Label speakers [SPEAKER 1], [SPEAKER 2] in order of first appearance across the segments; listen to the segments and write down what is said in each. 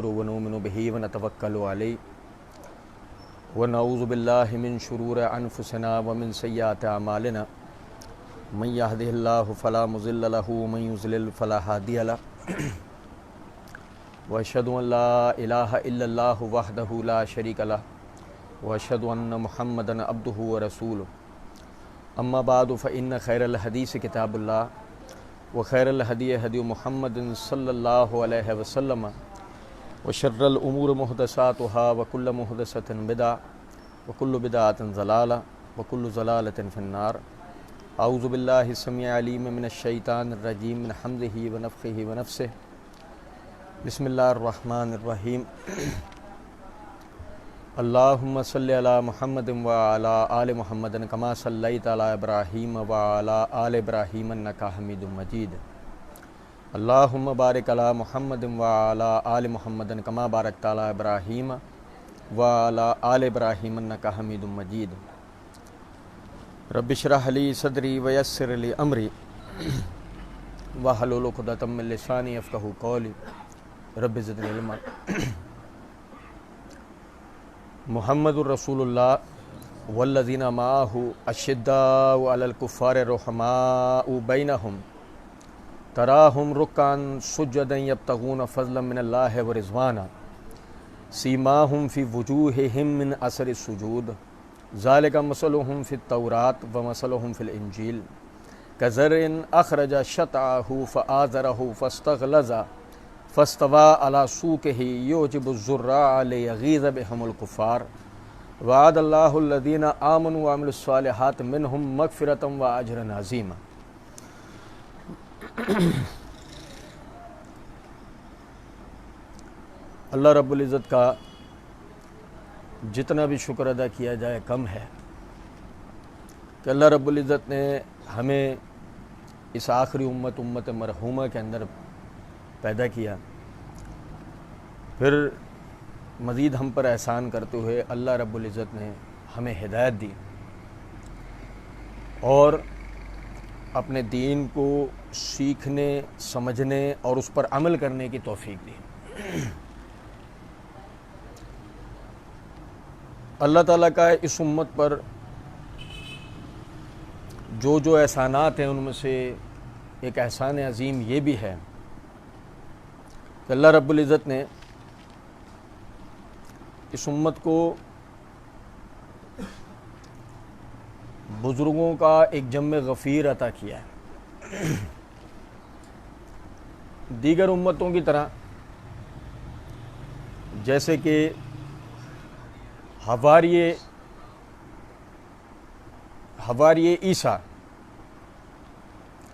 [SPEAKER 1] ونستغفره ونؤمن به ونتوکل علیہ ونعوذ باللہ من شرور انفسنا ومن سیئات اعمالنا من یهده اللہ فلا مضل له ومن یضلل فلا ہادی له واشهد ان لا الہ الا اللہ وحدہ لا شریک له واشهد ان محمدا عبدہ ورسولہ اما بعد فان خیر الحدیث کتاب اللہ وخیر الہدی ہدی محمد صلی اللہ علیہ وسلم وشر الامور محدثاتها وكل محدثة بدعة وكل بدعة ضلالة وكل ضلالة في النار اعوذ باللہ السمیع العلیم من الشیطان الرجیم من حمزہ ونفخہ ونفثہ بسم اللہ الرحمن الرحیم اللہم صلی علی محمد وعلی آل محمد کما صلیت علی ابراہیم وعلی آل ابراہیم انک حمید مجید اللہم بارک علی محمد وعلی آل محمد کما بارکت علی ابراہیم وعلی آل ابراہیم انک حمید مجید رب اشرح لی صدری ویسر لی امری واحلل عقدۃ من لسانی یفقہوا قولی رب زدنی علما محمد الرسول اللہ والذین معہ اشداء علی الکفار رحماء بینہم تراہم رکعا سجدا یبتغون فضلا من اللہ ورضوانا سیماہم فی وجوہہم من اثر السجود ذالک مثلہم فی التوراۃ ومثلہم فی الانجیل کزرع اخرج شطأہ فآزرہ فاستغلظ فاستوى علی سوقہ یعجب الزراع لیغیظ بہم الکفار وعد اللہ الذین آمنوا وعملوا الصالحات منہم مغفرۃ واجرا عظیما۔ اللہ رب العزت کا جتنا بھی شکر ادا کیا جائے کم ہے کہ اللہ رب العزت نے ہمیں اس آخری امت مرحومہ کے اندر پیدا کیا، پھر مزید ہم پر احسان کرتے ہوئے اللہ رب العزت نے ہمیں ہدایت دی اور اپنے دین کو سیکھنے، سمجھنے اور اس پر عمل کرنے کی توفیق دی۔ اللہ تعالیٰ کا اس امت پر جو احسانات ہیں ان میں سے ایک احسان عظیم یہ بھی ہے کہ اللہ رب العزت نے اس امت کو بزرگوں کا ایک جم غفیر عطا کیا ہے۔ دیگر امتوں کی طرح جیسے کہ حواری عیسیٰ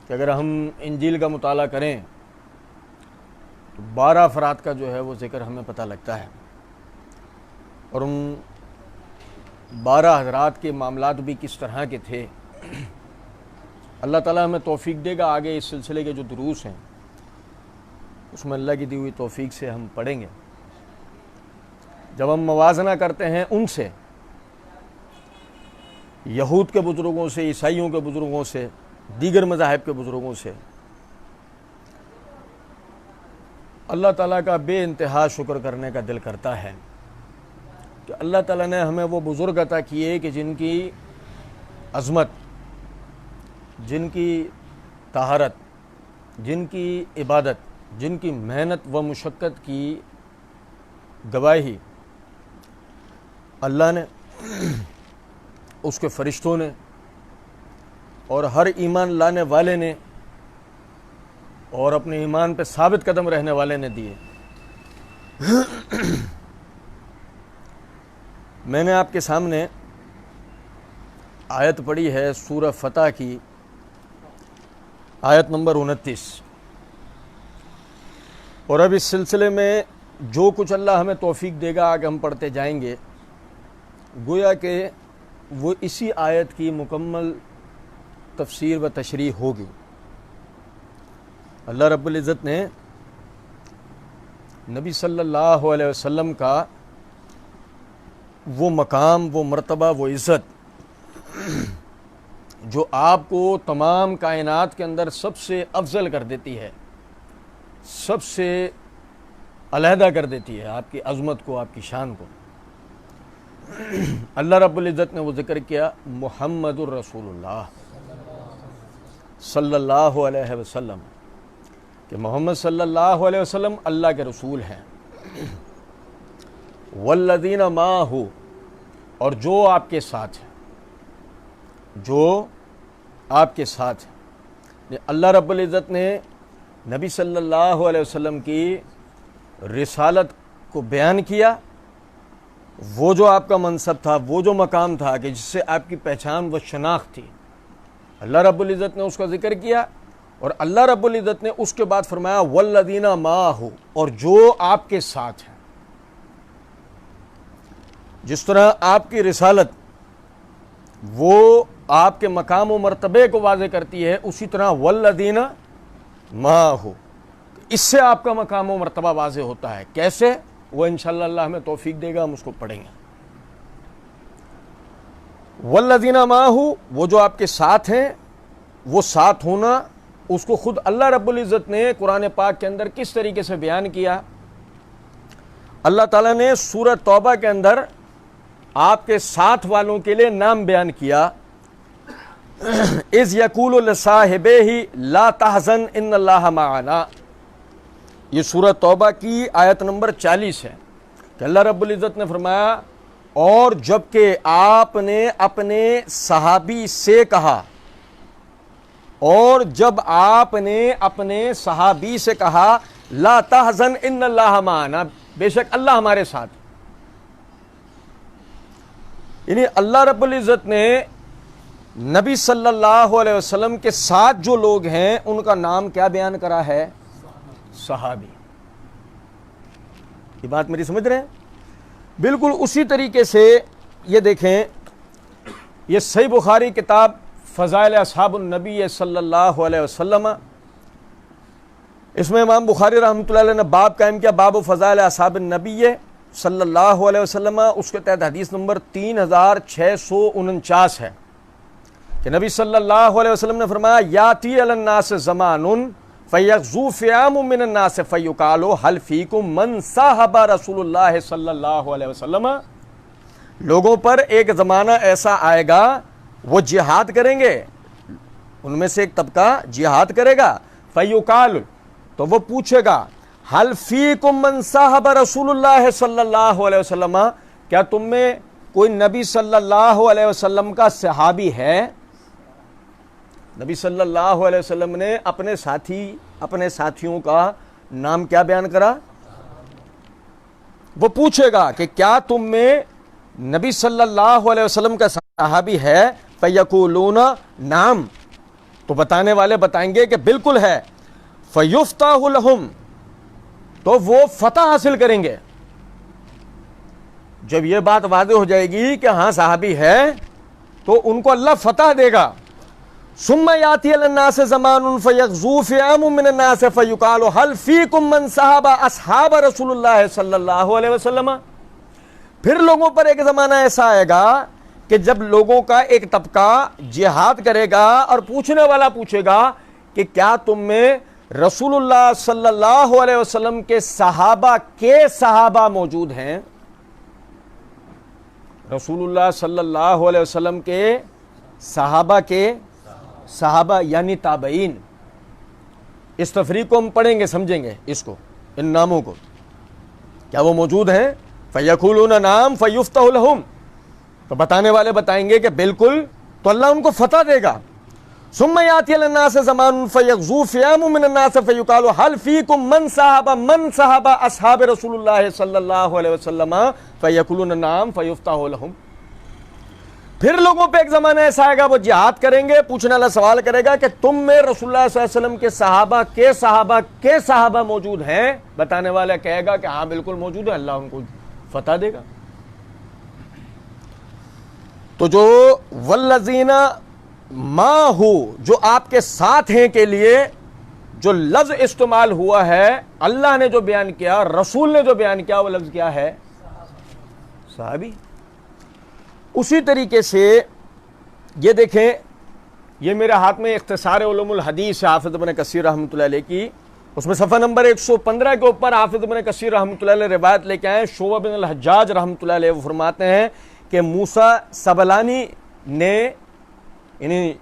[SPEAKER 1] کہ اگر ہم انجیل کا مطالعہ کریں تو 12 افراد کا جو ہے وہ ذکر ہمیں پتہ لگتا ہے، اور ان 12 حضرات کے معاملات بھی کس طرح کے تھے۔ اللہ تعالیٰ ہمیں توفیق دے گا، آگے اس سلسلے کے جو دروس ہیں اس میں اللہ کی دی ہوئی توفیق سے ہم پڑھیں گے۔ جب ہم موازنہ کرتے ہیں ان سے، یہود کے بزرگوں سے، عیسائیوں کے بزرگوں سے، دیگر مذاہب کے بزرگوں سے، اللہ تعالیٰ کا بے انتہا شکر کرنے کا دل کرتا ہے کہ اللہ تعالیٰ نے ہمیں وہ بزرگ عطا کیے کہ جن کی عظمت، جن کی طہارت، جن کی عبادت، جن کی محنت و مشقت کی گواہی اللہ نے، اس کے فرشتوں نے اور ہر ایمان لانے والے نے اور اپنے ایمان پہ ثابت قدم رہنے والے نے دیے۔ میں نے آپ کے سامنے آیت پڑھی ہے سورہ فتح کی آیت نمبر 29، اور اب اس سلسلے میں جو کچھ اللہ ہمیں توفیق دے گا آگے ہم پڑھتے جائیں گے، گویا کہ وہ اسی آیت کی مکمل تفسیر و تشریح ہوگی۔ اللہ رب العزت نے نبی صلی اللہ علیہ وسلم کا وہ مقام، وہ مرتبہ، وہ عزت جو آپ کو تمام کائنات کے اندر سب سے افضل کر دیتی ہے، سب سے علیحدہ کر دیتی ہے، آپ کی عظمت کو، آپ کی شان کو۔ اللہ رب العزت نے وہ ذکر کیا محمد الرسول اللہ صلی اللہ علیہ وسلم، کہ محمد صلی اللہ علیہ وسلم اللہ کے رسول ہیں۔ والذین معہ، اور جو آپ کے ساتھ ہیں، جو آپ کے ساتھ ہیں۔ اللہ رب العزت نے نبی صلی اللہ علیہ وسلم کی رسالت کو بیان کیا، وہ جو آپ کا منصب تھا، وہ جو مقام تھا کہ جس سے آپ کی پہچان و شناخت تھی، اللہ رب العزت نے اس کا ذکر کیا، اور اللہ رب العزت نے اس کے بعد فرمایا والذین معہ، اور جو آپ کے ساتھ ہیں۔ جس طرح آپ کی رسالت وہ آپ کے مقام و مرتبے کو واضح کرتی ہے، اسی طرح والذین معہ، اس سے آپ کا مقام و مرتبہ واضح ہوتا ہے۔ کیسے؟ وہ انشاءاللہ اللہ ہمیں توفیق دے گا، ہم اس کو پڑھیں گے۔ والذین معہ، وہ جو آپ کے ساتھ ہیں، وہ ساتھ ہونا اس کو خود اللہ رب العزت نے قرآن پاک کے اندر کس طریقے سے بیان کیا۔ اللہ تعالیٰ نے سورہ توبہ کے اندر آپ کے ساتھ والوں کے لیے نام بیان کیا، اذ یقول لصاحبہ لا تحزن ان اللہ معنا۔ یہ سورہ توبہ کی آیت نمبر 40 ہے کہ اللہ رب العزت نے فرمایا اور جب کہ آپ نے اپنے صحابی سے کہا، اور جب آپ نے اپنے صحابی سے کہا لا تحزن ان اللہ معنا، بے شک اللہ ہمارے ساتھ، یعنی اللہ رب العزت نے نبی صلی اللہ علیہ وسلم کے ساتھ جو لوگ ہیں ان کا نام کیا بیان کرا ہے؟ صحابی۔ یہ بات میری سمجھ رہے ہیں؟ بالکل اسی طریقے سے یہ دیکھیں، یہ صحیح بخاری کتاب فضائل اصحاب النبی صلی اللہ علیہ وسلم، اس میں امام بخاری رحمۃ اللہ علیہ نے باب قائم کیا، باب فضائل اصحاب النبی صلی اللہ علیہ وسلم، اس کے تحت حدیث نمبر 3649 ہے کہ نبی صلی اللہ علیہ وسلم نے فرمایا یاتی علی الناس زمان فیغزو فیام من الناس فیقال هل فیکم من صاحب رسول اللہ صلی اللہ علیہ وسلم۔ لوگوں پر ایک زمانہ ایسا آئے گا وہ جہاد کریں گے، ان میں سے ایک طبقہ جہاد کرے گا، فیقال، تو وہ پوچھے گا هل فیکم من صاحب رسول اللہ صلی اللہ علیہ وسلم، کیا تم میں کوئی نبی صلی اللہ علیہ وسلم کا صحابی ہے؟ نبی صلی اللہ علیہ وسلم نے اپنے ساتھیوں کا نام کیا بیان کرا؟ وہ پوچھے گا کہ کیا تم میں نبی صلی اللہ علیہ وسلم کا صحابی ہے؟ فیقولون نعم، تو بتانے والے بتائیں گے کہ بالکل ہے۔ فیفتح لہم، تو وہ فتح حاصل کریں گے۔ جب یہ بات واضح ہو جائے گی کہ ہاں صحابی ہے تو ان کو اللہ فتح دے گا۔ ثم یاتی علی الناس زمان فیغزو فیام من الناس فیقال هل فیکم من صحاب اصحاب رسول اللہ صلی اللہ علیہ وسلم۔ پھر لوگوں پر ایک زمانہ ایسا آئے گا کہ جب لوگوں کا ایک طبقہ جہاد کرے گا اور پوچھنے والا پوچھے گا کہ کیا تم میں رسول اللہ صلی اللہ علیہ وسلم کے صحابہ موجود ہیں؟ رسول اللہ صلی اللہ علیہ وسلم کے صحابہ یعنی تابعین، اس تفریق کو ہم پڑھیں گے، سمجھیں گے اس کو، ان ناموں کو، کیا وہ موجود ہیں؟ فیقولون نعم فیفتح لہم، تو بتانے والے بتائیں گے کہ بالکل، تو اللہ ان کو فتح دے گا۔ ثم یاتی علی الناس زمان فیغزو فیام من الناس فیقال هل فیکم من صحاب اصحاب رسول اللہ صلی اللہ علیہ وسلم فیقولون نعم فیفتح لہم۔ پھر لوگوں پہ ایک زمانہ ایسا آئے گا وہ جہاد کریں گے، پوچھنے والا سوال کرے گا کہ تم میں رسول اللہ صلی اللہ علیہ وسلم کے صحابہ موجود ہیں؟ بتانے والا کہے گا کہ ہاں بالکل موجود ہے، اللہ ان کو فتح دے گا۔ تو جو والذین معہ، جو آپ کے ساتھ ہیں کے لیے جو لفظ استعمال ہوا ہے، اللہ نے جو بیان کیا، رسول نے جو بیان کیا، وہ لفظ کیا ہے؟ صحابی۔ اسی طریقے سے یہ دیکھیں، یہ میرے ہاتھ میں اختصار علوم الحدیث حافظ ابن کثیر رحمۃ اللہ علیہ کی، اس میں صفحہ نمبر 115 کے اوپر حافظ ابن کثیر رحمۃ اللہ علیہ روایت لے کے آئے، شعبہ بن الحجاج رحمۃ اللہ علیہ وہ فرماتے ہیں کہ موسیٰ سبلانی نے یعنی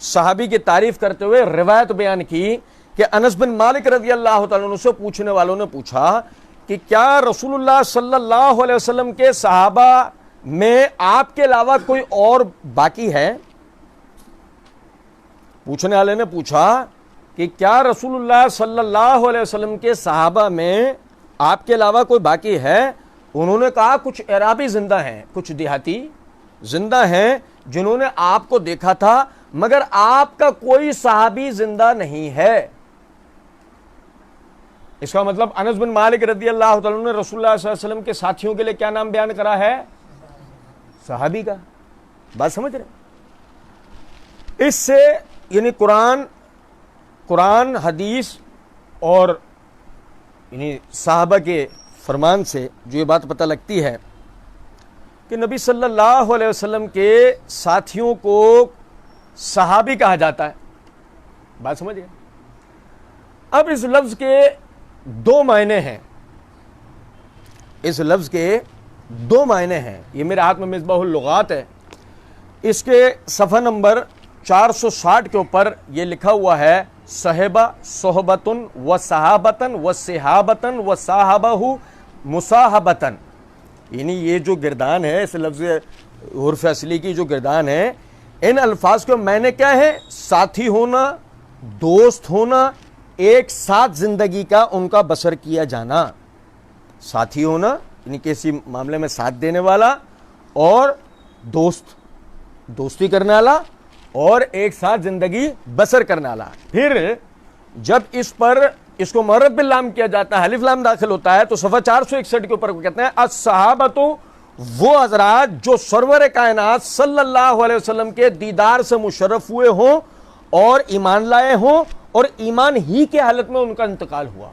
[SPEAKER 1] صحابی کی تعریف کرتے ہوئے روایت بیان کی کہ انس بن مالک رضی اللہ تعالیٰ عنہ سے پوچھنے والوں نے پوچھا کہ کیا رسول اللہ صلی اللہ علیہ وسلم کے صحابہ میں آپ کے علاوہ کوئی اور باقی ہے؟ پوچھنے والے نے پوچھا کہ کیا رسول اللہ صلی اللہ علیہ وسلم کے صحابہ میں آپ کے علاوہ کوئی باقی ہے؟ انہوں نے کہا کچھ اعرابی زندہ ہیں، کچھ دیہاتی زندہ ہیں جنہوں نے آپ کو دیکھا تھا، مگر آپ کا کوئی صحابی زندہ نہیں ہے۔ اس کا مطلب انس بن مالک رضی اللہ تعالیٰ نے رسول اللہ صلی اللہ علیہ وسلم کے ساتھیوں کے لیے کیا نام بیان کرا ہے؟ صحابی کا۔ بات سمجھ رہے؟ اس سے یعنی قرآن حدیث اور یعنی صحابہ کے فرمان سے جو یہ بات پتہ لگتی ہے کہ نبی صلی اللہ علیہ وسلم کے ساتھیوں کو صحابی کہا جاتا ہے۔ بات سمجھ گئے؟ اب اس لفظ کے دو معنی ہیں، اس لفظ کے دو معنی ہیں۔ یہ میرے ہاتھ میں مصباح اللغات ہے، اس کے صفحہ نمبر 460 کے اوپر یہ لکھا ہوا ہے صحبہ صحبتن و صحابتن و صحابتن و صاحبہ مصاحبتن، یعنی یہ جو گردان ہے اس لفظ حرف اصلی کی جو گردان ہے، ان الفاظ کے معنی کیا ہے؟ ساتھی ہونا، دوست ہونا، ایک ساتھ زندگی کا ان کا بسر کیا جانا۔ ساتھی ہونا یعنی کسی معاملے میں ساتھ دینے والا، اور دوستی کرنے والا، اور ایک ساتھ زندگی بسر کرنے والا۔ پھر جب اس کو معرب باللام کیا جاتا ہے، الف لام داخل ہوتا ہے، تو صفحہ 461 کے اوپر کہتے ہیں الصحابۃ وہ حضرات جو سرور کائنات صلی اللہ علیہ وسلم کے دیدار سے مشرف ہوئے ہوں اور ایمان لائے ہوں اور ایمان ہی کے حالت میں ان کا انتقال ہوا۔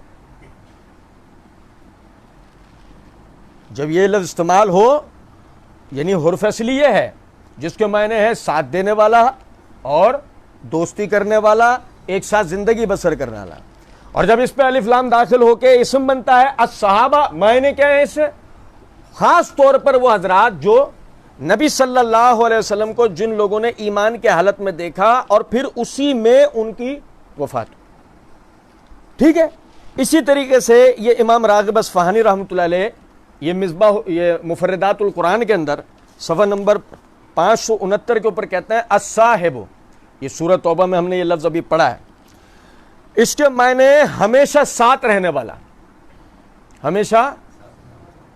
[SPEAKER 1] جب یہ لفظ استعمال ہو یعنی حرف اصلی یہ ہے جس کے معنی ہے ساتھ دینے والا اور دوستی کرنے والا، ایک ساتھ زندگی بسر کرنے والا، اور جب اس پہ الف لام داخل ہو کے اسم بنتا ہے الصحابہ، معنی کیا ہے اس سے؟ خاص طور پر وہ حضرات جو نبی صلی اللہ علیہ وسلم کو جن لوگوں نے ایمان کے حالت میں دیکھا اور پھر اسی میں ان کی وفات۔ ٹھیک ہے؟ اسی طریقے سے یہ امام راغب اصفہانی رحمۃ اللہ علیہ یہ مفردات القرآن کے اندر صفحہ نمبر 569 کے اوپر کہتے ہیں الصاحب، یہ سورہ توبہ میں ہم نے یہ لفظ ابھی پڑھا ہے، اس کے معنی ہمیشہ ساتھ رہنے والا۔ ہمیشہ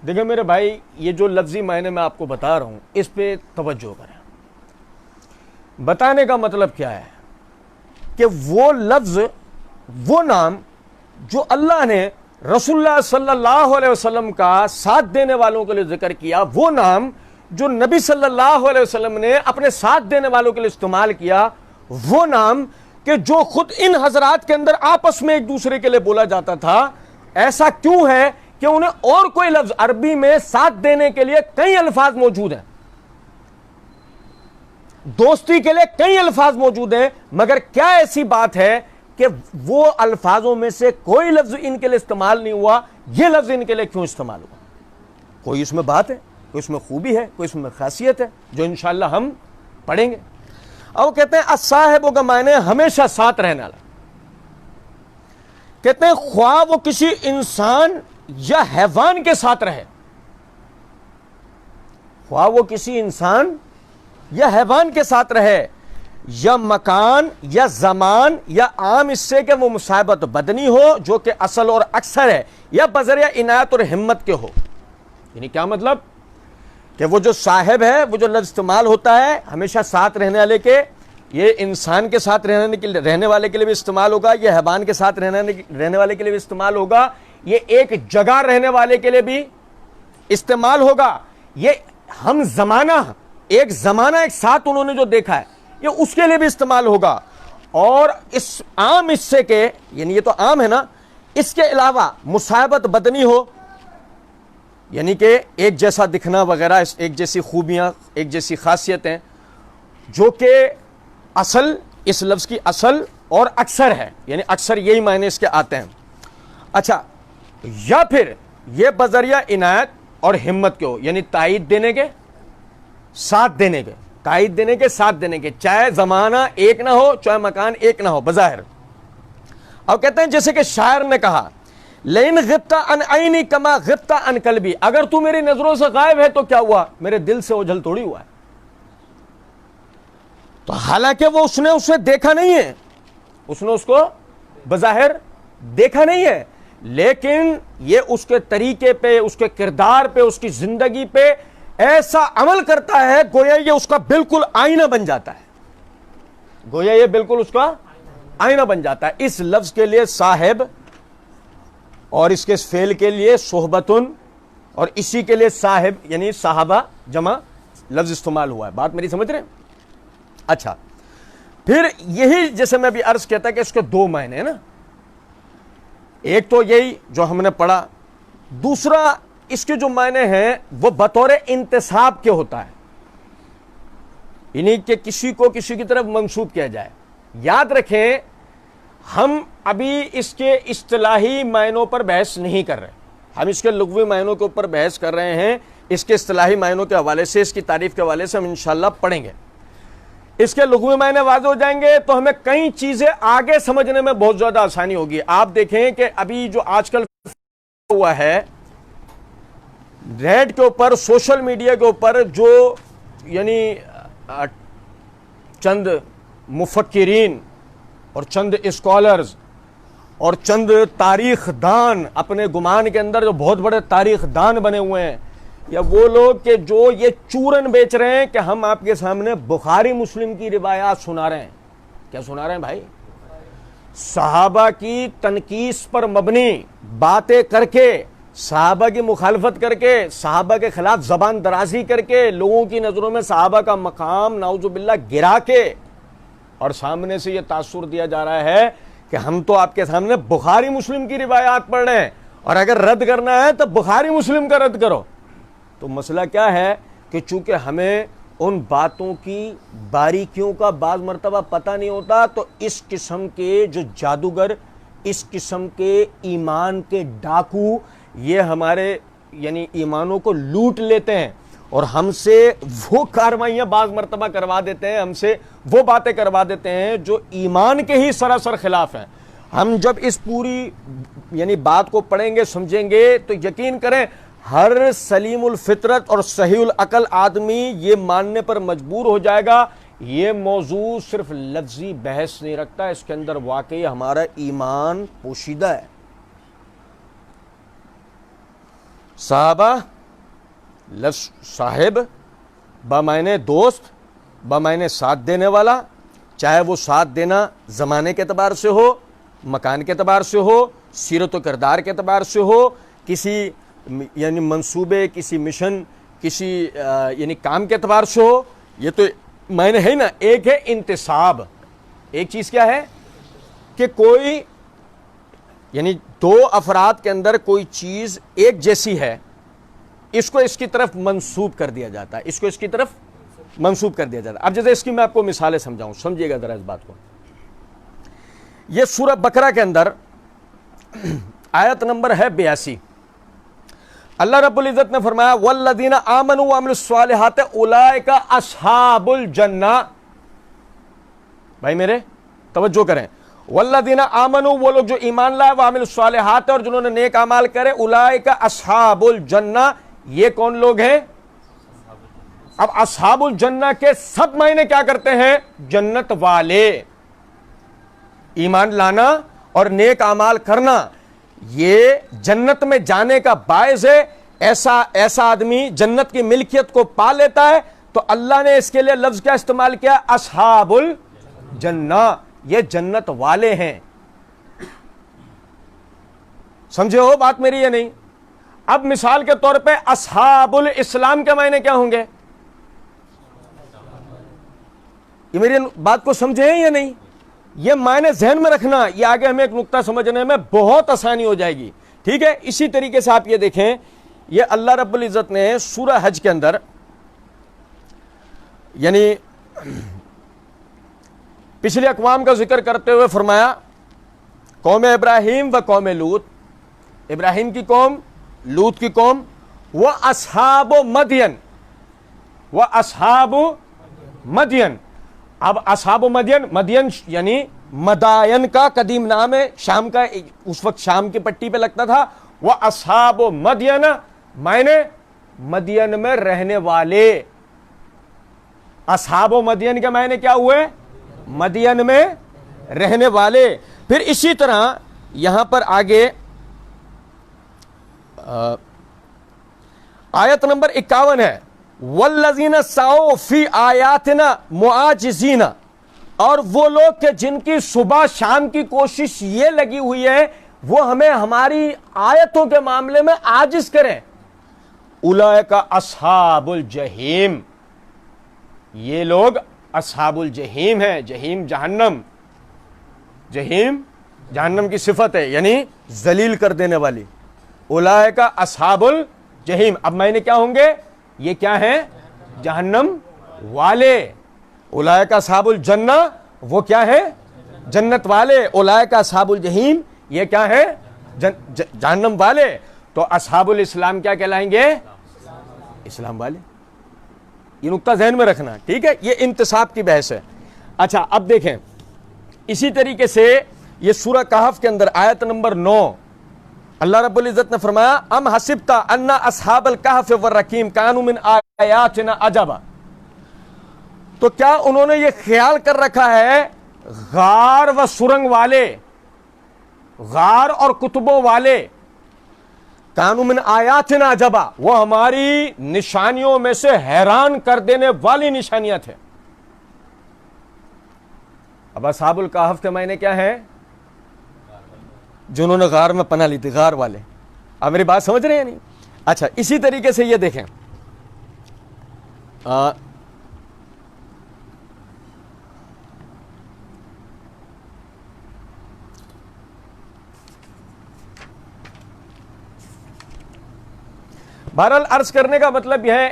[SPEAKER 1] دیکھیں میرے بھائی، یہ جو لفظی معنی میں آپ کو بتا رہا ہوں اس پہ توجہ کریں۔ بتانے کا مطلب کیا ہے کہ وہ لفظ، وہ نام جو اللہ نے رسول اللہ صلی اللہ علیہ وسلم کا ساتھ دینے والوں کے لیے ذکر کیا، وہ نام جو نبی صلی اللہ علیہ وسلم نے اپنے ساتھ دینے والوں کے لیے استعمال کیا، وہ نام کہ جو خود ان حضرات کے اندر آپس میں ایک دوسرے کے لیے بولا جاتا تھا، ایسا کیوں ہے کہ انہیں اور کوئی لفظ عربی میں ساتھ دینے کے لیے کئی الفاظ موجود ہیں، دوستی کے لیے کئی الفاظ موجود ہیں، مگر کیا ایسی بات ہے کہ وہ الفاظوں میں سے کوئی لفظ ان کے لیے استعمال نہیں ہوا؟ یہ لفظ ان کے لیے کیوں استعمال ہوا؟ کوئی اس میں بات ہے، کوئی اس میں خوبی ہے، کوئی اس میں خاصیت ہے جو انشاءاللہ ہم پڑھیں گے۔ اب کہتے ہیں الصاحب کا معنی ہمیشہ ساتھ رہنے والا۔ کہتے ہیں خواہ وہ کسی انسان یا حیوان کے ساتھ رہے، خواہ وہ کسی انسان یا حیوان کے ساتھ رہے، یا مکان یا زمان یا عام اس سے کہ وہ مصاحبت بدنی ہو جو کہ اصل اور اکثر ہے، یا بذریعہ عنایت اور ہمت کے ہو۔ یعنی کیا مطلب کہ وہ جو صاحب ہے، وہ جو لفظ استعمال ہوتا ہے ہمیشہ ساتھ رہنے والے کے، یہ انسان کے ساتھ رہنے والے کے لیے بھی استعمال ہوگا، یہ حیوان کے ساتھ رہنے والے کے لیے بھی استعمال ہوگا، یہ ایک جگہ رہنے والے کے لیے بھی استعمال ہوگا، یہ ہم زمانہ ایک ساتھ انہوں نے جو دیکھا ہے یہ اس کے لیے بھی استعمال ہوگا، اور اس عام حصے کے، یعنی یہ تو عام ہے نا، اس کے علاوہ مصاحبت بدنی ہو، یعنی کہ ایک جیسا دکھنا وغیرہ، ایک جیسی خوبیاں، ایک جیسی خاصیتیں، جو کہ اصل، اس لفظ کی اصل اور اکثر ہے، یعنی اکثر یہی معنی اس کے آتے ہیں۔ اچھا، یا پھر یہ بذریعہ عنایت اور ہمت کے ہو، یعنی تائید دینے کے، ساتھ دینے کے، تائید دینے کے، ساتھ دینے کے، چاہے زمانہ ایک نہ ہو، چاہے مکان ایک نہ ہو بظاہر. اب کہتے ہیں جیسے کہ شاعر نے کہا لئن غبت عن عینی کما غبت عن قلبی، اگر تو میری نظروں سے غائب ہے تو کیا ہوا، میرے دل سے اوجھل تھوڑی ہوا ہے. تو حالانکہ وہ اس نے اسے دیکھا نہیں ہے، اس نے اس کو بظاہر دیکھا نہیں ہے، لیکن یہ اس کے طریقے پہ، اس کے کردار پہ، اس کی زندگی پہ ایسا عمل کرتا ہے گویا یہ اس کا بالکل آئینہ بن جاتا ہے، گویا یہ بالکل اس کا آئینہ بن جاتا ہے. اس لفظ کے لیے صاحب اور اس کے فعل کے لیے صحبتن اور اسی کے لیے صاحب یعنی صحابہ جمع لفظ استعمال ہوا ہے. بات میری سمجھ رہے ہیں؟ اچھا، پھر یہی جیسے میں بھی عرض کہتا کہ اس کے دو معنی ہیں نا، ایک تو یہی جو ہم نے پڑھا، دوسرا اس کے جو معنی ہیں وہ بطور انتساب کے ہوتا ہے، یعنی کہ کسی کو کسی کی طرف منسوب کیا جائے. یاد رکھیں ہم ابھی اس کے اصطلاحی معنوں پر بحث نہیں کر رہے، ہم اس کے لغوی معنوں کے اوپر بحث کر رہے ہیں. اس کے اصطلاحی معنوں کے حوالے سے، اس کی تعریف کے حوالے سے ہم انشاءاللہ پڑھیں گے. اس کے لغوی معنی واضح ہو جائیں گے تو ہمیں کئی چیزیں آگے سمجھنے میں بہت زیادہ آسانی ہوگی. آپ دیکھیں کہ ابھی جو آج کل ہوا ہے نیٹ کے اوپر، سوشل میڈیا کے اوپر، جو یعنی چند مفکرین اور چند اسکالرز اور چند تاریخ دان اپنے گمان کے اندر جو بہت بڑے تاریخ دان بنے ہوئے ہیں، یا وہ لوگ کہ جو یہ چورن بیچ رہے ہیں کہ ہم آپ کے سامنے بخاری مسلم کی روایات سنا رہے ہیں. کیا سنا رہے ہیں بھائی؟ صحابہ کی تنقیص پر مبنی باتیں کر کے، صحابہ کی مخالفت کر کے، صحابہ کے خلاف زبان درازی کر کے، لوگوں کی نظروں میں صحابہ کا مقام نعوذ باللہ گرا کے، اور سامنے سے یہ تاثر دیا جا رہا ہے کہ ہم تو آپ کے سامنے بخاری مسلم کی روایات پڑھ رہے ہیں، اور اگر رد کرنا ہے تو بخاری مسلم کا رد کرو. تو مسئلہ کیا ہے کہ چونکہ ہمیں ان باتوں کی باریکیوں کا بعض مرتبہ پتہ نہیں ہوتا، تو اس قسم کے جو جادوگر، اس قسم کے ایمان کے ڈاکو، یہ ہمارے یعنی ایمانوں کو لوٹ لیتے ہیں اور ہم سے وہ کارروائیاں بعض مرتبہ کروا دیتے ہیں، ہم سے وہ باتیں کروا دیتے ہیں جو ایمان کے ہی سراسر خلاف ہیں. ہم جب اس پوری یعنی بات کو پڑھیں گے، سمجھیں گے، تو یقین کریں ہر سلیم الفطرت اور صحیح العقل آدمی یہ ماننے پر مجبور ہو جائے گا یہ موضوع صرف لفظی بحث نہیں رکھتا، اس کے اندر واقعی ہمارا ایمان پوشیدہ ہے. صحابہ لفظ صاحب بمعنی دوست، بمعنی ساتھ دینے والا، چاہے وہ ساتھ دینا زمانے کے اعتبار سے ہو، مکان کے اعتبار سے ہو، سیرت و کردار کے اعتبار سے ہو، کسی یعنی منصوبے، کسی مشن، کسی یعنی کام کے اعتبار سے ہو. یہ تو معنی ہے نا. ایک ہے انتصاب، ایک چیز کیا ہے کہ کوئی یعنی دو افراد کے اندر کوئی چیز ایک جیسی ہے، اس کو اس کی طرف منسوب کر دیا جاتا ہے، اس کو اس کی طرف منسوب کر دیا جاتا ہے. اب جیسے اس کی میں آپ کو مثالیں سمجھاؤں، سمجھیے گا ذرا اس بات کو. یہ سورہ بقرہ کے اندر آیت نمبر ہے 82. اللہ رب العزت نے فرمایا والذین آمنوا وعملوا الصالحات اولئک اصحاب الجنہ. بھائی میرے توجہ کریں، والذین آمنوا وہ لوگ جو ایمان لائے، وعملوا الصالحات اور جنہوں نے نیک اعمال کرے، اولئک اصحاب الجنہ یہ کون لوگ ہیں؟ اب اصحاب الجنہ کے سب معنی کیا کرتے ہیں؟ جنت والے. ایمان لانا اور نیک اعمال کرنا یہ جنت میں جانے کا باعث ہے. ایسا آدمی جنت کی ملکیت کو پا لیتا ہے. تو اللہ نے اس کے لیے لفظ کیا استعمال کیا؟ اصحاب الجنہ، یہ جنت والے ہیں. سمجھے ہو بات میری یا نہیں؟ اب مثال کے طور پہ اصحاب الاسلام کے معنی کیا ہوں گے؟ یہ میری بات کو سمجھے ہیں یا نہیں؟ یہ معنی ذہن میں رکھنا، یہ آگے ہمیں ایک نقطہ سمجھنے میں بہت آسانی ہو جائے گی. ٹھیک ہے؟ اسی طریقے سے آپ یہ دیکھیں، یہ اللہ رب العزت نے سورہ حج کے اندر یعنی پچھلی اقوام کا ذکر کرتے ہوئے فرمایا قوم ابراہیم و قوم لوط ابراہیم کی قوم، لوط کی قوم، وہ اصحاب مدین، وہ اصحاب مدین. اب اصحاب مدین، مدین یعنی مدائن کا قدیم نام ہے، شام کا، اس وقت شام کی پٹی پہ لگتا تھا. وہ اصحاب مدین معنی مدین میں رہنے والے. اصحاب مدین کے معنی کیا ہوئے؟ مدین میں رہنے والے. پھر اسی طرح یہاں پر آگے آیت نمبر 51 ہے، والذین سعوا فی آیاتنا معاجزین، اور وہ لوگ کہ جن کی صبح شام کی کوشش یہ لگی ہوئی ہے وہ ہمیں ہماری آیتوں کے معاملے میں عاجز کریں. اولئک اصحاب الجحیم، یہ لوگ اصحاب الجحیم ہیں. جحیم جہنم، جحیم جہنم کی صفت ہے، یعنی ذلیل کر دینے والی. اولئک اصحاب الجحیم. اب میں نے کیا ہوں گے؟ یہ کیا ہیں؟ جہنم والے. اولئک اصحاب الجنہ، وہ کیا ہے؟ جنت والے. اولئک اصحاب الجحیم، یہ کیا ہے؟ جہنم والے. تو اصحاب الاسلام کیا کہلائیں گے؟ اسلام والے. یہ نقطہ ذہن میں رکھنا، ٹھیک ہے؟ یہ انتصاب کی بحث ہے. اچھا اب دیکھیں اسی طریقے سے یہ سورہ کہف کے اندر آیت نمبر 9 اللہ رب العزت نے فرمایا ام حسبت ان اصحاب الکہف والرقیم کانوا من آیاتنا عجبا. تو کیا انہوں نے یہ خیال کر رکھا ہے غار و سرنگ والے، غار اور کتبوں والے، کانوا من آیاتنا عجبا، وہ ہماری نشانیوں میں سے حیران کر دینے والی نشانیاں تھے. اب اصحاب الکہف کے معنی کیا ہیں؟ جنہوں نے غار میں پناہ لی تھی، غار والے. اب میری بات سمجھ رہے ہیں نہیں؟ اچھا اسی طریقے سے یہ دیکھیں بہرحال عرض کرنے کا مطلب یہ ہے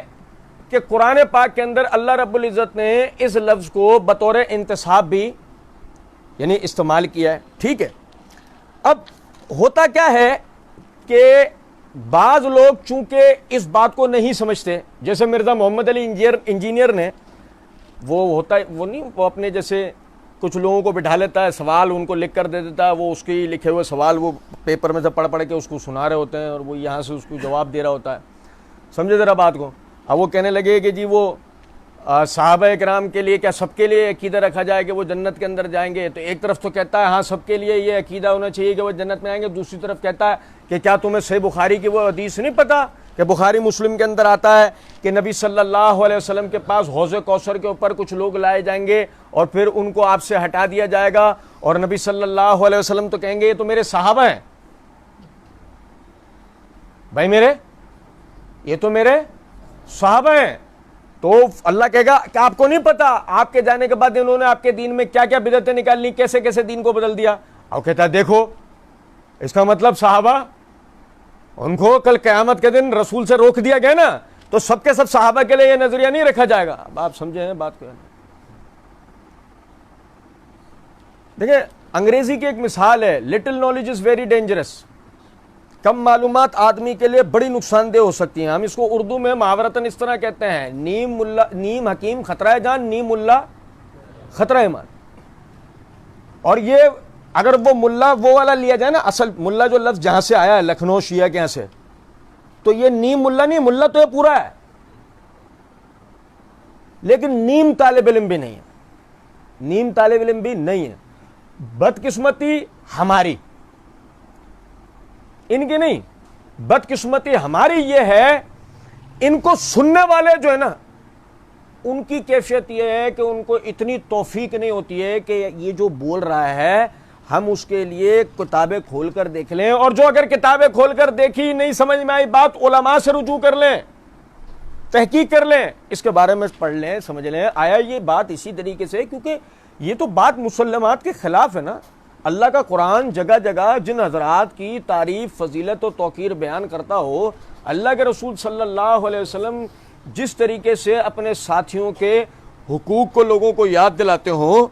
[SPEAKER 1] کہ قرآن پاک کے اندر اللہ رب العزت نے اس لفظ کو بطور انتصاب بھی یعنی استعمال کیا ہے. ٹھیک ہے. اب ہوتا کیا ہے کہ بعض لوگ چونکہ اس بات کو نہیں سمجھتے، جیسے مرزا محمد علی انجینئر نے، وہ ہوتا ہے وہ نہیں، وہ اپنے جیسے کچھ لوگوں کو بٹھا لیتا ہے، سوال ان کو لکھ کر دے دیتا ہے، وہ اس کے لکھے ہوئے سوال وہ پیپر میں سے پڑھ پڑھ کے اس کو سنا رہے ہوتے ہیں اور وہ یہاں سے اس کو جواب دے رہا ہوتا ہے. سمجھے ذرا بات کو. اب وہ کہنے لگے کہ جی وہ صحابہ کرام کے لیے کیا سب کے لیے عقیدہ رکھا جائے کہ وہ جنت کے اندر جائیں گے؟ تو ایک طرف تو کہتا ہے ہاں سب کے لیے یہ عقیدہ ہونا چاہیے کہ وہ جنت میں آئیں گے، دوسری طرف کہتا ہے کہ کیا تمہیں صحیح بخاری کی وہ حدیث نہیں پتا کہ بخاری مسلم کے اندر آتا ہے کہ نبی صلی اللہ علیہ وسلم کے پاس حوض کوثر کے اوپر کچھ لوگ لائے جائیں گے اور پھر ان کو آپ سے ہٹا دیا جائے گا اور نبی صلی اللہ علیہ وسلم تو کہیں گے یہ تو میرے صحابہ ہیں بھائی، یہ تو میرے صحابہ ہیں. تو اللہ کہے گا کہ آپ کو نہیں پتا آپ کے جانے کے بعد انہوں نے آپ کے دین میں کیا کیا بدعتیں نکالنی، کیسے کیسے دین کو بدل دیا. اور کہتا ہے دیکھو اس کا مطلب صحابہ، ان کو کل قیامت کے دن رسول سے روک دیا گیا نا، تو سب کے سب صحابہ کے لیے یہ نظریہ نہیں رکھا جائے گا. اب آپ سمجھے ہیں بات کو؟ دیکھیں انگریزی کی ایک مثال ہے، little knowledge is very dangerous. کم معلومات آدمی کے لیے بڑی نقصان دہ ہو سکتی ہیں. ہم اس کو اردو میں محاورتاً اس طرح کہتے ہیں نیم حکیم خطرہ جان، نیم ملا خطرہ ایمان. اور یہ اگر وہ ملا وہ والا لیا جائے نا، اصل ملا جو لفظ جہاں سے آیا ہے لکھنؤ شیعہ کے یہاں سے، تو یہ نیم ملا نہیں، ملا تو یہ پورا ہے لیکن نیم طالب علم بھی نہیں ہے، نیم طالب علم بھی نہیں ہے. بدقسمتی ہماری، ان کی نہیں، بدقسمتی ہماری یہ ہے ان کو سننے والے جو ہے نا ان کی کیفیت یہ ہے کہ ان کو اتنی توفیق نہیں ہوتی ہے کہ یہ جو بول رہا ہے ہم اس کے لیے کتابیں کھول کر دیکھ لیں، اور جو اگر کتابیں کھول کر دیکھی نہیں سمجھ میں آئی بات علماء سے رجوع کر لیں، تحقیق کر لیں، اس کے بارے میں پڑھ لیں، سمجھ لیں آیا یہ بات اسی طریقے سے، کیونکہ یہ تو بات مسلمات کے خلاف ہے نا. اللہ کا قرآن جگہ جگہ جن حضرات کی تعریف فضیلت و توقیر بیان کرتا ہو، اللہ کے رسول صلی اللہ علیہ وسلم جس طریقے سے اپنے ساتھیوں کے حقوق کو لوگوں کو یاد دلاتے ہوں،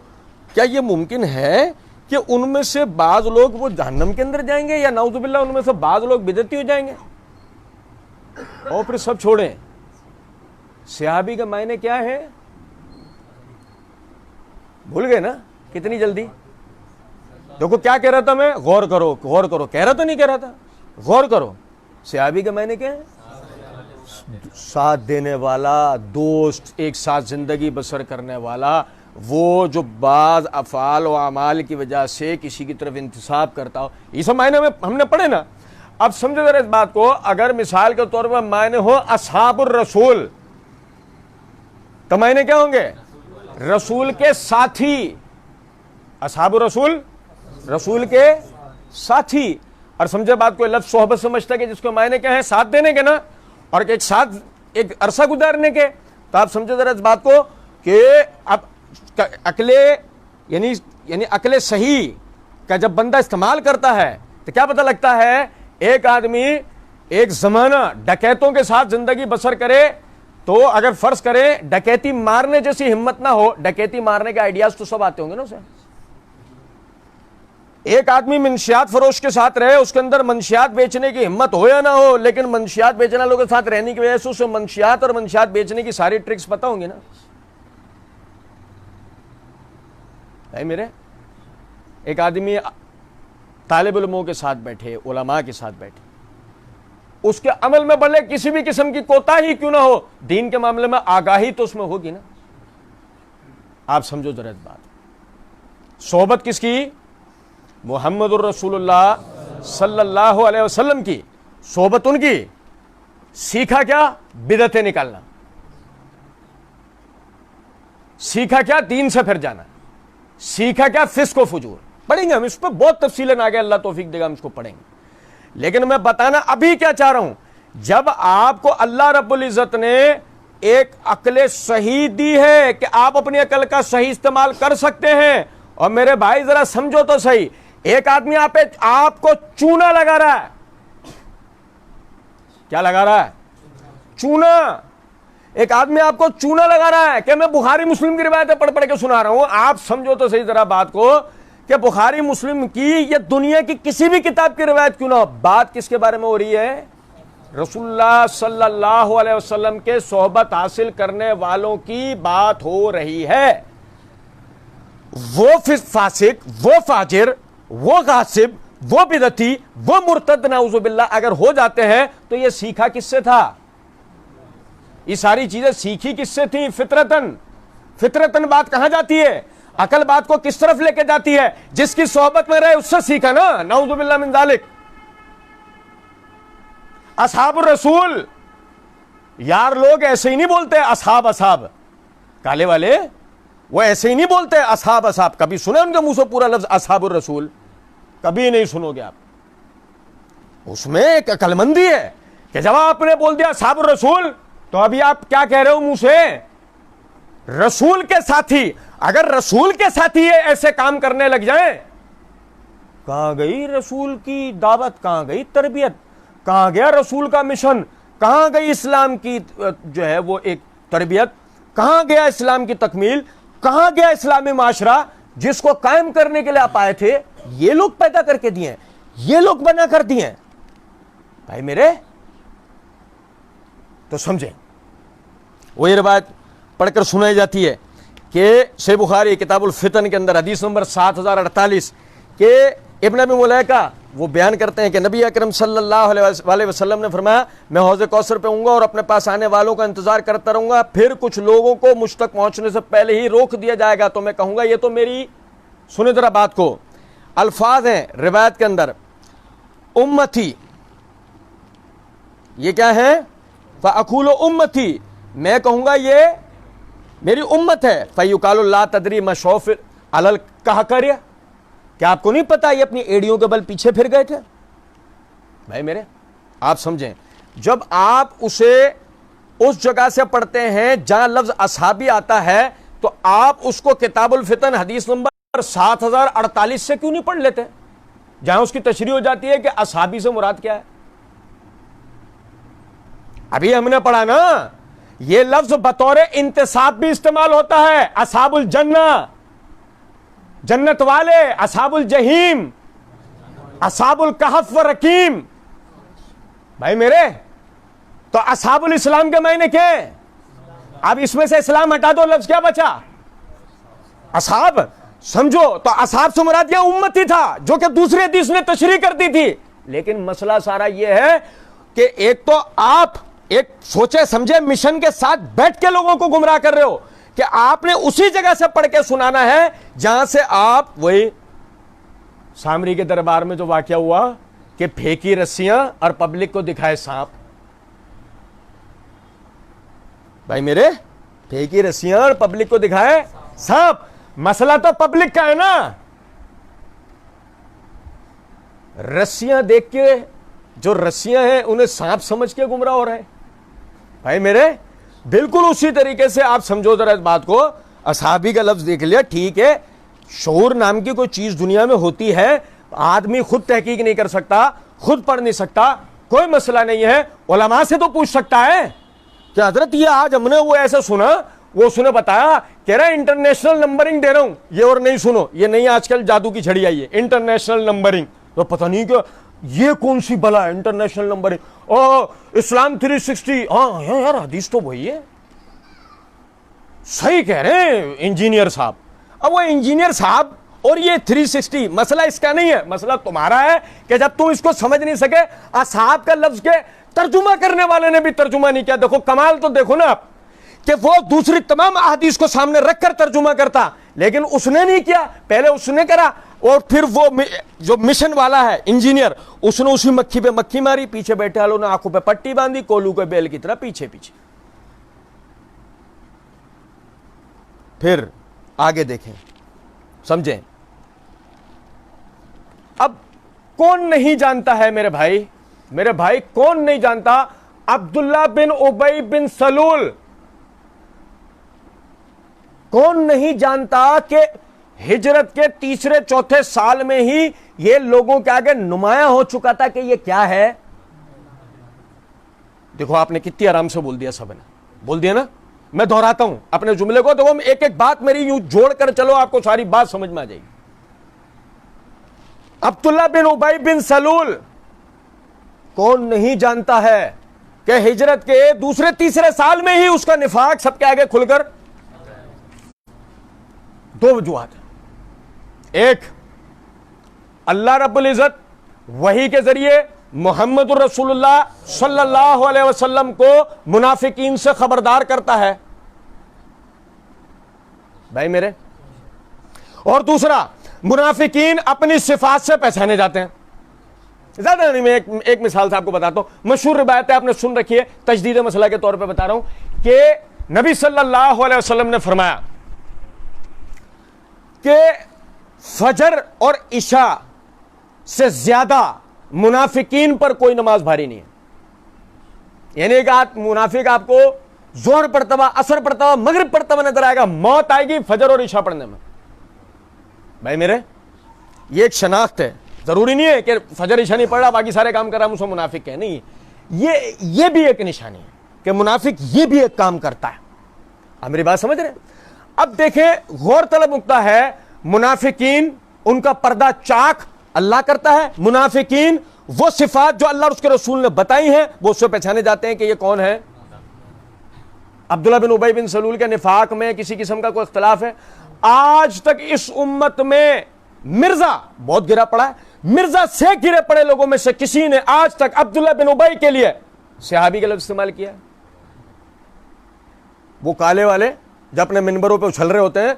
[SPEAKER 1] کیا یہ ممکن ہے کہ ان میں سے بعض لوگ وہ جہنم کے اندر جائیں گے یا نعوذ باللہ ان میں سے بعض لوگ بدعتی ہو جائیں گے؟ اور پھر سب چھوڑیں، صحابی کا معنی کیا ہے؟ بھول گئے نا کتنی جلدی؟ دیکھو کیا کہہ رہا تھا میں، غور کرو غور کرو، کہہ رہا تو نہیں کہہ رہا تھا، غور کرو. صحابی کا معنی کیا ہے؟ ساتھ دینے والا، دوست، ایک ساتھ زندگی بسر کرنے والا، وہ جو بعض افعال و اعمال کی وجہ سے کسی کی طرف انتساب کرتا ہو. یہ سب معنی میں ہم نے پڑھے نا. اب سمجھو ذرا اس بات کو، اگر مثال کے طور پر معنی ہو اصحاب الرسول تو معنی کیا ہوں گے؟ رسول کے ساتھی. اصحاب الرسول رسول کے ساتھی. اور سمجھے بات کو، لفظ صحبت سمجھتا کہ جس کو معنی کیا ہے؟ ساتھ دینے کے نا، اور ایک ساتھ ایک عرصہ گزارنے کے. تو آپ سمجھے ذرا اس بات کو کہ اب عقل یعنی عقل صحیح کا جب بندہ استعمال کرتا ہے تو کیا پتہ لگتا ہے؟ ایک آدمی ایک زمانہ ڈکیتوں کے ساتھ زندگی بسر کرے تو اگر فرض کرے ڈکیتی مارنے جیسی ہمت نہ ہو، ڈکیتی مارنے کے آئیڈیاز تو سب آتے ہوں گے نا اسے. ایک آدمی منشیات فروش کے ساتھ رہے، اس کے اندر منشیات بیچنے کی ہمت ہو یا نہ ہو، لیکن منشیات بیچنے والوں کے ساتھ رہنے کی وجہ سے اسے منشیات اور منشیات بیچنے کی ساری ٹرکس پتہ ہوں گی نا. بھائی میرے، ایک آدمی طالب علموں کے ساتھ بیٹھے، علماء کے ساتھ بیٹھے، اس کے عمل میں بھلے کسی بھی قسم کی کوتاہی کیوں نہ ہو، دین کے معاملے میں آگاہی تو اس میں ہوگی نا. آپ سمجھو ذرا اس بات. صحبت کس کی؟ محمد الرسول اللہ صلی اللہ علیہ وسلم کی صحبت ان کی. سیکھا کیا؟ بدعتیں نکالنا. سیکھا کیا؟ دین سے پھر جانا. سیکھا کیا؟ فسق و فجور. پڑھیں گے ہم اس پہ بہت تفصیلیں آگے، اللہ توفیق دے گا ہم اس کو پڑھیں گے. لیکن میں بتانا ابھی کیا چاہ رہا ہوں، جب آپ کو اللہ رب العزت نے ایک عقل صحیح دی ہے کہ آپ اپنی عقل کا صحیح استعمال کر سکتے ہیں، اور میرے بھائی ذرا سمجھو تو صحیح، ایک آدمی آپ کو چونا لگا رہا ہے. کیا لگا رہا ہے؟ چونا. ایک آدمی آپ کو چونا لگا رہا ہے کہ میں بخاری مسلم کی روایتیں پڑھ پڑھ کے سنا رہا ہوں. آپ سمجھو تو صحیح ذرا بات کو کہ بخاری مسلم کی یا دنیا کی کسی بھی کتاب کی روایت کیوں نہ ہو، بات کس کے بارے میں ہو رہی ہے؟ رسول اللہ صلی اللہ علیہ وسلم کے صحبت حاصل کرنے والوں کی بات ہو رہی ہے. وہ فاسق، وہ فاجر، وہ غاصب، وہ بدعتی، وہ مرتد نعوذ باللہ اگر ہو جاتے ہیں تو یہ سیکھا کس سے تھا؟ یہ ساری چیزیں سیکھی کس سے تھیں؟ فطرتن. فطرتن بات کہاں جاتی ہے؟ عقل بات کو کس طرف لے کے جاتی ہے؟ جس کی صحبت میں رہے اس سے سیکھا نا. نعوذ باللہ من ذالک. اصحاب الرسول، یار لوگ ایسے ہی نہیں بولتے اصحاب اصحاب، کالے والے وہ ایسے ہی نہیں بولتے اصحاب اصحاب. کبھی سنے ان کے منہ سے پورا لفظ اصحاب الرسول؟ کبھی نہیں سنو گے آپ. اس میں ایک عقل مندی ہے کہ جب آپ نے بول دیا اصحاب الرسول تو ابھی آپ کیا کہہ رہے ہو منہ سے؟ رسول کے ساتھی. اگر رسول کے ساتھی ایسے کام کرنے لگ جائیں، کہاں گئی رسول کی دعوت، کہاں گئی تربیت، کہاں گیا رسول کا مشن، کہاں گئی اسلام کی جو ہے وہ ایک تربیت، کہاں گیا اسلام کی تکمیل، کہاں گیا اسلامی معاشرہ جس کو قائم کرنے کے لیے آپ آئے تھے؟ یہ لوگ پیدا کر کے دیے ہیں، یہ لوگ بنا کر دیے ہیں. بھائی میرے تو سمجھیں. وہی روایت پڑھ کر سنائی جاتی ہے کہ صحیح بخاری کتاب الفتن کے اندر حدیث نمبر 7048 کہ ابن ابی ملیکہ وہ بیان کرتے ہیں کہ نبی اکرم صلی اللہ علیہ وسلم نے فرمایا میں حوض کوثر پہ ہوں گا اور اپنے پاس آنے والوں کا انتظار کرتا رہوں گا، پھر کچھ لوگوں کو مجھ تک پہنچنے سے پہلے ہی روک دیا جائے گا تو میں کہوں گا یہ تو میری، سنیں ذرا بات کو، الفاظ ہیں روایت کے اندر، امتی، یہ کیا ہے؟ فاقول امتی، میں کہوں گا یہ میری امت ہے. فیقال لا تدری ما شوف علل کہکر، کیا آپ کو نہیں پتا یہ اپنی ایڑیوں کے بل پیچھے پھر گئے تھے؟ بھائی میرے آپ سمجھیں، جب آپ اسے اس جگہ سے پڑھتے ہیں جہاں لفظ اصحابی آتا ہے تو آپ اس کو کتاب الفتن حدیث نمبر 7048 سے کیوں نہیں پڑھ لیتے جہاں اس کی تشریح ہو جاتی ہے کہ اصحابی سے مراد کیا ہے؟ ابھی ہم نے پڑھا نا، یہ لفظ بطور انتساب بھی استعمال ہوتا ہے، اصحاب الجنہ.
[SPEAKER 2] جنت والے، اصحاب الجحیم، اصحاب الکہف و رقیم. بھائی میرے، تو اصحاب الاسلام کے معنی کیا ہے؟ اب اس میں سے اسلام ہٹا دو، لفظ کیا بچا؟ اصحاب. سمجھو تو اصحاب سے مراد یہ امتی تھا، جو کہ دوسری حدیث نے تشریح کرتی تھی. لیکن مسئلہ سارا یہ ہے کہ ایک تو آپ ایک سوچے سمجھے مشن کے ساتھ بیٹھ کے لوگوں کو گمراہ کر رہے ہو کہ آپ نے اسی جگہ سے پڑھ کے سنانا ہے جہاں سے آپ وہی سامری کے دربار میں جو واقعہ ہوا کہ پھینکی رسیاں اور پبلک کو دکھائے سانپ. بھائی میرے، پھینکی رسیاں اور پبلک کو دکھائے سانپ. مسئلہ تو پبلک کا ہے نا. رسیاں دیکھ کے جو رسیاں ہیں انہیں سانپ سمجھ کے گمراہ ہو رہے ہیں. بھائی میرے، بالکل اسی طریقے سے آپ سمجھو ذرا اس بات کو. اصحابی کا لفظ دیکھ لیا، ٹھیک ہے، شعور نام کی کوئی چیز دنیا میں ہوتی ہے، آدمی خود تحقیق نہیں کر سکتا، خود پڑھ نہیں سکتا، کوئی مسئلہ نہیں ہے، علماء سے تو پوچھ سکتا ہے کہ حضرت یہ آج ہم نے وہ ایسا سنا، وہ اس نے بتایا، کہہ رہا ہے انٹرنیشنل نمبرنگ دے رہا ہوں یہ، اور نہیں سنو، یہ نہیں آج کل جادو کی چھڑی آئی ہے انٹرنیشنل نمبرنگ. تو پتہ نہیں کہ یہ کون سی بلا ہے انٹرنیشنل نمبرنگ. اسلام 360. ہاں یار حدیث تو وہی ہے، صحیح کہہ رہے ہیں انجینئر صاحب. اب وہ انجینئر صاحب اور یہ 360 مسئلہ اس کا نہیں ہے، مسئلہ تمہارا ہے کہ جب تم اس کو سمجھ نہیں سکے. اصحاب کا لفظ کے ترجمہ کرنے والے نے بھی ترجمہ نہیں کیا. دیکھو کمال تو دیکھو نا آپ، کہ وہ دوسری تمام احادیث کو سامنے رکھ کر ترجمہ کرتا، لیکن اس نے نہیں کیا. پہلے اس نے کرا اور پھر وہ جو مشن والا ہے انجینئر، اس نے اسی مکھی پہ مکھی ماری، پیچھے بیٹھے والوں نے آنکھوں پہ پٹی باندھی، کولو کے بیل کی طرح پیچھے پیچھے. پھر آگے دیکھیں، سمجھیں. اب کون نہیں جانتا ہے میرے بھائی کون نہیں جانتا عبداللہ بن ابی بن سلول؟ کون نہیں جانتا کہ ہجرت کے تیسرے چوتھے سال میں ہی یہ لوگوں کے آگے نمایاں ہو چکا تھا کہ یہ کیا ہے. دیکھو آپ نے کتنی آرام سے بول دیا، سب نے بول دیا نا. میں دہراتا ہوں اپنے جملے کو، تو ایک ایک بات میری یوں جوڑ کر چلو، آپ کو ساری بات سمجھ میں آ جائے گی. عبداللہ بن ابی بن سلول کون نہیں جانتا ہے کہ ہجرت کے دوسرے تیسرے سال میں ہی اس کا نفاق سب کے آگے کھل کر. دو وجوہات ہیں. ایک، اللہ رب العزت وحی کے ذریعے محمد الرسول اللہ صلی اللہ علیہ وسلم کو منافقین سے خبردار کرتا ہے بھائی میرے. اور دوسرا، منافقین اپنی صفات سے پہچانے جاتے ہیں. زیادہ نہیں، میں ایک مثال سے آپ کو بتاتا ہوں. مشہور روایت ہے، آپ نے سن رکھی ہے، تجدید مسئلہ کے طور پہ بتا رہا ہوں کہ نبی صلی اللہ علیہ وسلم نے فرمایا کہ فجر اور عشاء سے زیادہ منافقین پر کوئی نماز بھاری نہیں ہے. یعنی کہ منافق آپ کو ظہر پڑھتا ہوا، عصر پڑھتا ہوا، مغرب پڑھتا ہوا نظر آئے گا، موت آئے گی فجر اور عشاء پڑھنے میں. بھائی میرے، یہ ایک شناخت ہے. ضروری نہیں ہے کہ فجر عشاء نہیں پڑھ رہا باقی سارے کام کر رہا ہوں اسے منافق ہے. نہیں، یہ بھی ایک نشانی ہے کہ منافق یہ بھی ایک کام کرتا ہے. آپ میری بات سمجھ رہے ہیں؟ اب دیکھیں، غور طلب نقطہ ہے، منافقین ان کا پردہ چاک اللہ کرتا ہے. منافقین وہ صفات جو اللہ اور اس کے رسول نے بتائی ہیں وہ اس سے پہچانے جاتے ہیں کہ یہ کون ہے. عبداللہ بن ابی بن سلول کے نفاق میں کسی قسم کا کوئی اختلاف ہے؟ آج تک اس امت میں مرزا بہت گرا پڑا ہے. مرزا سے گرے پڑے لوگوں میں سے کسی نے آج تک عبداللہ بن ابی کے لیے صحابی کا لفظ استعمال کیا ہے؟ وہ کالے والے جو اپنے منبروں پہ اچھل رہے ہوتے ہیں،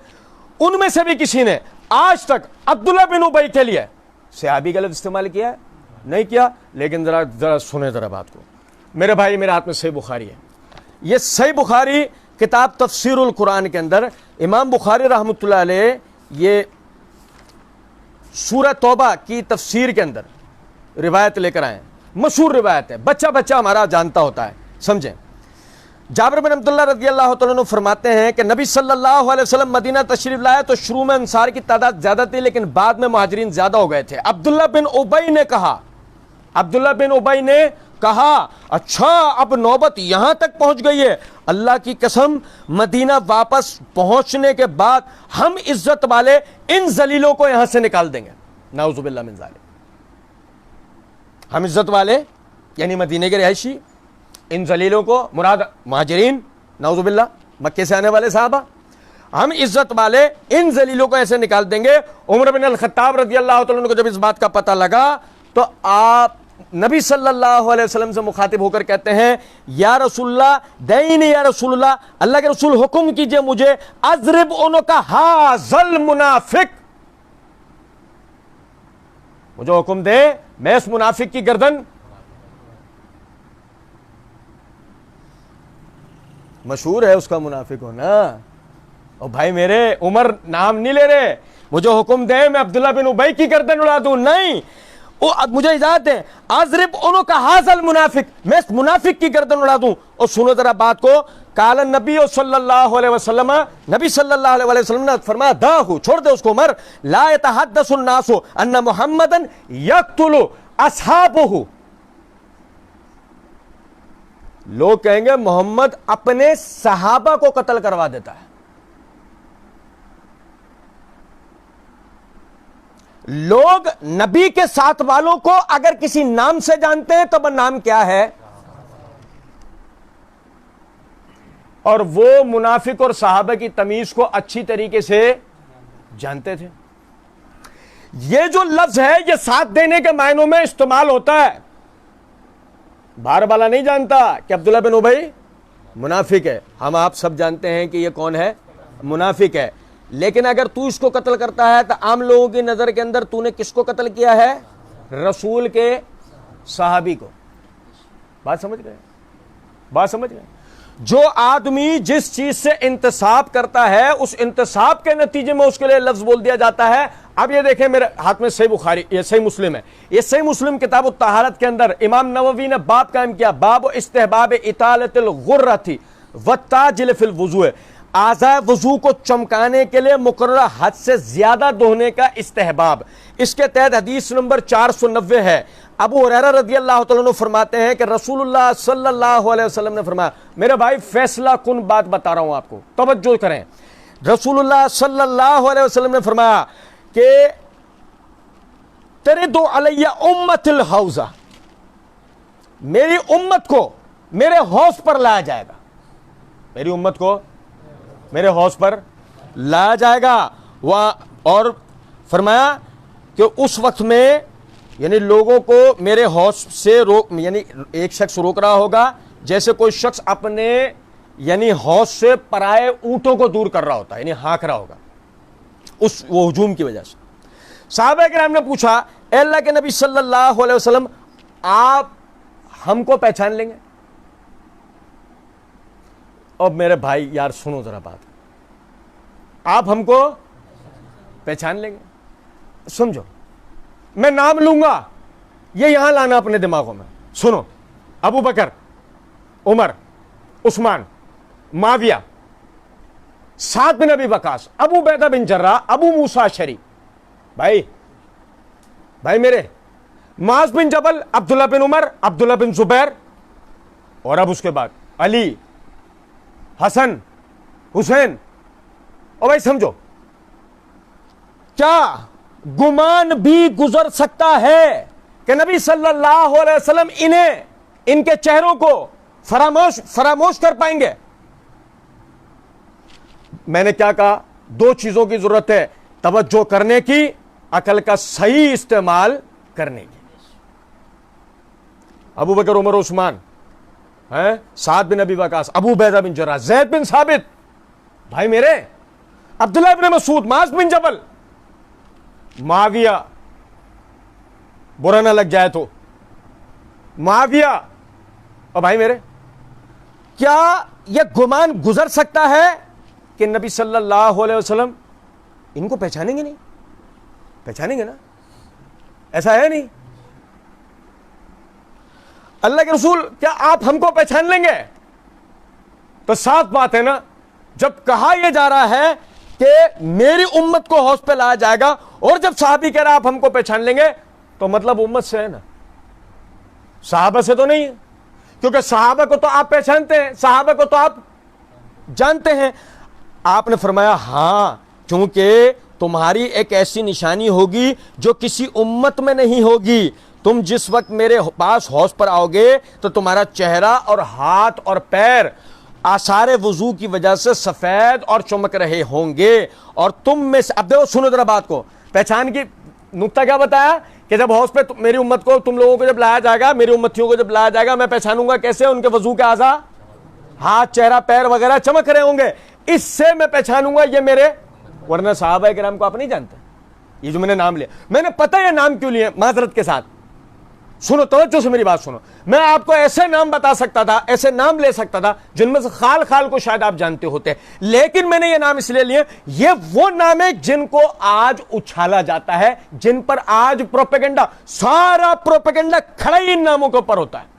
[SPEAKER 2] ان میں سے بھی کسی نے آج تک عبداللہ بن ابی کے لیے صحابی کا لفظ استعمال کیا ہے؟ نہیں کیا. لیکن ذرا سنیں ذرا بات کو میرے بھائی. میرے ہاتھ میں صحیح بخاری ہے. یہ صحیح بخاری کتاب تفسیر القرآن کے اندر امام بخاری رحمۃ اللہ علیہ یہ سورہ توبہ کی تفسیر کے اندر روایت لے کر آئے. مشہور روایت ہے، بچہ ہمارا جانتا ہوتا ہے. سمجھیں، جابر بن عبداللہ رضی اللہ تعالیٰ عنہ فرماتے ہیں کہ نبی صلی اللہ علیہ وسلم مدینہ تشریف لائے تو شروع میں انصار کی تعداد زیادہ تھی، لیکن بعد میں مہاجرین زیادہ ہو گئے تھے. عبداللہ بن ابی نے کہا اچھا اب نوبت یہاں تک پہنچ گئی ہے، اللہ کی قسم مدینہ واپس پہنچنے کے بعد ہم عزت والے ان ذلیلوں کو یہاں سے نکال دیں گے، نعوذ باللہ من ذالک۔ ہم عزت والے یعنی مدینے کے رہائشی، ان ذلیلوں کو مراد مہاجرین، نعوذ باللہ مکے سے آنے والے صحابہ، ہم عزت والے ان ذلیلوں کو ایسے نکال دیں گے۔ عمر بن الخطاب رضی اللہ تعالیٰ عنہ کو جب اس بات کا پتہ لگا تو آپ نبی صلی اللہ علیہ وسلم سے مخاطب ہو کر کہتے ہیں یا رسول اللہ دینی، یا رسول اللہ، اللہ کے رسول حکم کیجئے مجھے، اضرب عنق ھذل منافق، مجھے حکم دے میں اس منافق کی گردن، مشہور ہے اس کا منافق ہونا، اور بھائی میرے عمر نام نہیں لے رہے، مجھے حکم دے میں عبداللہ بن ابی کی گردن اڑا دوں، نہیں، مجھے اجازت دیں اضرب عنق ھذل منافق، میں اس منافق کی گردن اڑا دوں۔ اور سنو ذرا بات کو، قال النبی صلی اللہ علیہ وسلم، نبی صلی اللہ علیہ وسلم نے فرمایا داہ، چھوڑ دے اس کو عمر، لا يتحدث الناس ان محمدا یقتل اصحابہ، لوگ کہیں گے محمد اپنے صحابہ کو قتل کروا دیتا ہے، لوگ نبی کے ساتھ والوں کو اگر کسی نام سے جانتے ہیں تو وہ نام کیا ہے، اور وہ منافق اور صحابہ کی تمیز کو اچھی طریقے سے جانتے تھے۔ یہ جو لفظ ہے یہ ساتھ دینے کے معنوں میں استعمال ہوتا ہے، باہر والا نہیں جانتا کہ عبداللہ بن ابی منافق ہے، ہم آپ سب جانتے ہیں کہ یہ کون ہے، منافق ہے، لیکن اگر تو اس کو قتل کرتا ہے تو عام لوگوں کی نظر کے اندر تو نے کس کو قتل کیا ہے، رسول کے صحابی کو۔ بات سمجھ گئے، بات سمجھ گئے؟ جو آدمی جس چیز سے انتصاب کرتا ہے اس انتصاب کے نتیجے میں اس کے لیے لفظ بول دیا جاتا ہے۔ اب یہ دیکھیں میرے ہاتھ میں صحیح بخاری، یہ صحیح مسلم ہے، یہ صحیح مسلم کتاب الطہارت کے اندر امام نووی نے باب قائم کیا، باب استحباب اطالۃ الغرۃ والتاجل فی الوضوء، اعضاء وضو کو چمکانے کے لیے مقررہ حد سے زیادہ دہنے کا استحباب۔ اس کے تحت حدیث نمبر 490 ہے، ابو ہریرہ رضی اللہ تعالیٰ عنہ فرماتے ہیں کہ رسول اللہ صلی اللہ علیہ وسلم نے فرمایا، میرے بھائی فیصلہ کن بات بتا رہا ہوں آپ کو، توجہ کریں، رسول اللہ صلی اللہ علیہ وسلم نے فرمایا کہ ترد علی امت الحوضہ، میری امت کو میرے حوض پر لایا جائے گا، میری امت کو میرے حوض پر لایا جائے گا، اور فرمایا کہ اس وقت میں یعنی لوگوں کو میرے حوض سے یعنی ایک شخص روک رہا ہوگا جیسے کوئی شخص اپنے یعنی حوض سے پرائے اونٹوں کو دور کر رہا ہوتا ہے، یعنی ہانک رہا ہوگا اس وہ ہجوم کی وجہ سے۔ صحابہ کرام نے پوچھا اے اللہ کے نبی صلی اللہ علیہ وسلم آپ ہم کو پہچان لیں گے؟ اور میرے بھائی یار سنو ذرا بات، آپ ہم کو پہچان لیں گے؟ سمجھو، میں نام لوں گا، یہ یہاں لانا اپنے دماغوں میں، سنو، ابو بکر، عمر، عثمان، معاویہ، سعد بن ابی وقاص، ابو عبیدہ بن جراح، ابو موسیٰ اشعری، بھائی میرے، معاذ بن جبل، عبداللہ بن عمر، عبداللہ بن زبیر، اور اب اس کے بعد علی، حسن، حسین، اور بھائی سمجھو، کیا گمان بھی گزر سکتا ہے کہ نبی صلی اللہ علیہ وسلم انہیں ان کے چہروں کو فراموش کر پائیں گے؟ میں نے کیا کہا؟ دو چیزوں کی ضرورت ہے، توجہ کرنے کی، عقل کا صحیح استعمال کرنے کی۔ ابو بکر، عمر، عثمان، سعد بن ابی وقاص، ابو عبیدہ بن جراح، زید بن ثابت، بھائی میرے، عبداللہ بن مسعود، معاذ بن جبل، معاویہ، برا نہ لگ جائے تو معاویہ، اور بھائی میرے، کیا یہ گمان گزر سکتا ہے کہ نبی صلی اللہ علیہ وسلم ان کو پہچانیں گے؟ نہیں پہچانیں گے نا، ایسا ہے نہیں؟ اللہ کے رسول کیا آپ ہم کو پہچان لیں گے؟ تو صاف بات ہے نا، جب کہا یہ جا رہا ہے کہ میری امت کو حوض پہ لایا جائے گا، اور جب صحابی کہہ رہا آپ ہم کو پہچان لیں گے، تو مطلب امت سے ہے نا، صحابہ سے تو نہیں ہے، کیونکہ صحابہ کو تو آپ پہچانتے ہیں، صحابہ کو تو آپ جانتے ہیں۔ آپ نے فرمایا ہاں، کیونکہ تمہاری ایک ایسی نشانی ہوگی جو کسی امت میں نہیں ہوگی۔ تم جس وقت میرے پاس حوض پر آؤ گے تو تمہارا چہرہ اور ہاتھ اور پیر آثار وضو کی وجہ سے سفید اور چمک رہے ہوں گے، اور تم میں سے، اب دیکھو سنو ذرا بات کو، پہچان کی نقطہ کیا بتایا کہ جب حوض پہ میری امت کو، تم لوگوں کو جب لایا جائے گا، میری امتیوں کو جب لایا جائے گا، میں پہچانوں گا کیسے؟ ان کے وضو کے اعضاء، ہاتھ، چہرہ، پیر وغیرہ چمک رہے ہوں گے، اس سے میں پہچانوں گا یہ میرے، ورنہ صحابہ کرام کو آپ نہیں جانتے۔ یہ جو میں نے نام لیا، میں نے پتہ یہ نام کیوں لیے، معذرت کے ساتھ سنو، توجہ سے میری بات سنو، میں آپ کو ایسے نام بتا سکتا تھا، ایسے نام لے سکتا تھا جن میں سے خال خال کو شاید آپ جانتے ہوتے، لیکن میں نے یہ نام اس لیے لیے، یہ وہ نام ہے جن کو آج اچھالا جاتا ہے، جن پر آج پروپیگنڈا، سارا پروپیگنڈا کھڑا ہی ان ناموں کے اوپر ہوتا ہے۔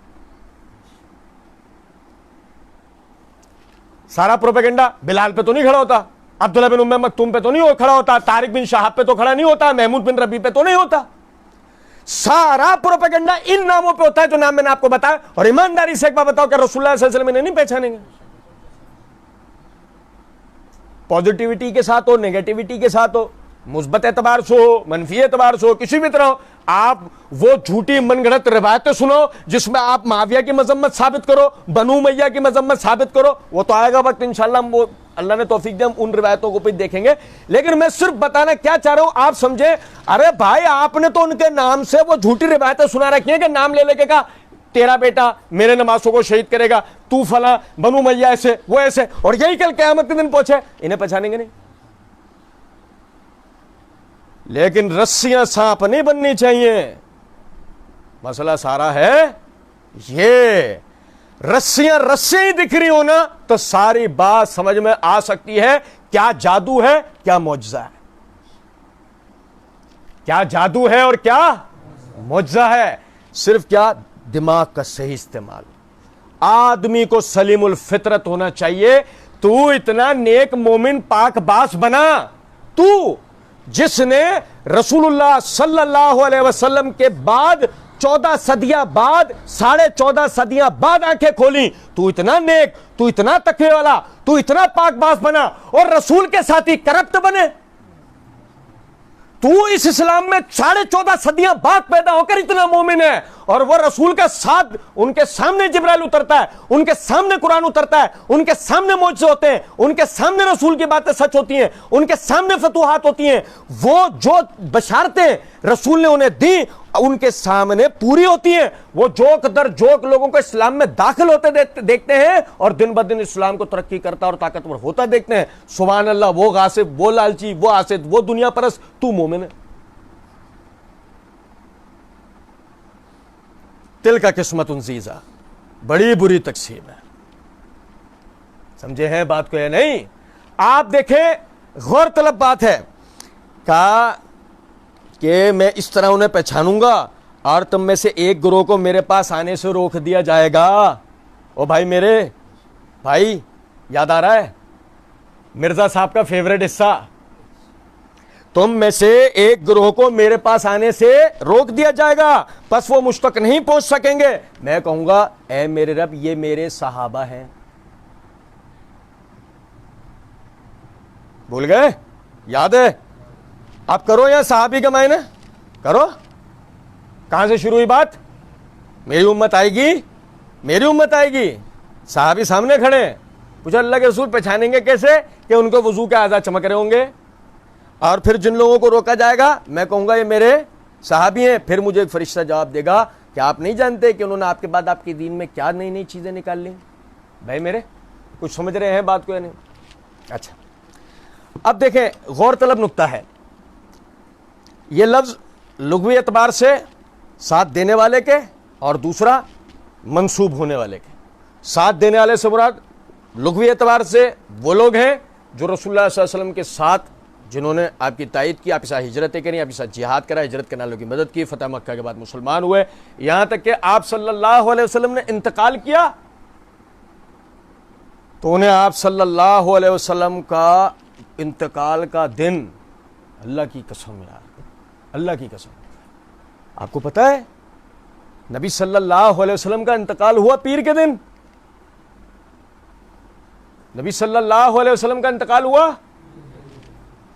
[SPEAKER 2] سارا پروپیگنڈا بلال پہ تو نہیں کھڑا ہوتا، عبداللہ بن ام مکتوم پہ تو نہیں کھڑا ہوتا، طارق بن شہاب پہ تو کھڑا نہیں ہوتا، محمود بن ربیع پہ تو نہیں ہوتا۔ سارا پروپیگنڈا ان ناموں پہ ہوتا ہے جو نام میں نے آپ کو بتایا، اور ایمانداری سے ایک بات بتاؤ کہ رسول اللہ صلی اللہ علیہ وسلم انہیں نہیں پہچانیں گے؟ پازیٹیوٹی کے ساتھ ہو، نیگیٹیوٹی کے ساتھ ہو، مثبت اعتبار سے ہو، منفی اعتبار سے ہو، کسی بھی طرح ہو، آپ وہ جھوٹی من گھڑت روایتیں سنو جس میں آپ معاویہ کی مذمت ثابت کرو، بنو امیہ کی مذمت ثابت کرو، وہ تو آئے گا وقت انشاءاللہ، ہم وہ اللہ نے توفیق دے ہم ان روایتوں کو بھی دیکھیں گے، لیکن میں صرف بتانا کیا چاہ رہا ہوں آپ سمجھیں۔ ارے بھائی، آپ نے تو ان کے نام سے وہ جھوٹی روایتیں سنا رکھی ہیں کہ نام لے لے کے کہا تیرا بیٹا میرے نمازوں کو شہید کرے گا، تو فلاں، بنو امیہ ایسے، وہ ایسے، اور یہی کل قیامت کے دن پہنچے، انہیں پہچانیں گے نہیں؟ لیکن رسیاں سانپ نہیں بننی چاہیے، مسئلہ سارا ہے یہ، رسیاں ہی دکھ رہی ہونا تو ساری بات سمجھ میں آ سکتی ہے، کیا جادو ہے، کیا معجزہ ہے، کیا جادو ہے اور کیا معجزہ ہے۔ صرف کیا؟ دماغ کا صحیح استعمال، آدمی کو سلیم الفطرت ہونا چاہیے۔ تو اتنا نیک مومن پاک باس بنا، تو جس نے رسول اللہ صلی اللہ علیہ وسلم کے بعد 14 صدیاں بعد، 14.5 صدیاں بعد آنکھیں کھولی، تو اتنا نیک، تو اتنا تقوی والا، تو اتنا پاک باس بنا، اور رسول کے ساتھی کرپٹ بنے؟ تو اس اسلام میں 14.5 صدیاں بعد پیدا ہو کر اتنا مومن ہے، اور وہ رسول کا ساتھ، ان کے سامنے جبرائیل اترتا ہے، ان کے سامنے قرآن اترتا ہے، ان کے سامنے معجزے ہوتے ہیں، ان کے سامنے رسول کی باتیں سچ ہوتی ہیں، ان کے سامنے فتوحات ہوتی ہیں، وہ جو بشارتیں رسول نے انہیں دی ان کے سامنے پوری ہوتی ہیں، وہ جوک در جوک لوگوں کو اسلام میں داخل ہوتے دیکھتے ہیں، اور دن بدن اسلام کو ترقی کرتا اور طاقتور ہوتا دیکھتے ہیں۔ سبحان اللہ، وہ غاصب، وہ لالچی، وہ حاسد، وہ دنیا پرست، تو مومن ہے۔ دل کا قسمت انزیزہ، بڑی بری تقسیم ہے، سمجھے ہیں بات کو یا نہیں؟ آپ دیکھیں، غور طلب بات ہے، کہا کہ میں اس طرح انہیں پہچانوں گا، اور تم میں سے ایک گروہ کو میرے پاس آنے سے روک دیا جائے گا۔ او بھائی، میرے بھائی، یاد آ رہا ہے مرزا صاحب کا فیوریٹ حصہ، تم میں سے ایک گروہ کو میرے پاس آنے سے روک دیا جائے گا، پس وہ مجھ تک نہیں پہنچ سکیں گے۔ میں کہوں گا اے میرے رب، یہ میرے صحابہ ہیں۔ بھول گئے؟ یاد ہے؟ آپ کرو یا صحابی کا معنی کرو، کہاں سے شروع ہوئی بات؟ میری امت آئے گی، میری امت آئے گی، صحابی سامنے کھڑے ہیں، پوچھا اللہ کے رسول پہچانیں گے کیسے؟ کہ ان کو وضو کے اعضاء چمک رہے ہوں گے۔ اور پھر جن لوگوں کو روکا جائے گا، میں کہوں گا یہ میرے صحابی ہیں۔ پھر مجھے ایک فرشتہ جواب دے گا کہ آپ نہیں جانتے کہ انہوں نے آپ کے بعد آپ کے دین میں کیا نئی نئی چیزیں نکال لیں؟ بھائی میرے، کچھ سمجھ رہے ہیں بات کو یا نہیں؟ اچھا، اب دیکھیں، غور طلب نقطہ ہے، یہ لفظ لغوی اعتبار سے ساتھ دینے والے کے، اور دوسرا منسوب ہونے والے کے۔ ساتھ دینے والے سے مراد لغوی اعتبار سے وہ لوگ ہیں جو رسول اللہ صلی اللہ علیہ وسلم کے ساتھ، جنہوں نے آپ کی تائید کی، آپ کے ساتھ ہجرتیں کریں، آپ کے ساتھ جہاد کرا، ہجرت کرنے والوں کی مدد کی، فتح مکہ کے بعد مسلمان ہوئے، یہاں تک کہ آپ صلی اللہ علیہ وسلم نے انتقال کیا تو انہیں آپ صلی اللہ علیہ وسلم کا انتقال کا دن، اللہ کی قسم یار، اللہ کی قسم، آپ کو پتا ہے نبی صلی اللہ علیہ وسلم کا انتقال ہوا پیر کے دن. نبی صلی اللہ علیہ وسلم کا انتقال ہوا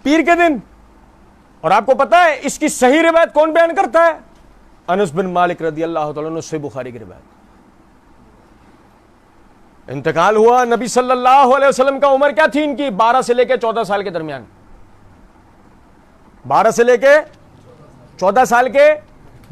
[SPEAKER 2] پیر کے دن. اور آپ کو پتا ہے اس کی صحیح روایت کون بیان کرتا ہے؟ انس بن مالک رضی اللہ تعالیٰ عنہ، صحیح بخاری کی روایت. انتقال ہوا نبی صلی اللہ علیہ وسلم کا، عمر کیا تھی ان کی؟ 12 سے لے کے 14 سال کے درمیان. 12 سے لے کے 14 سال کے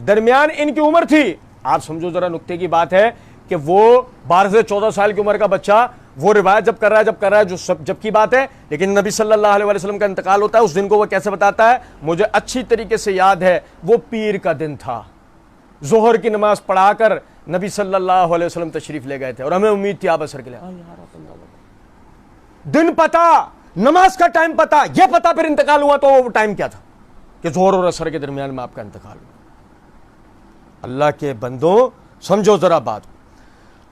[SPEAKER 2] درمیان ان کی عمر تھی. آپ سمجھو ذرا، نکتے کی بات ہے کہ وہ 12 سے 14 سال کی عمر کا بچہ وہ روایت جب کر رہا ہے جو سب جب کی بات ہے. لیکن نبی صلی اللہ علیہ وسلم کا انتقال ہوتا ہے، اس دن کو وہ کیسے بتاتا ہے؟ مجھے اچھی طریقے سے یاد ہے، وہ پیر کا دن تھا. ظہر کی نماز پڑھا کر نبی صلی اللہ علیہ وسلم تشریف لے گئے تھے، اور ہمیں امید تھی آپ اثر کے لیے. دن پتا، نماز کا ٹائم پتا، یہ پتا پھر انتقال ہوا تو وہ ٹائم کیا تھا کہ ظہر اور عصر کے درمیان میں آپ کا انتقال ہوا. اللہ کے بندوں سمجھو ذرا بات.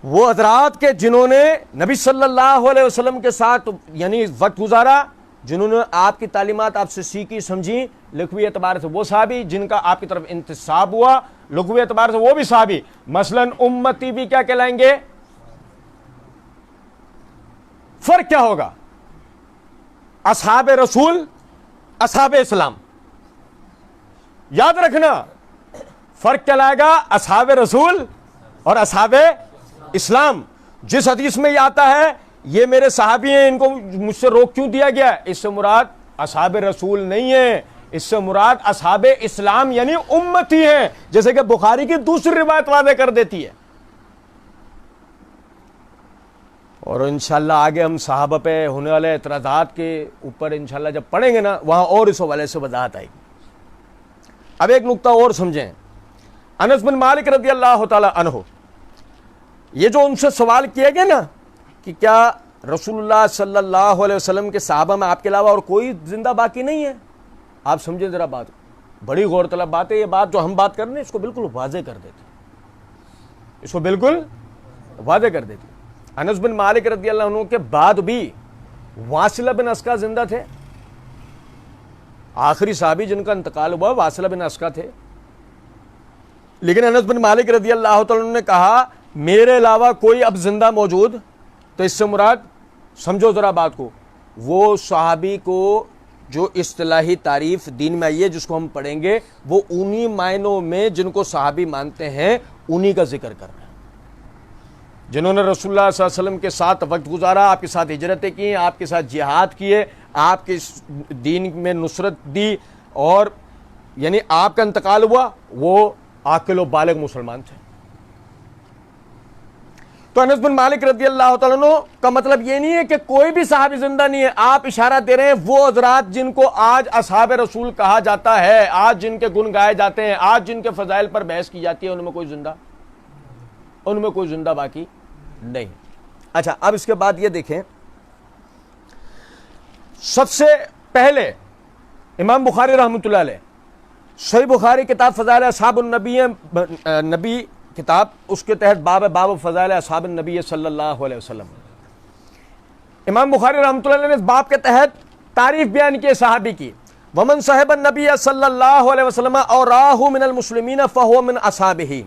[SPEAKER 2] وہ حضرات کے جنہوں نے نبی صلی اللہ علیہ وسلم کے ساتھ یعنی وقت گزارا، جنہوں نے آپ کی تعلیمات آپ سے سیکھی سمجھی لغوی اعتبار سے، وہ صحابی. جن کا آپ کی طرف انتساب ہوا لغوی اعتبار سے، وہ بھی صحابی. مثلا امتی بھی کیا کہلائیں گے؟ فرق کیا ہوگا؟ اصحاب رسول، اصحاب اسلام. یاد رکھنا فرق کیا لائے گا؟ اصحاب رسول اور اصحاب اسلام. جس حدیث میں یہ آتا ہے یہ میرے صحابی ہیں، ان کو مجھ سے روک کیوں دیا گیا؟ اس سے مراد اصحاب رسول نہیں ہے، اس سے مراد اصحاب اسلام یعنی امتی ہیں، جیسے کہ بخاری کی دوسری روایت واضح کر دیتی ہے. اور انشاءاللہ آگے ہم صحابہ پہ ہونے والے اعتراضات کے اوپر انشاءاللہ جب پڑھیں گے نا، وہاں اور اس حوالے سے وضاحت آئے گی. اب ایک نقطہ اور سمجھیں. انس بن مالک رضی اللہ تعالی عنہ، یہ جو ان سے سوال کیے گئے نا کہ کیا رسول اللہ صلی اللہ علیہ وسلم کے صحابہ میں آپ کے علاوہ اور کوئی زندہ باقی نہیں ہے؟ آپ سمجھیں ذرا بات، بڑی غور طلب بات ہے یہ. بات جو ہم بات کر رہے ہیں اس کو بالکل واضح کر دیتے، اس کو بالکل واضح کر دیتے. انس بن مالک رضی اللہ عنہ کے بعد بھی واصلہ بن اسقا زندہ تھے. آخری صحابی جن کا انتقال ہوا واصلہ بن اسقا تھے. لیکن انس بن مالک رضی اللہ تعالیٰ عنہ نے کہا میرے علاوہ کوئی اب زندہ موجود، تو اس سے مراد سمجھو ذرا بات کو، وہ صحابی کو جو اصطلاحی تعریف دین میں آئی ہے جس کو ہم پڑھیں گے، وہ انہی معنوں میں جن کو صحابی مانتے ہیں انہی کا ذکر کر رہے ہیں، جنہوں نے رسول اللہ صلی اللہ علیہ وسلم کے ساتھ وقت گزارا، آپ کے ساتھ ہجرتیں کی، آپ کے ساتھ جہاد کیے، آپ کے دین میں نصرت دی، اور یعنی آپ کا انتقال ہوا، وہ عاقل و بالغ مسلمان تھے. تو انس بن مالک رضی اللہ تعالیٰ عنہ کا مطلب یہ نہیں ہے کہ کوئی بھی صحابی زندہ نہیں ہے. آپ اشارہ دے رہے ہیں وہ حضرات جن کو آج اصحاب رسول کہا جاتا ہے، آج جن کے گن گائے جاتے ہیں، آج جن کے فضائل پر بحث کی جاتی ہے، ان میں کوئی زندہ باقی نہیں. اچھا، اب اس کے بعد یہ دیکھیں، سب سے پہلے امام بخاری رحمۃ اللہ علیہ صحیح بخاری کتاب فضائل اصحاب النبی نبی کتاب، اس کے تحت باب فضائل اصحاب النبی صلی اللہ علیہ وسلم. امام بخاری رحمۃ اللہ علیہ نے اس باب کے تحت تعریف بیان کی صحابی کی. ومن صحب النبی صلی اللہ علیہ وسلم اور راہ من المسلمین فہو من اصحابہ.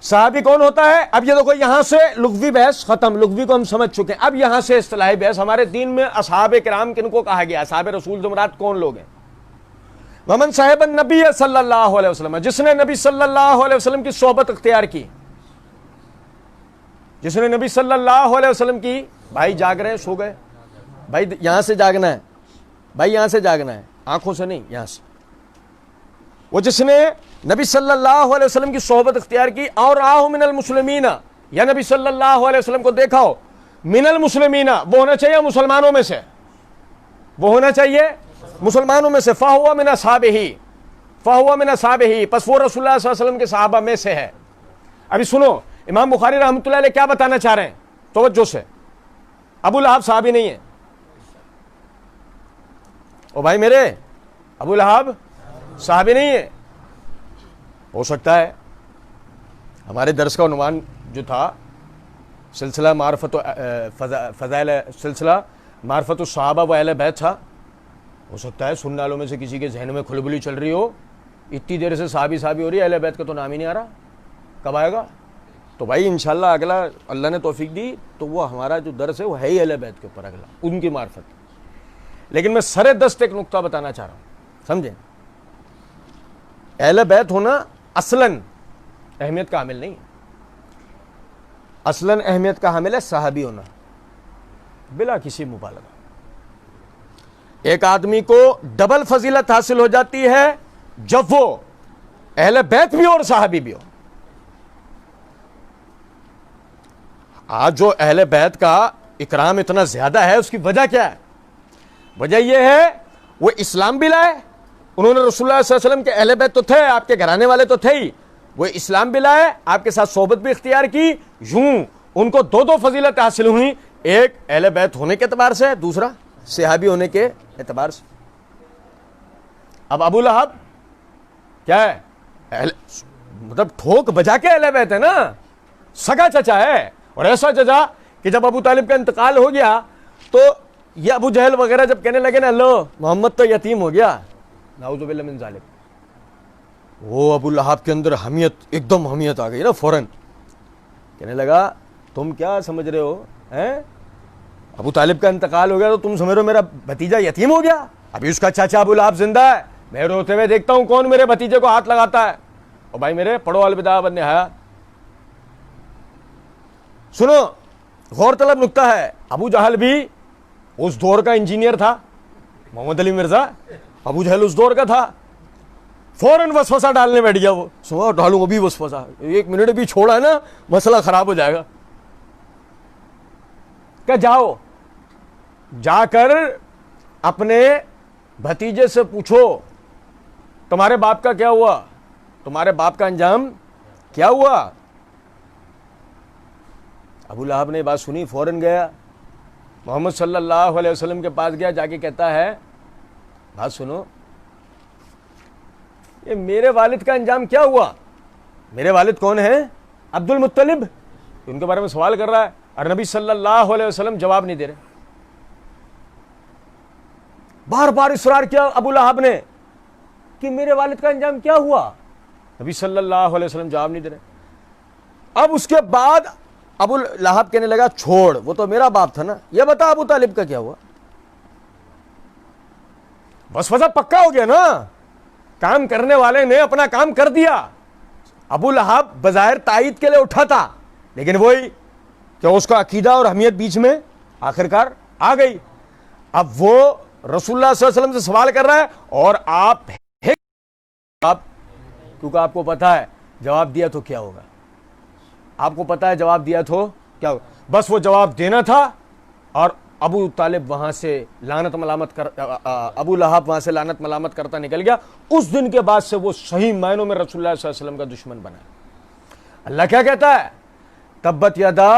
[SPEAKER 2] صحابی کون ہوتا ہے؟ اب یہ دیکھو، یہاں سے لغوی بحث ختم، لغوی کو ہم سمجھ چکے ہیں. اب یہاں سے اصطلاحی بحث. ہمارے دین میں اصحاب کرام کن کو کہا گیا؟ اصحاب رسول سے مراد کون لوگ ہیں؟ ومن صاحب النبی صلی اللہ علیہ وسلم، جس نے نبی صلی اللہ علیہ وسلم کی صحبت اختیار کی، جس نے نبی صلی اللہ علیہ وسلم کی. بھائی جاگ رہے ہیں، سو گئے؟ بھائی یہاں سے جاگنا ہے، بھائی یہاں سے جاگنا ہے، آنکھوں سے نہیں، یہاں سے. وہ جس نے نبی صلی اللہ علیہ وسلم کی صحبت اختیار کی، اور راہ من المسلمین، یا نبی صلی اللہ علیہ وسلم کو دیکھا ہو. من المسلمین وہ ہونا چاہیے مسلمانوں میں سے، وہ ہونا چاہیے مسلمانوں میں سے. فہو من اصحابہ، پس وہ رسول اللہ صلی اللہ علیہ وسلم کے صحابہ میں سے ہے. ابھی سنو، امام بخاری رحمۃ اللہ علیہ کیا بتانا چاہ رہے ہیں توجہ سے. ابو لہب صحابی نہیں ہے. او بھائی میرے، ابو لہب صحابی نہیں ہے. ہو سکتا ہے ہمارے درس کا عنوان جو تھا سلسلہ معرفت فضائل، سلسلہ معرفت الصحابہ و اہل بیت تھا. ہو سکتا ہے سننے والوں میں سے کسی کے ذہن میں کھلبلی چل رہی ہو اتنی دیر سے صحابی صحابی ہو رہی ہے، اہل بیت کا تو نام ہی نہیں آ رہا، کب آئے گا؟ تو بھائی انشاءاللہ اگلا اللہ نے توفیق دی تو وہ ہمارا جو درس ہے وہ ہے ہی اہل بیت کے اوپر، اگلا ان کی معرفت۔ لیکن میں سر دست ایک نقطہ بتانا چاہ رہا ہوں، سمجھیں، اہل بیت ہونا اصلاً اہمیت کا حامل نہیں ہے، اصلاً اہمیت کا حامل ہے صحابی ہونا، بلا کسی مبالغہ۔ ایک آدمی کو ڈبل فضیلت حاصل ہو جاتی ہے جب وہ اہل بیت بھی ہو اور صحابی بھی ہو۔ آج جو اہل بیت کا اکرام اتنا زیادہ ہے اس کی وجہ کیا ہے؟ وجہ یہ ہے وہ اسلام بھی لائے، انہوں نے رسول اللہ صلی اللہ علیہ وسلم کے اہل بیت تو تھے، آپ کے گھرانے والے تو تھے ہی، وہ اسلام بھی لائے، آپ کے ساتھ صحبت بھی اختیار کی، یوں ان کو دو فضیلت حاصل ہوئی، ایک اہل بیت ہونے کے اعتبار سے، دوسرا صحابی ہونے کے اعتبار سے۔ اب ابو لہب کیا ہے؟ مطلب ٹھوک بجا کے اہل بیت ہے نا، سگا چچا ہے، اور ایسا چچا کہ جب ابو طالب کا انتقال ہو گیا تو یہ ابو جہل وغیرہ جب کہنے لگے نا لو محمد تو یتیم ہو گیا، نعوذ باللہ من ذالک، وہ ابو لہب کے اندر حمیت، ایک دم حمیت آ گئی نا، فوراً کہنے لگا تم کیا سمجھ رہے ہو، ابو طالب کا انتقال ہو گیا تو تم سمجھ رہے ہو میرا بھتیجا یتیم ہو گیا؟ ابھی اس کا چاچا ابو لہب زندہ ہے، میں روتے ہوئے دیکھتا ہوں کون میرے بھتیجے کو ہاتھ لگاتا ہے۔ اور بھائی میرے پڑھو الوداع والنہایہ، سنو غور طلب نکتہ ہے، ابو جہل بھی اس دور کا انجینئر تھا، محمد علی مرزا ابو جہل اس دور کا تھا، فوراً وسوسہ ڈالنے بیٹھ گیا، وہ سو ڈالوں ابھی وسوسہ، ایک منٹ بھی چھوڑا نا مسئلہ خراب ہو جائے گا، کہ جاؤ جا کر اپنے بھتیجے سے پوچھو تمہارے باپ کا کیا ہوا، تمہارے باپ کا انجام کیا ہوا۔ ابو لہب نے بات سنی، فوراً گیا محمد صلی اللہ علیہ وسلم کے پاس، گیا جا کے کہتا ہے بات سنو، یہ میرے والد کا انجام کیا ہوا؟ میرے والد کون ہیں؟ عبد المطلب، ان کے بارے میں سوال کر رہا ہے، اور نبی صلی اللہ علیہ وسلم جواب نہیں دے رہے۔ بار بار اصرار کیا ابو لہب نے کہ میرے والد کا انجام کیا ہوا، نبی صلی اللہ علیہ وسلم جواب نہیں دے رہے۔ اب اس کے بعد ابو لہب کہنے لگا چھوڑ، وہ تو میرا باپ تھا نا، یہ بتا ابو طالب کا کیا ہوا۔ بس وجہ پکا ہو گیا نا، کام کرنے والے نے اپنا کام کر دیا۔ ابو لہب بظاہر تائید کے لیے اٹھا تھا، لیکن وہی کہ اس کا عقیدہ اور اہمیت بیچ میں آخرکار آ گئی۔ اب وہ رسول اللہ صلی اللہ علیہ وسلم سے سوال کر رہا ہے، اور آپ کیونکہ آپ کو پتا ہے جواب دیا تو کیا ہوگا، آپ کو پتا ہے جواب دیا تو کیا ہوگا، بس وہ جواب دینا تھا، اور ابو طالب وہاں سے لعنت ملامت کر ابو لہب وہاں سے لعنت ملامت کرتا نکل گیا۔ اس دن کے بعد سے وہ صحیح معنوں میں رسول اللہ صلی اللہ علیہ وسلم کا دشمن بنا۔ اللہ کیا کہتا ہے؟ تبت یدا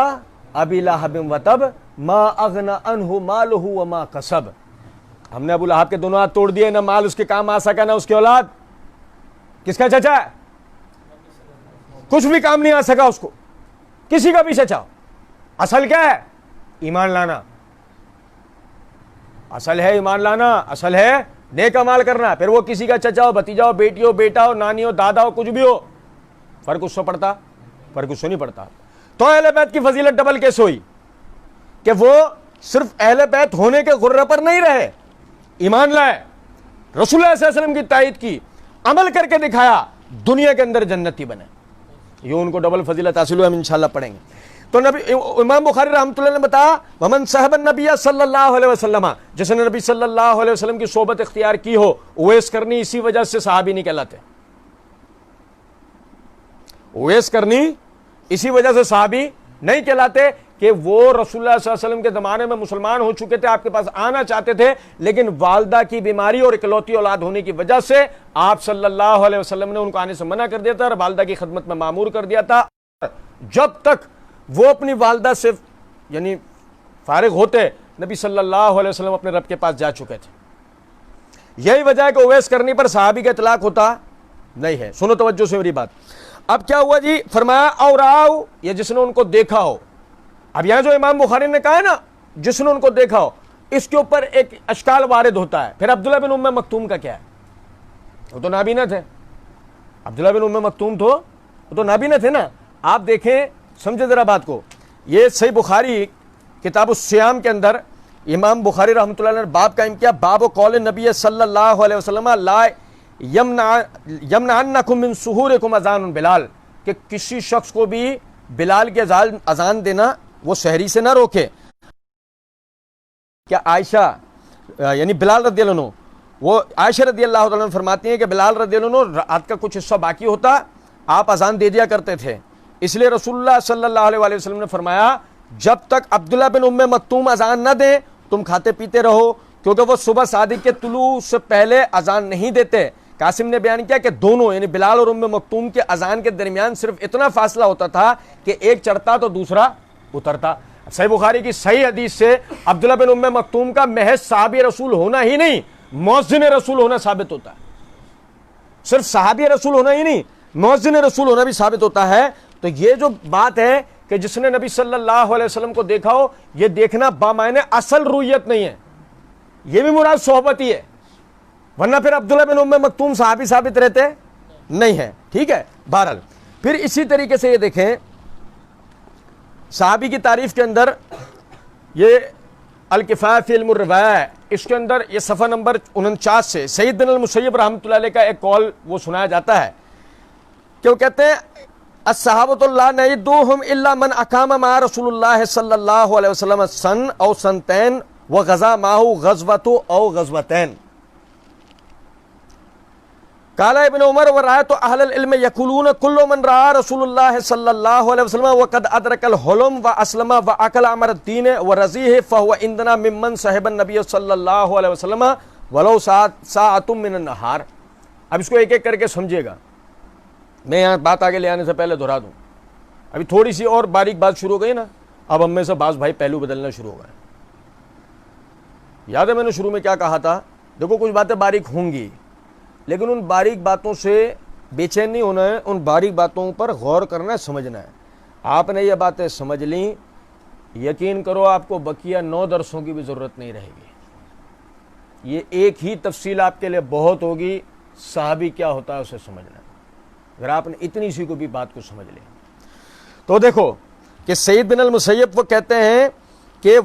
[SPEAKER 2] ابی لہب وتب ما اغنی عنہ مالہ وما کسب۔ ہم نے ابو لہب کے دونوں ہاتھ توڑ دیے، نہ مال اس کے کام آ سکا نہ اس کی اولاد۔ کس کا چچا ہے؟ کچھ بھی کام نہیں آ سکا اس کو، کسی کا بھی چچا۔ اصل کیا ہے؟ ایمان لانا، اصل ہے ایمان لانا، اصل ہے نیک اعمال کرنا۔ پھر وہ کسی کا چچا ہو، بھتیجا ہو، بیٹی ہو، بیٹا ہو، نانی ہو، دادا ہو، کچھ بھی ہو، فرق اس سے پڑتا، فرق اس سے نہیں پڑتا۔ تو اہل بیت کی فضیلت ڈبل کیسے ہوئی؟ کہ وہ صرف اہل بیت ہونے کے غرے پر نہیں رہے، ایمان لائے، رسول اللہ صلی اللہ علیہ وسلم کی تائید کی، عمل کر کے دکھایا، دنیا کے اندر جنتی بنے۔ یہ ان کو ڈبل فضیلت حاصل ہوئی، ہم انشاءاللہ پڑھیں گے۔ تو نبی امام بخاری رحمۃ اللہ نے بتایا ومن صحب النبی صلی اللہ علیہ وسلم، جس نے نبی صلی اللہ علیہ وسلم کی صحبت اختیار کی ہو، اویس کرنی اسی وجہ سے صحابی نہیں کہلاتے، اویس کرنی اسی وجہ سے صحابی نہیں کہلاتے کہ وہ رسول اللہ صلی اللہ علیہ وسلم کے زمانے میں مسلمان ہو چکے تھے، آپ کے پاس آنا چاہتے تھے، لیکن والدہ کی بیماری اور اکلوتی اولاد ہونے کی وجہ سے آپ صلی اللہ علیہ وسلم نے ان کو آنے سے منع کر دیا تھا اور والدہ کی خدمت میں مامور کر دیا تھا۔ جب تک وہ اپنی والدہ سے یعنی فارغ ہوتے، نبی صلی اللہ علیہ وسلم اپنے رب کے پاس جا چکے تھے۔ یہی وجہ ہے کہ اویس کرنی پر صحابی کا اطلاق ہوتا نہیں ہے۔ سنو توجہ سے میری بات۔ اب کیا ہوا جی؟ فرمایا اور آؤ، یہ جس نے ان کو دیکھا ہو۔ اب یہاں جو امام بخاری نے کہا ہے نا جس نے ان کو دیکھا ہو، اس کے اوپر ایک اشکال وارد ہوتا ہے۔ پھر عبداللہ بن ام مکتوم کا کیا ہے؟ وہ تو نابینا تھے، عبداللہ بن ام مکتوم وہ تو نابینا تھے نا. آپ دیکھیں, سمجھے ذرا بات کو, یہ صحیح بخاری کتاب الصیام کے اندر امام بخاری رحمۃ اللہ علیہ نے باب قائم کیا, باب قول نبی صلی اللہ علیہ وسلم لا یمنعنکم من سحورکم اذان بلال, کہ کسی شخص کو بھی بلال کے اذان دینا وہ سحری سے نہ روکے. کیا عائشہ یعنی بلال رضی اللہ عنہ, وہ عائشہ رضی اللہ عنہ فرماتی ہیں کہ بلال رضی اللہ عنہ رات کا کچھ حصہ باقی ہوتا آپ اذان دے دیا کرتے تھے, اس لیے رسول اللہ صلی اللہ علیہ وسلم نے فرمایا جب تک عبداللہ بن ام مکتوم اذان نہ دیں تم کھاتے پیتے رہو, کیونکہ وہ صبح صادق کے طلوع سے پہلے اذان نہیں دیتے. قاسم نے بیان کیا کہ دونوں یعنی بلال اور ام مکتوم کے اذان کے درمیان صرف اتنا فاصلہ ہوتا تھا کہ ایک چڑھتا تو دوسرا اترتا. صحیح بخاری کی صحیح حدیث سے عبداللہ بن ام مکتوم کا محض صحابی رسول ہونا ہی نہیں, مؤذن رسول ہونا ثابت ہوتا ہے. صرف صحابی رسول ہونا ہی نہیں, مؤذن رسول ہونا بھی ثابت ہوتا ہے. تو یہ جو بات ہے کہ جس نے نبی صلی اللہ علیہ وسلم کو دیکھا ہو, یہ دیکھنا بامعنی اصل رویت نہیں ہے, یہ بھی مراد صحبت ہی ہے, ورنہ پھر عبداللہ بن ام مکتوم صحابی ثابت رہتے نہیں ہے. ٹھیک ہے. بہرحال پھر اسی طریقے سے یہ دیکھیں صحابی کی تعریف کے اندر یہ الکفایہ فی علم الروایہ ہے, اس کے اندر یہ صفحہ نمبر 49 سے سعید بن المسیب رحمۃ اللہ علیہ کا ایک قول وہ سنایا جاتا ہے کہ وہ کہتے ہیں الصحابۃ لا نعدوہم الا من اقام مع رسول اللہ صلی اللہ علیہ وسلم سن او سنتین وغزا معه غزوۃ او غزوتین. قال ابن عمر ورأيت اهل العلم يقولون كل من رأى رسول الله صلى الله عليه وسلم وقد ادرك الحلم واسلم واكل امر الدين ورزيه فهو عندنا ممن صاحب النبي صلی اللہ علیہ وسلم ولو ساعة من النهار. اب اس کو ایک ایک کر کے سمجھیے گا, میں یہاں بات آگے لے آنے سے پہلے دہرا دوں, ابھی تھوڑی سی اور باریک بات شروع ہو گئی نا, اب ہم میں سے بعض بھائی پہلو بدلنا شروع ہو گئے. یاد ہے میں نے شروع میں کیا کہا تھا, دیکھو کچھ باتیں باریک ہوں گی لیکن ان باریک باتوں سے بے چین نہیں ہونا ہے, ان باریک باتوں پر غور کرنا ہے, سمجھنا ہے. آپ نے یہ باتیں سمجھ لیں, یقین کرو آپ کو بقیہ 9 درسوں کی بھی ضرورت نہیں رہے گی. یہ ایک ہی تفصیل آپ کے لیے بہت ہوگی, صحابی کیا ہوتا ہے اسے سمجھنا ہے, اگر آپ نے اتنی سی کو بھی بات کو سمجھ لیں. تو دیکھو کہ سعید بن المسیب وہ کہتے ہیں کہ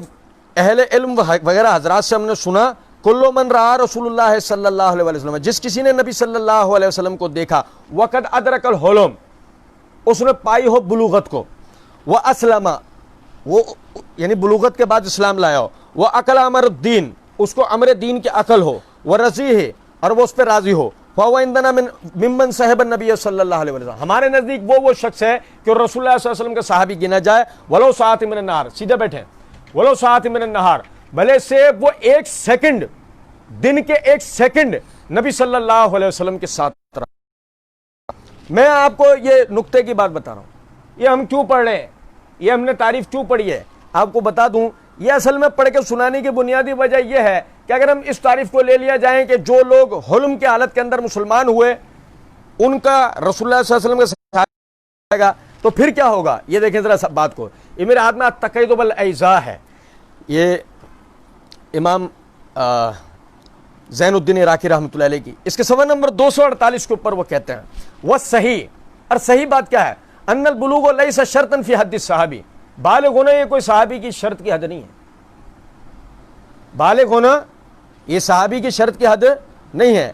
[SPEAKER 2] اہل علم وغیرہ حضرات سے ہم نے سنا کلو من رہا رسول اللہ صلی اللہ علیہ وسلم, جس کسی نے نبی صلی اللہ علیہ وسلم کو دیکھا, وقد ادرک الحلم, اس نے پائی ہو بلوغت کو, وہ اسلم, وہ یعنی بلوغت کے بعد اسلام لایا ہو, وہ عقل امر الدین, اس کو امر دین کی عقل ہو, وہ رضی ہے اور وہ اس پہ راضی ہو, فهو عندنا ممن صاحب النبی صلی اللہ علیہ وسلم, ہمارے نزدیک وہ شخص ہے کہ رسول اللہ صلی اللہ علیہ وسلم کا صحابی گنا جائے, ولو ساعۃ من النہار, سیدھے بیٹھے, ولو ساعۃ من النہار, بھلے سے وہ ایک سیکنڈ, دن کے ایک سیکنڈ نبی صلی اللہ علیہ وسلم کے ساتھ رہا. میں آپ کو یہ نقطے کی بات بتا رہا ہوں, یہ ہم کیوں پڑھ رہے ہیں, یہ ہم نے تعریف کیوں پڑھی ہے, آپ کو بتا دوں. یہ اصل میں پڑھ کے سنانے کی بنیادی وجہ یہ ہے کہ اگر ہم اس تعریف کو لے لیا جائیں کہ جو لوگ حلم کے حالت کے اندر مسلمان ہوئے ان کا رسول اللہ صلی اللہ علیہ وسلم کا صحابی گا, تو پھر کیا ہوگا. یہ دیکھیں ذرا بات کو, یہ میرے ہاتھ میں التقید بالاعضاء ہے, یہ امام زین الدین عراقی رحمۃ اللہ علیہ کی, اس کے صفحہ نمبر 248 کے اوپر وہ کہتے ہیں وہ صحیح, اور صحیح بات کیا ہے, ان البلوغ لیس شرطا فی حد الصحابی, بالغ ہونا یہ کوئی صحابی کی شرط کی حد نہیں ہے. بالغ ہونا یہ صحابی کی شرط کی حد نہیں ہے.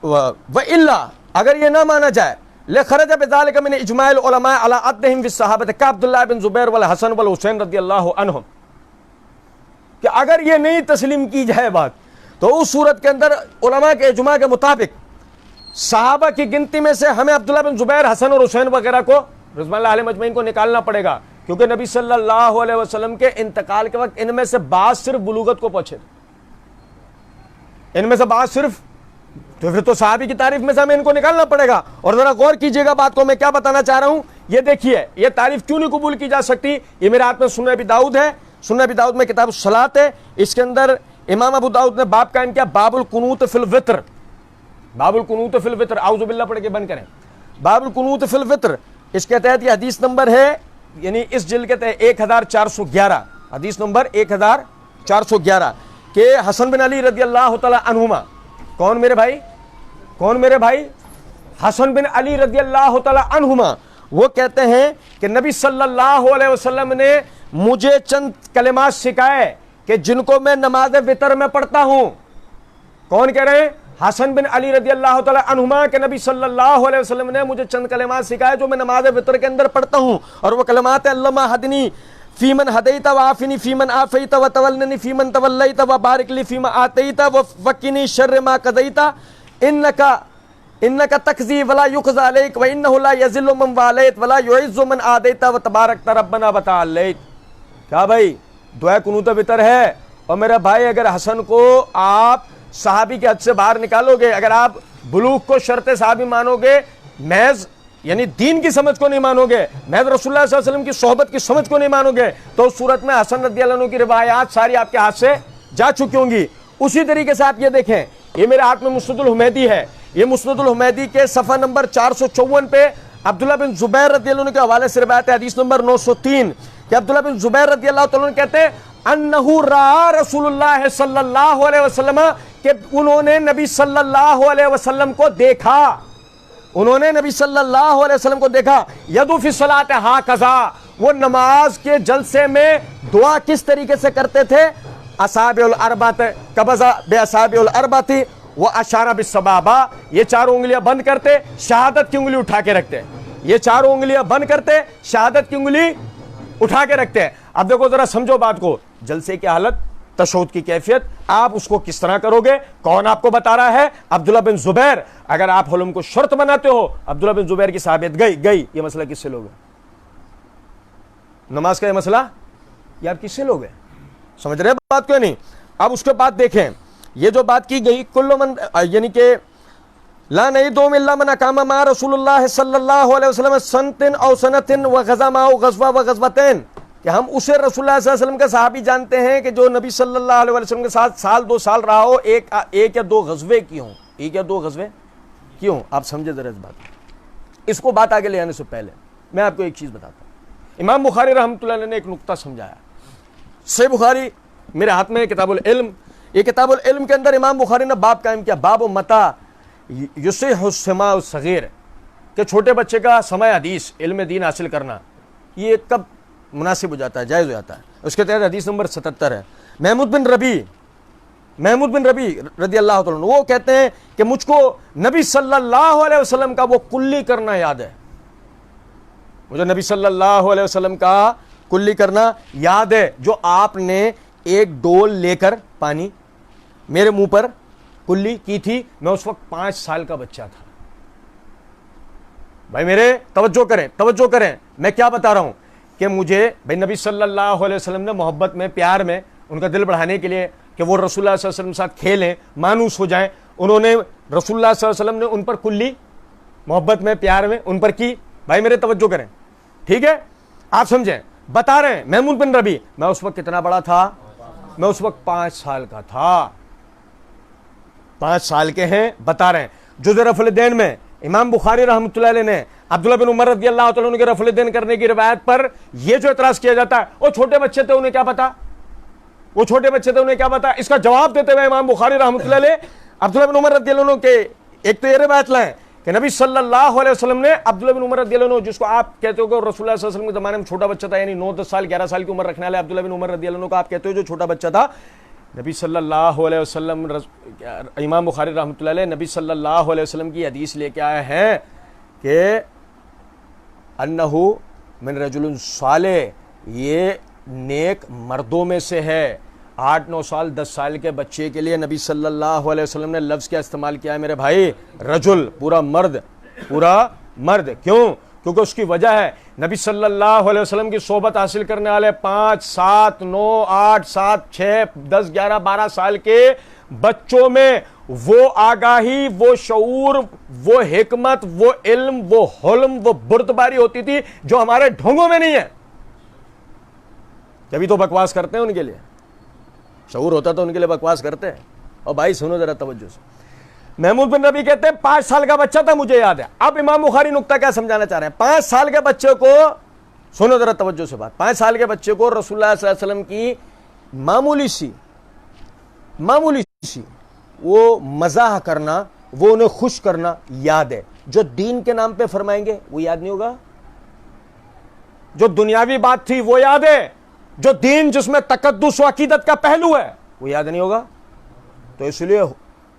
[SPEAKER 2] وَإِلَّا, اگر یہ نہ مانا جائے, لَخَرَجَ بِذَلِكَ مِنْ إِجْمَاعِ الْعُلَمَاءِ عَلَىٰ عَدِّهِمْ فِي الصَّحَابَةِ كَعَبْدُ اللَّهِ بن زبیر والحسن والحسین رضی اللہ عنہم, کہ اگر یہ نہیں تسلیم کی جائے بات, تو اس صورت کے اندر علماء کے اجماع کے مطابق صحابہ کی گنتی میں سے ہمیں عبداللہ بن زبیر, حسن اور حسین وغیرہ کو رضوان اللہ علیہ مجمعین کو نکالنا پڑے گا, کیونکہ نبی صلی اللہ علیہ وسلم کے انتقال کے وقت ان میں سے بعض صرف بلوغت کو پہنچے, ان میں سے بعض صرف, تو پھر تو صحابی کی تعریف میں سے ہمیں ان کو نکالنا پڑے گا. اور ذرا غور کیجئے گا بات کو, میں کیا بتانا چاہ رہا ہوں. یہ دیکھیے یہ تعریف کیوں نہیں قبول کی جا سکتی. یہ میرے ہاتھ میں سنن ابی داؤد ہے, سنن ابی داؤد میں کتاب الصلاۃ ہے, اس کے اندر امام ابو داؤد نے باب قائم کیا, باب القنوت فی الوتر, باب القنوت فی الوتر, اعوذ باللہ پڑھ کے بند کریں, باب القنوت فی الوتر. اس کے تحت یہ حدیث نمبر ہے, یعنی اس جلد کے تحت 1411, حدیث نمبر 1411, کہ حسن بن علی رضی اللہ تعالی عنہما, کون میرے بھائی, کون میرے بھائی, حسن بن علی رضی اللہ تعالی عنہما وہ کہتے ہیں کہ نبی صلی اللہ علیہ وسلم نے مجھے چند کلمات سکھائے کہ جن کو میں نماز وتر میں پڑھتا ہوں. کون کہہ رہے ہیں؟ حسن بن علی رضی اللہ تعالی عنہما کہ نبی صلی اللہ علیہ وسلم نے مجھے چند کلمات سکھائے جو میں نماز وتر کے اندر پڑھتا ہوں, اور وہ کلمات ہیں اللہم ہدنی فیمن ہدیت وعافنی فیمن عافیت وتولنی فیمن تولیت وبارک لی فیما آتیت وقنی شر ما قضیت انک تقضی ولا یقضی علیک وانہ لا یذل من والیت ولا یعز من عادیت وتبارکت ربنا وتعالیت. کیا بھائی دعا قنوت وتر ہے. اور میرا بھائی اگر حسن کو آپ صحابی کے حد سے باہر نکالو گے, اگر آپ بلوغ کو شرط صحابی مانو گے, محض یعنی دین کی سمجھ کو نہیں مانو گے, محض رسول اللہ صلی اللہ علیہ وسلم کی صحبت کی سمجھ کو نہیں مانو گے, تو اس صورت میں حسن رضی اللہ عنہ کی روایات ساری آپ کے ہاتھ سے جا چکی ہوں گی. اسی طریقے سے آپ یہ دیکھیں, یہ میرے ہاتھ میں مسند الحمیدی ہے, یہ مسند الحمیدی کے صفحہ نمبر 454 پہ عبداللہ بن زبیر رضی اللہ عنہ کے حوالے سے روایت ہے, حدیث نمبر 903, کہ عبداللہ بن زبیر رضی اللہ عنہ کہتے ہیں انہو را رسول اللہ صلی اللہ علیہ وسلم, کہ انہوں نے نبی صلی اللہ علیہ وسلم کو دیکھا, انہوں نے نبی صلی اللہ علیہ وسلم کو دیکھا. یدو فی الصلاۃ ہاکذا, وہ نماز کے جلسے میں دعا کس طریقے سے کرتے تھے؟ اصابع الاربعۃ قبض باصابع الاربعۃ واشار بالسبابہ, یہ چاروں انگلیاں بند کرتے, شہادت کی انگلی اٹھا کے رکھتے, یہ چاروں انگلیاں بند کرتے, شہادت کی انگلی اٹھا کے رکھتے ہیں. اب دیکھو ذرا سمجھو بات کو, جلسے کی حالت, تشہد کی کیفیت, آپ اس کو کس طرح کرو گے؟ کون آپ کو بتا رہا ہے؟ عبداللہ بن زبیر. اگر آپ حلم کو شرط بناتے ہو, عبداللہ بن زبیر کی صحابیت گئی, یہ مسئلہ کس سے لوگے؟ نماز کا یہ مسئلہ یہ آپ کس سے لوگے؟ سمجھ رہے بات کو نہیں؟ اب اس کے بعد دیکھیں, یہ جو بات کی گئی کل من, یعنی کہ لا نعیدہم الا من اقام مع رسول اللہ صلی اللہ علیہ وسلم سنتن او سنتن وغزا معہ غزوہ وغزوتین, کہ ہم اسے رسول اللہ صلی اللہ علیہ وسلم کے صحابی جانتے ہیں کہ جو نبی صلی اللہ علیہ وسلم کے ساتھ سال 2 سال رہا ہو, ایک یا دو غزوے کی ہوں, ایک یا دو غزوے کی ہوں. آپ سمجھے ذرا اس بات, اس کو بات آگے لے آنے سے پہلے میں آپ کو ایک چیز بتاتا ہوں. امام بخاری رحمۃ اللہ علیہ نے ایک نقطہ سمجھایا. صحیح بخاری میرے ہاتھ میں کتاب العلم, یہ کتاب العلم کے اندر امام بخاری نے باب قائم کیا, باب متى یصح السماع الصغیر, کہ چھوٹے بچے کا سماع حدیث علم دین حاصل کرنا یہ کب مناسب ہو جاتا ہے, جائز ہو جاتا ہے. اس کے تحت حدیث نمبر 77 ہے. محمود بن ربی رضی اللہ تعالیٰ عنہ وہ کہتے ہیں کہ مجھ کو نبی صلی اللہ علیہ وسلم کا وہ کلی کرنا یاد ہے, مجھے نبی صلی اللہ علیہ وسلم کا کلی کرنا یاد ہے, جو آپ نے ایک ڈول لے کر پانی میرے منہ پر کلی کی تھی. میں اس وقت 5 سال کا بچہ تھا. بھائی میرے توجہ کریں, میں کیا بتا رہا ہوں کہ مجھے بھائی نبی صلی اللہ علیہ وسلم نے محبت میں, پیار میں, ان کا دل بڑھانے کے لیے کہ وہ رسول اللہ صلی اللہ علیہ وسلم کے ساتھ کھیلیں, مانوس ہو جائیں, انہوں نے رسول اللہ صلی اللہ علیہ وسلم نے ان پر کلی محبت میں, پیار میں ان پر کی. بھائی میرے توجہ کریں, ٹھیک ہے, آپ سمجھیں, بتا رہے ہیں محمود بن ربی, میں اس وقت کتنا بڑا تھا؟ میں اس وقت 5 سال کا تھا. 5 سال کے ہیں, بتا رہے ہیں. جز رفع الدین میں امام بخاری رحمۃ اللہ علیہ نے عبداللہ بن عمر رضی اللہ تعالیٰ عنہ کے رفع الدین کرنے کی روایت پر یہ جو اعتراض کیا جاتا ہے, وہ چھوٹے بچے تھے انہیں کیا پتا, وہ چھوٹے بچے تھے انہیں کیا پتا, اس کا جواب دیتے ہوئے امام بخاری رحمۃ اللہ علیہ عبداللہ بن عمر رضی اللہ عنہ کے ایک تو یہ روایت لائیں کہ نبی صلی اللہ علیہ وسلم نے عبداللہ بن عمر رضی اللہ عنہ, جس کو آپ کہتے ہو کہ رسول اللہ صلی اللہ علیہ وسلم کے زمانے میں چھوٹا بچہ تھا, یعنی 9 10 سال 11 سال کی عمر رکھنے والے عبداللہ بن عمر رضی اللہ عنہ کو آپ کہتے ہو جو چھوٹا بچہ تھا, نبی صلی اللہ علیہ وسلم, امام بخاری رحمۃ اللہ علیہ نبی صلی اللہ علیہ وسلم کی حدیث لے کے آئے ہیں کہ انہو من رجل صالح, یہ نیک مردوں میں سے ہے. 8 9 سال 10 سال کے بچے کے لیے نبی صلی اللہ علیہ وسلم نے لفظ کیا استعمال کیا ہے میرے بھائی؟ رجل, پورا مرد. کیوں؟ کیونکہ اس کی وجہ ہے نبی صلی اللہ علیہ وسلم کی صحبت حاصل کرنے والے 5 7 9 8 7 6 10 11 12 سال کے بچوں میں وہ آگاہی, وہ شعور, وہ حکمت, وہ علم, وہ حلم, وہ بردباری ہوتی تھی جو ہمارے ڈھونگوں میں نہیں ہے. جبھی تو بکواس کرتے ہیں, ان کے لیے شعور ہوتا تو ان کے لیے بکواس کرتے ہیں. اور بھائی سنو ذرا توجہ سے, محمود بن ربی کہتے ہیں 5 سال کا بچہ تھا, مجھے یاد ہے. اب امام بخاری نقطہ کیا سمجھانا چاہ رہے ہیں؟ 5 سال کے بچے کو, سنو ذرا توجہ سے بات, 5 سال کے بچے کو رسول اللہ صلی اللہ علیہ وسلم کی معمولی سی وہ مزاح کرنا وہ انہیں خوش کرنا یاد ہے. جو دین کے نام پہ فرمائیں گے وہ یاد نہیں ہوگا. جو دنیاوی بات تھی وہ یاد ہے. جو دین جس میں تقدس و عقیدت کا پہلو ہے وہ یاد نہیں ہوگا. تو اس لیے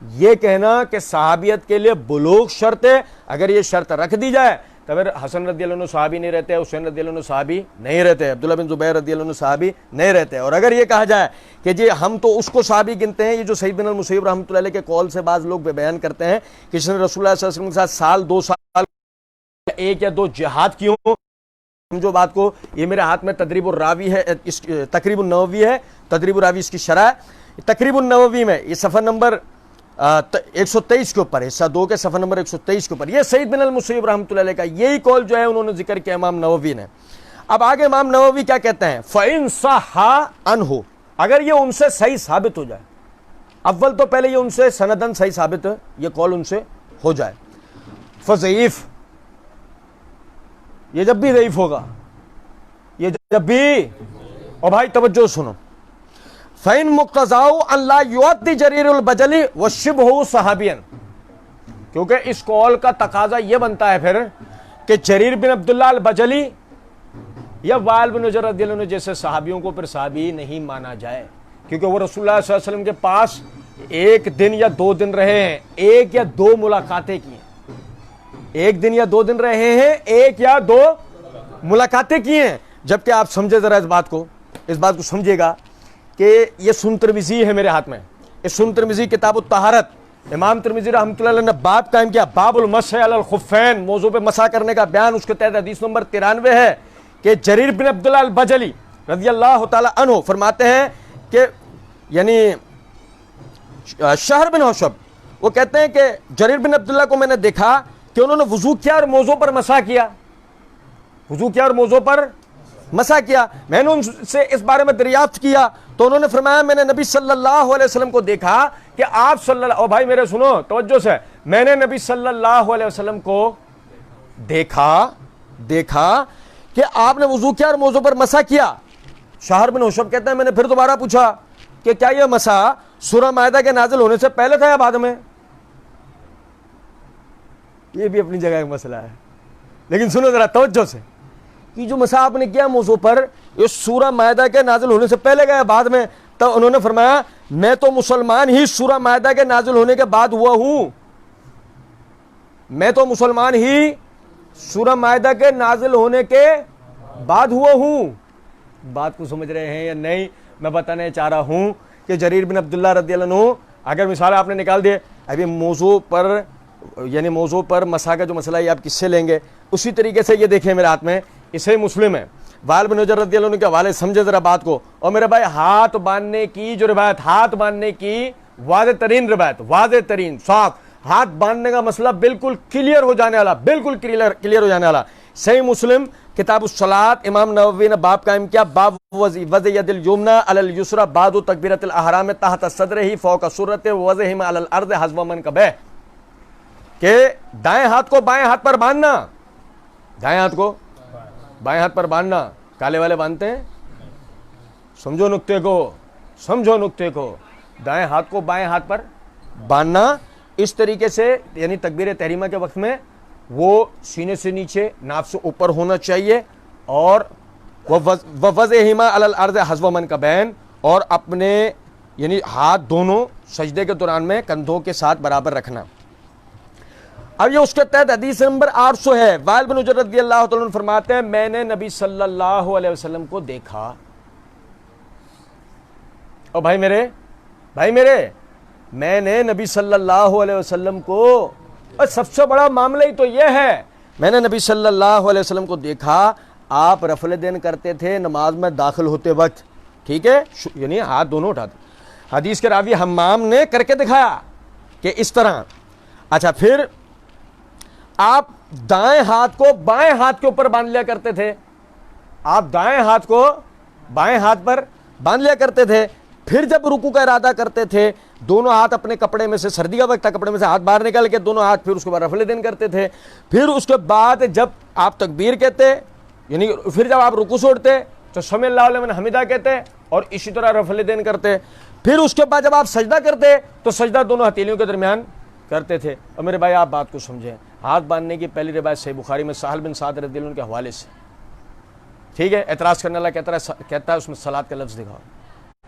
[SPEAKER 2] یہ کہنا کہ صحابیت کے لیے بلوغ شرط ہے، اگر یہ شرط رکھ دی جائے تو پھر حسن رضی اللہ عنہ صحابی نہیں رہتے، حسین رضی اللہ عنہ صحابی نہیں رہتے، عبداللہ بن زبیر رضی اللہ عنہ صحابی نہیں رہتے. اور اگر یہ کہا جائے کہ جی ہم تو اس کو صحابی گنتے ہیں، یہ جو سعید بن المسیب رحمۃ اللہ علیہ کے قول سے بعض لوگ بیان کرتے ہیں کہ جس نے رسول اللہ صلی اللہ علیہ وسلم کے ساتھ سال 2 سال 1 یا 2 جہاد کیوں، سمجھو بات کو. یہ میرے ہاتھ میں تدریب الراوی ہے، تقریب النووی ہے، تدریب الراوی اس کی شرح ہے. تقریب النووی میں یہ صفحہ نمبر 123 کے اوپر، حصہ 2 کے صفحہ نمبر 123 کے اوپر یہ سعید بن المسیب رحمۃ اللہ علیہ کا یہی قول جو ہے انہوں نے ذکر کیا امام نووی نے. اب آگے امام نووی کیا کہتے ہیں؟ فَإِن صَحَّ عَنْهُ، اگر یہ ان سے صحیح ثابت ہو جائے. اول تو پہلے یہ ان سے سندن صحیح ثابت ہے، یہ قول ان سے ہو جائے. فضعیف، یہ جب بھی ضعیف ہوگا، یہ جب بھی، اور بھائی توجہ سنو، فَإِن مُقْتَضَاءُ أَن لَا يُؤَدِّ جَرِيرُ الْبَجَلِ وَشِبْهُ صَحَابِيًا، کیونکہ اس قول کا تقاضا یہ بنتا ہے پھر کہ جریر بن عبداللہ البجلی یا وائل بن حجر رضی اللہ عنہ جیسے صحابیوں کو پھر صحابی نہیں مانا جائے، کیونکہ وہ رسول اللہ صلی اللہ علیہ وسلم کے پاس 1 دن یا 2 دن رہے ہیں، 1 یا 2 ملاقاتیں کی ہیں، 1 دن یا 2 دن رہے ہیں، 1 یا 2 ملاقاتیں کی ہیں. جبکہ آپ سمجھے ذرا اس بات کو سمجھے گا کہ یہ سنن ترمذی ہے میرے ہاتھ میں، اس سنن ترمذی کتاب الطہارت، امام ترمذی رحمۃ اللہ علیہ نے باب قائم کیا، باب المسح علی الخفین، موضوع پہ مسح کرنے کا بیان. اس کے تحت حدیث نمبر 93 ہے کہ جریر بن عبداللہ البجلی رضی اللہ تعالی عنہ فرماتے ہیں کہ یعنی شہر بن حوشب وہ کہتے ہیں کہ جریر بن عبداللہ کو میں نے دیکھا کہ انہوں نے وضو کیا اور موضوع پر مسح کیا، وضو کیا اور موضوع پر مسح کیا. میں نے ان سے اس بارے میں دریافت کیا تو انہوں نے فرمایا میں نے نبی صلی اللہ علیہ وسلم کو دیکھا کہ آپ صلی اللہ، بھائی میرے سنو توجہ سے، میں نے نبی صلی اللہ علیہ وسلم کو دیکھا کہ آپ نے وضو کیا اور موضوع پر مسح کیا. شہر بن حوشب کہتے ہیں میں نے پھر دوبارہ پوچھا کہ کیا یہ مسح سورہ مائدہ کے نازل ہونے سے پہلے تھا یا بعد میں؟ یہ بھی اپنی جگہ ایک مسئلہ ہے، لیکن سنو ذرا توجہ سے کہ جو مسح آپ نے کیا موضوع پر، یہ سورہ مائدہ کے نازل ہونے سے پہلے گیا بعد میں؟ تو انہوں نے فرمایا میں تو مسلمان ہی سورہ مائدہ کے نازل ہونے کے بعد ہوا ہوں، میں تو مسلمان ہی سورہ مائدہ کے نازل ہونے کے بعد ہوا ہوں. بات کو سمجھ رہے ہیں یا نہیں؟ میں بتانے چاہ رہا ہوں کہ جریر بن عبداللہ رضی اللہ عنہ، اگر مثال آپ نے نکال دیے ابھی موضوع پر، یعنی موضوع پر مسح کا جو مسئلہ ہے آپ کس سے لیں گے؟ اسی طریقے سے یہ دیکھیں میرے ہاتھ میں اسے مسلم ہے، وائل بن حجر رضی اللہ عنہ کے حوالے سمجھے ذرا بات کو. اور میرے بھائی ہاتھ باندھنے کی جو روایت، ہاتھ باندھنے کی واضح ترین روایت، واضح ترین صاف، ہاتھ باندھنے کا مسئلہ بالکل کلیئر ہو جانے والا، بالکل کلیئر ہو جانے والا. صحیح مسلم کتاب الصلاۃ، امام نووی نے باب قائم کیا، باب وضع ید الیمنی علی الیسری بعد تکبیرۃ الاحرام تحت صدرہ فوق سرۃ وضعہما علی الارض حذو منکبہ، کہ دائیں ہاتھ کو بائیں ہاتھ پر باندھنا، دائیں ہاتھ کو بائیں ہاتھ پر باندھنا. کالے والے باندھتے ہیں؟ سمجھو نقطے کو، دائیں ہاتھ کو بائیں ہاتھ پر باندھنا اس طریقے سے، یعنی تکبیر تحریمہ کے وقت میں وہ سینے سے نیچے ناف سے اوپر ہونا چاہیے، اور وَوَضْعِهِمَا عَلَى الْأَرْضِ حَذْوَ مَنْكِبَيْنِ، اور اپنے یعنی ہاتھ دونوں سجدے کے دوران میں کندھوں کے ساتھ برابر رکھنا. اب یہ اس کے تحت حدیث نمبر 800 ہے. وائل بن حجر رضی اللہ تعالیٰ عنہ فرماتے ہیں میں نے نبی صلی اللہ علیہ وسلم کو دیکھا. اور بھائی میرے میں نے نبی صلی اللہ علیہ وسلم کو، اور سب سے بڑا معاملہ ہی تو یہ ہے، میں نے نبی صلی اللہ علیہ وسلم کو دیکھا آپ رفع دین کرتے تھے نماز میں داخل ہوتے وقت، ٹھیک ہے، یعنی ہاتھ دونوں اٹھاتے. حدیث کے راوی حمام نے کر کے دکھایا کہ اس طرح. اچھا پھر آپ دائیں ہاتھ کو بائیں ہاتھ کے اوپر باندھ لیا کرتے تھے، آپ دائیں ہاتھ کو بائیں ہاتھ پر باندھ لیا کرتے تھے. پھر جب رکوع کا ارادہ کرتے تھے دونوں ہاتھ اپنے کپڑے میں سے، سردی کا وقت تھا، کپڑے میں سے ہاتھ باہر نکال کے دونوں ہاتھ پھر اس کے بعد رفع دین کرتے تھے. پھر اس کے بعد جب آپ تکبیر کہتے، یعنی پھر جب آپ رکوع سے اٹھتے تو سمع اللہ لمن حمدہ کہتے اور اسی طرح رفع دین کرتے. پھر اس کے بعد جب آپ سجدہ کرتے تو سجدہ دونوں ہتھیلیوں کے درمیان کرتے تھے. اور میرے بھائی آپ بات کو سمجھیں, ہاتھ باندھنے کی پہلی روایت صحیح بخاری میں سہل بن سعد رضی اللہ عنہ کے حوالے سے, ٹھیک ہے. اعتراض کرنے والا کہتا ہے اس میں صلاۃ کا لفظ دکھاؤ,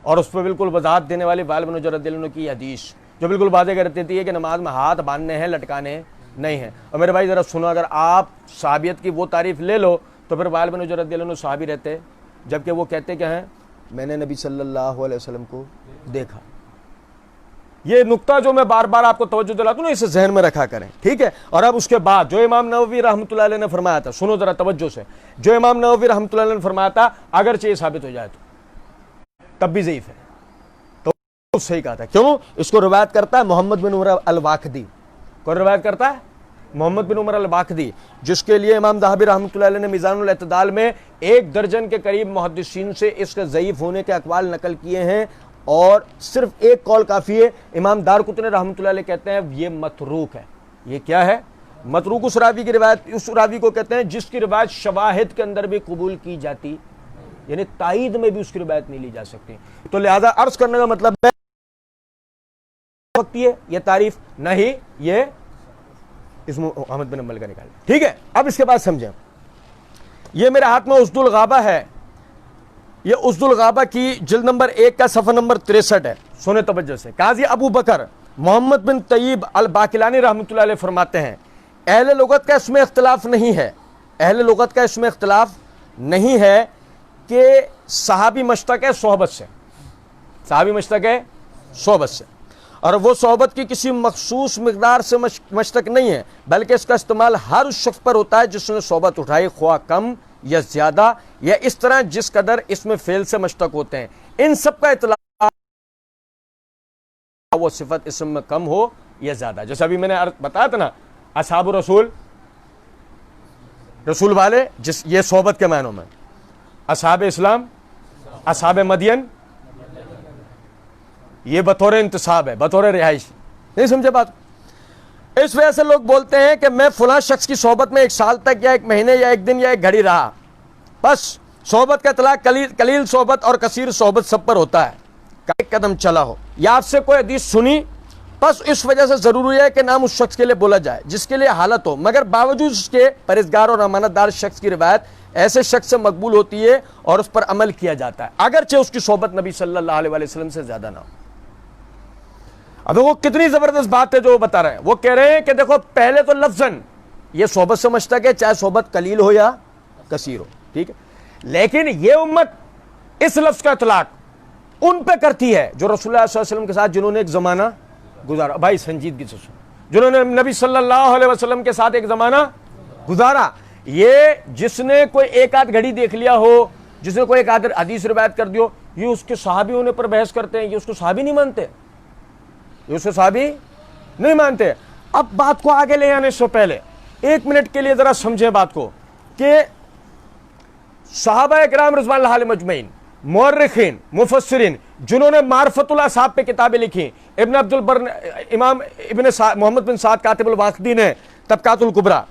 [SPEAKER 2] اور اس پہ بالکل وضاحت دینے والی وائل بن حجر رضی اللہ عنہ کی حدیث جو بالکل واضح کر دیتی ہے کہ نماز میں ہاتھ باندھنے ہیں, لٹکانے نہیں ہیں. اور میرے بھائی ذرا سنو, اگر آپ صحابیت کی وہ تعریف لے لو تو پھر وائل بن حجر رضی اللہ عنہ صحابی رہتے, جبکہ وہ کہتے کیا ہیں, میں نے نبی صلی اللہ علیہ وسلم کو دیکھا. یہ نقطہ جو میں بار بار آپ کو توجہ دلاتا ہوں نا, اسے ذہن میں رکھا کریں, ٹھیک ہے. اور اب اس کے بعد جو امام نووی رحمۃ اللہ علیہ نے فرمایا تھا, سنو ذرا توجہ سے, جو امام نووی رحمۃ اللہ علیہ نے فرمایا تھا اگرچہ یہ ثابت ہو جائے تو تب بھی ضعیف ہے, تو صحیح کہا تھا. کیوں؟ اس کو روایت کرتا ہے محمد بن عمر الواقدی. کون روایت کرتا ہے؟ محمد بن عمر الواقدی, جس کے لیے امام ذہبی رحمۃ اللہ علیہ نے میزان الاعتدال میں 1 درجن کے قریب محدثین سے اس کے ضعیف ہونے کے اقوال نقل کیے ہیں, اور صرف ایک قول کافی ہے. امام دارقطنی رحمۃ اللہ علیہ کہتے ہیں یہ متروک ہے. یہ کیا ہے؟ متروک. اس راوی کی روایت, اس راوی کو کہتے ہیں جس کی روایت شواہد کے اندر بھی قبول کی جاتی, یعنی تائید میں بھی اس کی روایت نہیں لی جا سکتی. تو لہذا عرض کرنے کا مطلب ہے یہ تعریف نہیں, یہ اس احمد بن حنبل کا نکال, ٹھیک ہے. اب اس کے بعد سمجھیں, یہ میرے ہاتھ میں اسد الغابہ ہے, یہ اسد الغابہ کی جلد نمبر 1 کا صفحہ نمبر 63 ہے. سنیں توجہ سے. قاضی ابو بکر محمد بن طیب الباقلانی رحمۃ اللہ علیہ فرماتے ہیں اہل لغت کا اس میں اختلاف نہیں ہے, اہل لغت کا اس میں اختلاف نہیں ہے کہ صحابی مشتق ہے صحبت سے, صحابی مشتق ہے صحبت سے, اور وہ صحبت کی کسی مخصوص مقدار سے مشتق نہیں ہے, بلکہ اس کا استعمال ہر اس شخص پر ہوتا ہے جس نے صحبت اٹھائی, خواہ کم یا زیادہ, یا اس طرح جس قدر اس میں فعل سے مشتق ہوتے ہیں. ان سب کا اطلاق وہ صفت اسم میں کم ہو یا زیادہ. جیسے ابھی میں نے بتایا تھا نا, اصحاب رسول, رسول والے, جس یہ صحبت کے معنوں میں, اصحاب اسلام, اصحاب مدین, یہ بطور انتصاب ہے, بطور رہائش. نہیں سمجھے بات؟ اس وجہ سے لوگ بولتے ہیں کہ میں فلاں شخص کی صحبت میں 1 سال تک یا 1 مہینے یا 1 دن یا 1 گھڑی رہا. بس صحبت کا اطلاق قلیل صحبت اور کثیر صحبت سب پر ہوتا ہے. ایک قدم چلا ہو یا آپ سے کوئی حدیث سنی, بس اس وجہ سے ضروری ہے کہ نام اس شخص کے لیے بولا جائے جس کے لیے حالت ہو, مگر باوجود اس کے پرہیزگار اور امانت دار شخص کی روایت ایسے شخص سے مقبول ہوتی ہے اور اس پر عمل کیا جاتا ہے, اگرچہ اس کی صحبت نبی صلی اللہ علیہ وسلم سے زیادہ نہ ہو. اب وہ کتنی زبردست بات ہے جو وہ بتا رہے ہیں. وہ کہہ رہے ہیں کہ دیکھو پہلے تو لفظاً یہ صحبت سے مشتق ہے, چاہے صحبت قلیل ہو یا کثیر ہو, ٹھیک ہے, لیکن یہ امت اس لفظ کا اطلاق ان پہ کرتی ہے جو رسول اللہ صلی اللہ علیہ وسلم کے ساتھ جنہوں نے ایک زمانہ گزارا. بھائی سنجیدگی سے سن, جنہوں نے نبی صلی اللہ علیہ وسلم کے ساتھ ایک زمانہ گزارا. یہ جس نے کوئی 1 آدھ گھڑی دیکھ لیا ہو, جس نے کوئی 1 آدھ حدیث روایت کر دیو, یہ اس کے صحابی ہونے پر بحث کرتے ہیں, یہ اس کو صحابی نہیں مانتے, یہ اس کو صحابی نہیں مانتے. اب بات کو آگے لے آنے سے پہلے 1 منٹ کے لیے ذرا سمجھیں بات کو کہ صحابہ اکرام رضوان اللہ علیہم اجمعین, مورخین, مفسرین, جنہوں نے معرفت الاصحاب پہ کتابیں لکھی, ابن عبد البر, امام ابن محمد بن سعد کاتب الواقدی نے طبقات الکبریٰ,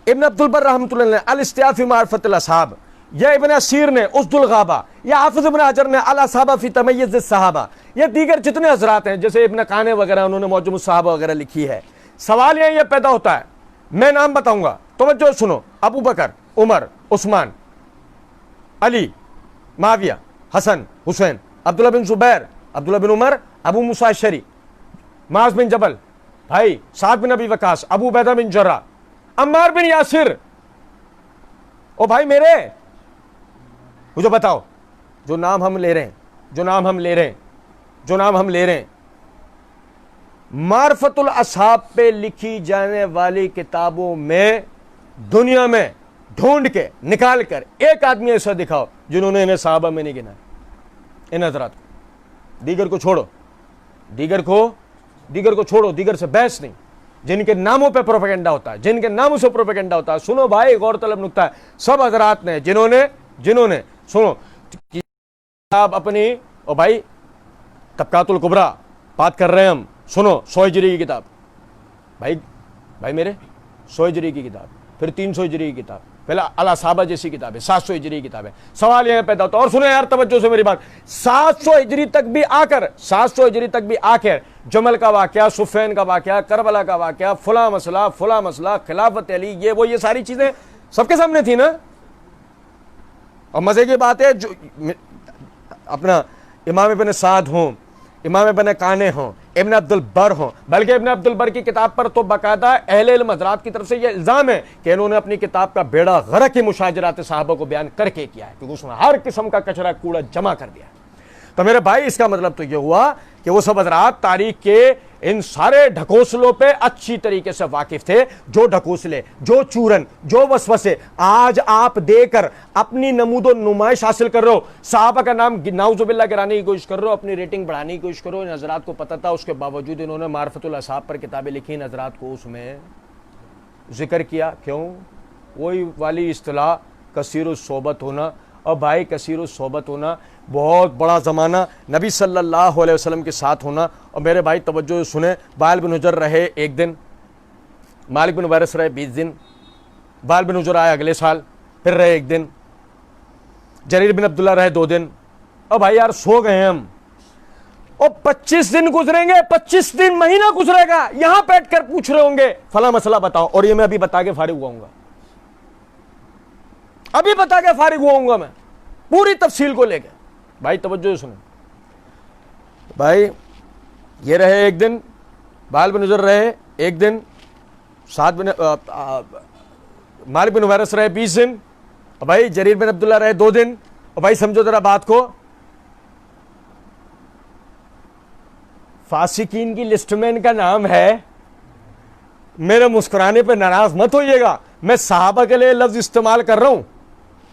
[SPEAKER 2] ابن عبد البر رحمۃ اللہ نے الاستیاف فی معرفت الاصحاب, یا ابن اسیر نے اسد الغابہ, یا حافظ ابن حجر نے الاصحابہ فی تمیز الصحابہ, یا دیگر جتنے حضرات ہیں جیسے ابن قانے وغیرہ, انہوں نے معجم الصحابہ وغیرہ لکھی ہے. سوال یہ پیدا ہوتا ہے, میں نام بتاؤں گا, توجہ سنو, ابو بکر, عمر, عثمان, علی, معاویہ, حسن, حسین, عبداللہ بن زبیر, عبداللہ بن عمر, ابو موسیٰ اشعری, معاذ بن جبل, بھائی سعد بن ابی وقاص, ابو عبیدہ بن جراح, عمار بن یاسر. او بھائی میرے, مجھے بتاؤ, جو نام ہم لے رہے ہیں, جو نام ہم لے رہے ہیں, جو نام ہم لے رہے ہیں, معرفت الاصحاب پہ لکھی جانے والی کتابوں میں دنیا میں ڈھونڈ کے نکال کر 1 آدمی ایسا دکھاؤ جنہوں نے انہیں صحابہ میں نہیں گنا, ان حضرات کو. دیگر کو چھوڑو, دیگر کو چھوڑو, دیگر سے بحث نہیں. جن کے ناموں پہ پروپیگنڈا ہوتا ہے, جن کے ناموں سے پروپیگنڈا ہوتا ہے. سنو بھائی, غور طلب نکتہ ہے, سب حضرات نے جنہوں نے سنو کتاب اپنی, او بھائی طبقات الکبریٰ بات کر رہے ہیں ہم, سنو 100 ہجری کی کتاب, بھائی میرے 100 ہجری کی کتاب, پھر 300 ہجری کی کتاب, پہلے الاصابہ جیسی کتاب ہے، 700 ہجری کتاب ہے. سوال یہ پیدا ہوتا ہے، اور سنیں یار توجہ سے میری بات، 700 ہجری تک بھی آ کر جمل کا واقعہ، صفین کا واقعہ، کربلا کا واقعہ، فلاں مسئلہ، خلافت علی، یہ ساری چیزیں سب کے سامنے تھی نا. اور مزے کی بات ہے، جو اپنا امام ابن سعد ہوں، امام ابن قانے ہوں، ابن عبد البر ہوں، بلکہ ابن عبد البر کی کتاب پر تو باقاعدہ اہل علم حضرات کی طرف سے یہ الزام ہے کہ انہوں نے اپنی کتاب کا بیڑا غرق مشاجرات صحابہ کو بیان کر کے کیا ہے، کیونکہ اس میں ہر قسم کا کچرا کوڑا جمع کر دیا ہے. تو میرے بھائی اس کا مطلب تو یہ ہوا کہ وہ سب حضرات تاریخ کے ان سارے ڈھکوسلوں پہ اچھی طریقے سے واقف تھے. جو ڈھکوسلے، جو چورن، جو وسوسے آج آپ دے کر اپنی نمود و نمائش حاصل کر رہے ہو، صحابہ کا نام نعوذ باللہ گرانے کی کوشش کر رہے ہو، اپنی ریٹنگ بڑھانے کی کوشش کرو. ان حضرات کو پتہ تھا، اس کے باوجود انہوں نے معرفت الاصحاب پر کتابیں لکھی، ان حضرات کو اس میں ذکر کیا. کیوں؟ وہی والی اصطلاح کثیر الصحبت ہونا. اور بھائی کثیر الصحبت ہونا، بہت بڑا زمانہ نبی صلی اللہ علیہ وسلم کے ساتھ ہونا. اور میرے بھائی توجہ سنیں، وائل بن حجر رہے 1 دن، مالک بن ویرس رہے 20 دن، وائل بن حجر آئے اگلے سال پھر رہے 1 دن، جریر بن عبداللہ رہے 2 دن. اور بھائی یار سو گئے ہیں ہم، اور 25 دن گزریں گے، 25 دن مہینہ گزرے گا، یہاں بیٹھ کر پوچھ رہے ہوں گے فلاں مسئلہ بتاؤ، اور یہ میں ابھی بتا کے فارغ ہوا ہوں گا، ابھی بتا کے فارغ ہوا ہوں گا میں پوری تفصیل کو لے کے. بھائی توجہ سنیں، بھائی یہ رہے 1 دن، بال بن حجر رہے 1 دن، مالک بن ویرس رہے 20 دن، اور بھائی جریر بن عبداللہ رہے 2 دن. اور بھائی سمجھو ذرا بات کو، فاسقین کی لسٹ میں ان کا نام ہے. میرے مسکرانے پہ ناراض مت ہوئیے گا، میں صحابہ کے لیے لفظ استعمال کر رہا ہوں،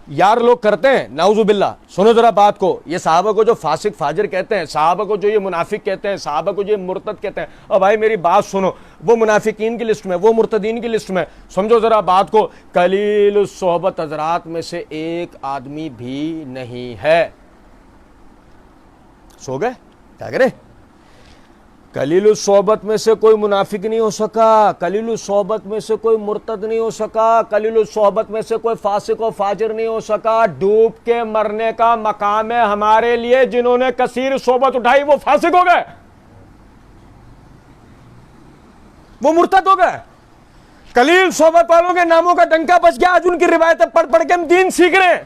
[SPEAKER 2] یار لوگ کرتے ہیں نعوذ باللہ. سنو ذرا بات کو، یہ صحابہ کو جو فاسق فاجر کہتے ہیں، صحابہ کو جو یہ منافق کہتے ہیں، صحابہ کو جو یہ مرتد کہتے ہیں، اور بھائی میری بات سنو، وہ منافقین کی لسٹ میں، وہ مرتدین کی لسٹ میں. سمجھو ذرا بات کو، قلیل الصحبت حضرات میں سے ایک آدمی بھی نہیں ہے. سو گئے؟ کیا کریں؟ قلیل الصحبت میں سے کوئی منافق نہیں ہو سکا، قلیل الصحبت میں سے کوئی مرتد نہیں ہو سکا، قلیل الصحبت میں سے کوئی فاسق و فاجر نہیں ہو سکا. ڈوب کے مرنے کا مقام ہے ہمارے لیے. جنہوں نے کثیر صحبت اٹھائی وہ فاسق ہو گئے، وہ مرتد ہو گئے. قلیل صحبت والوں کے ناموں کا ڈنکا بج گیا، آج ان کی روایتیں پڑھ پڑھ کے ہم دین سیکھ رہے ہیں.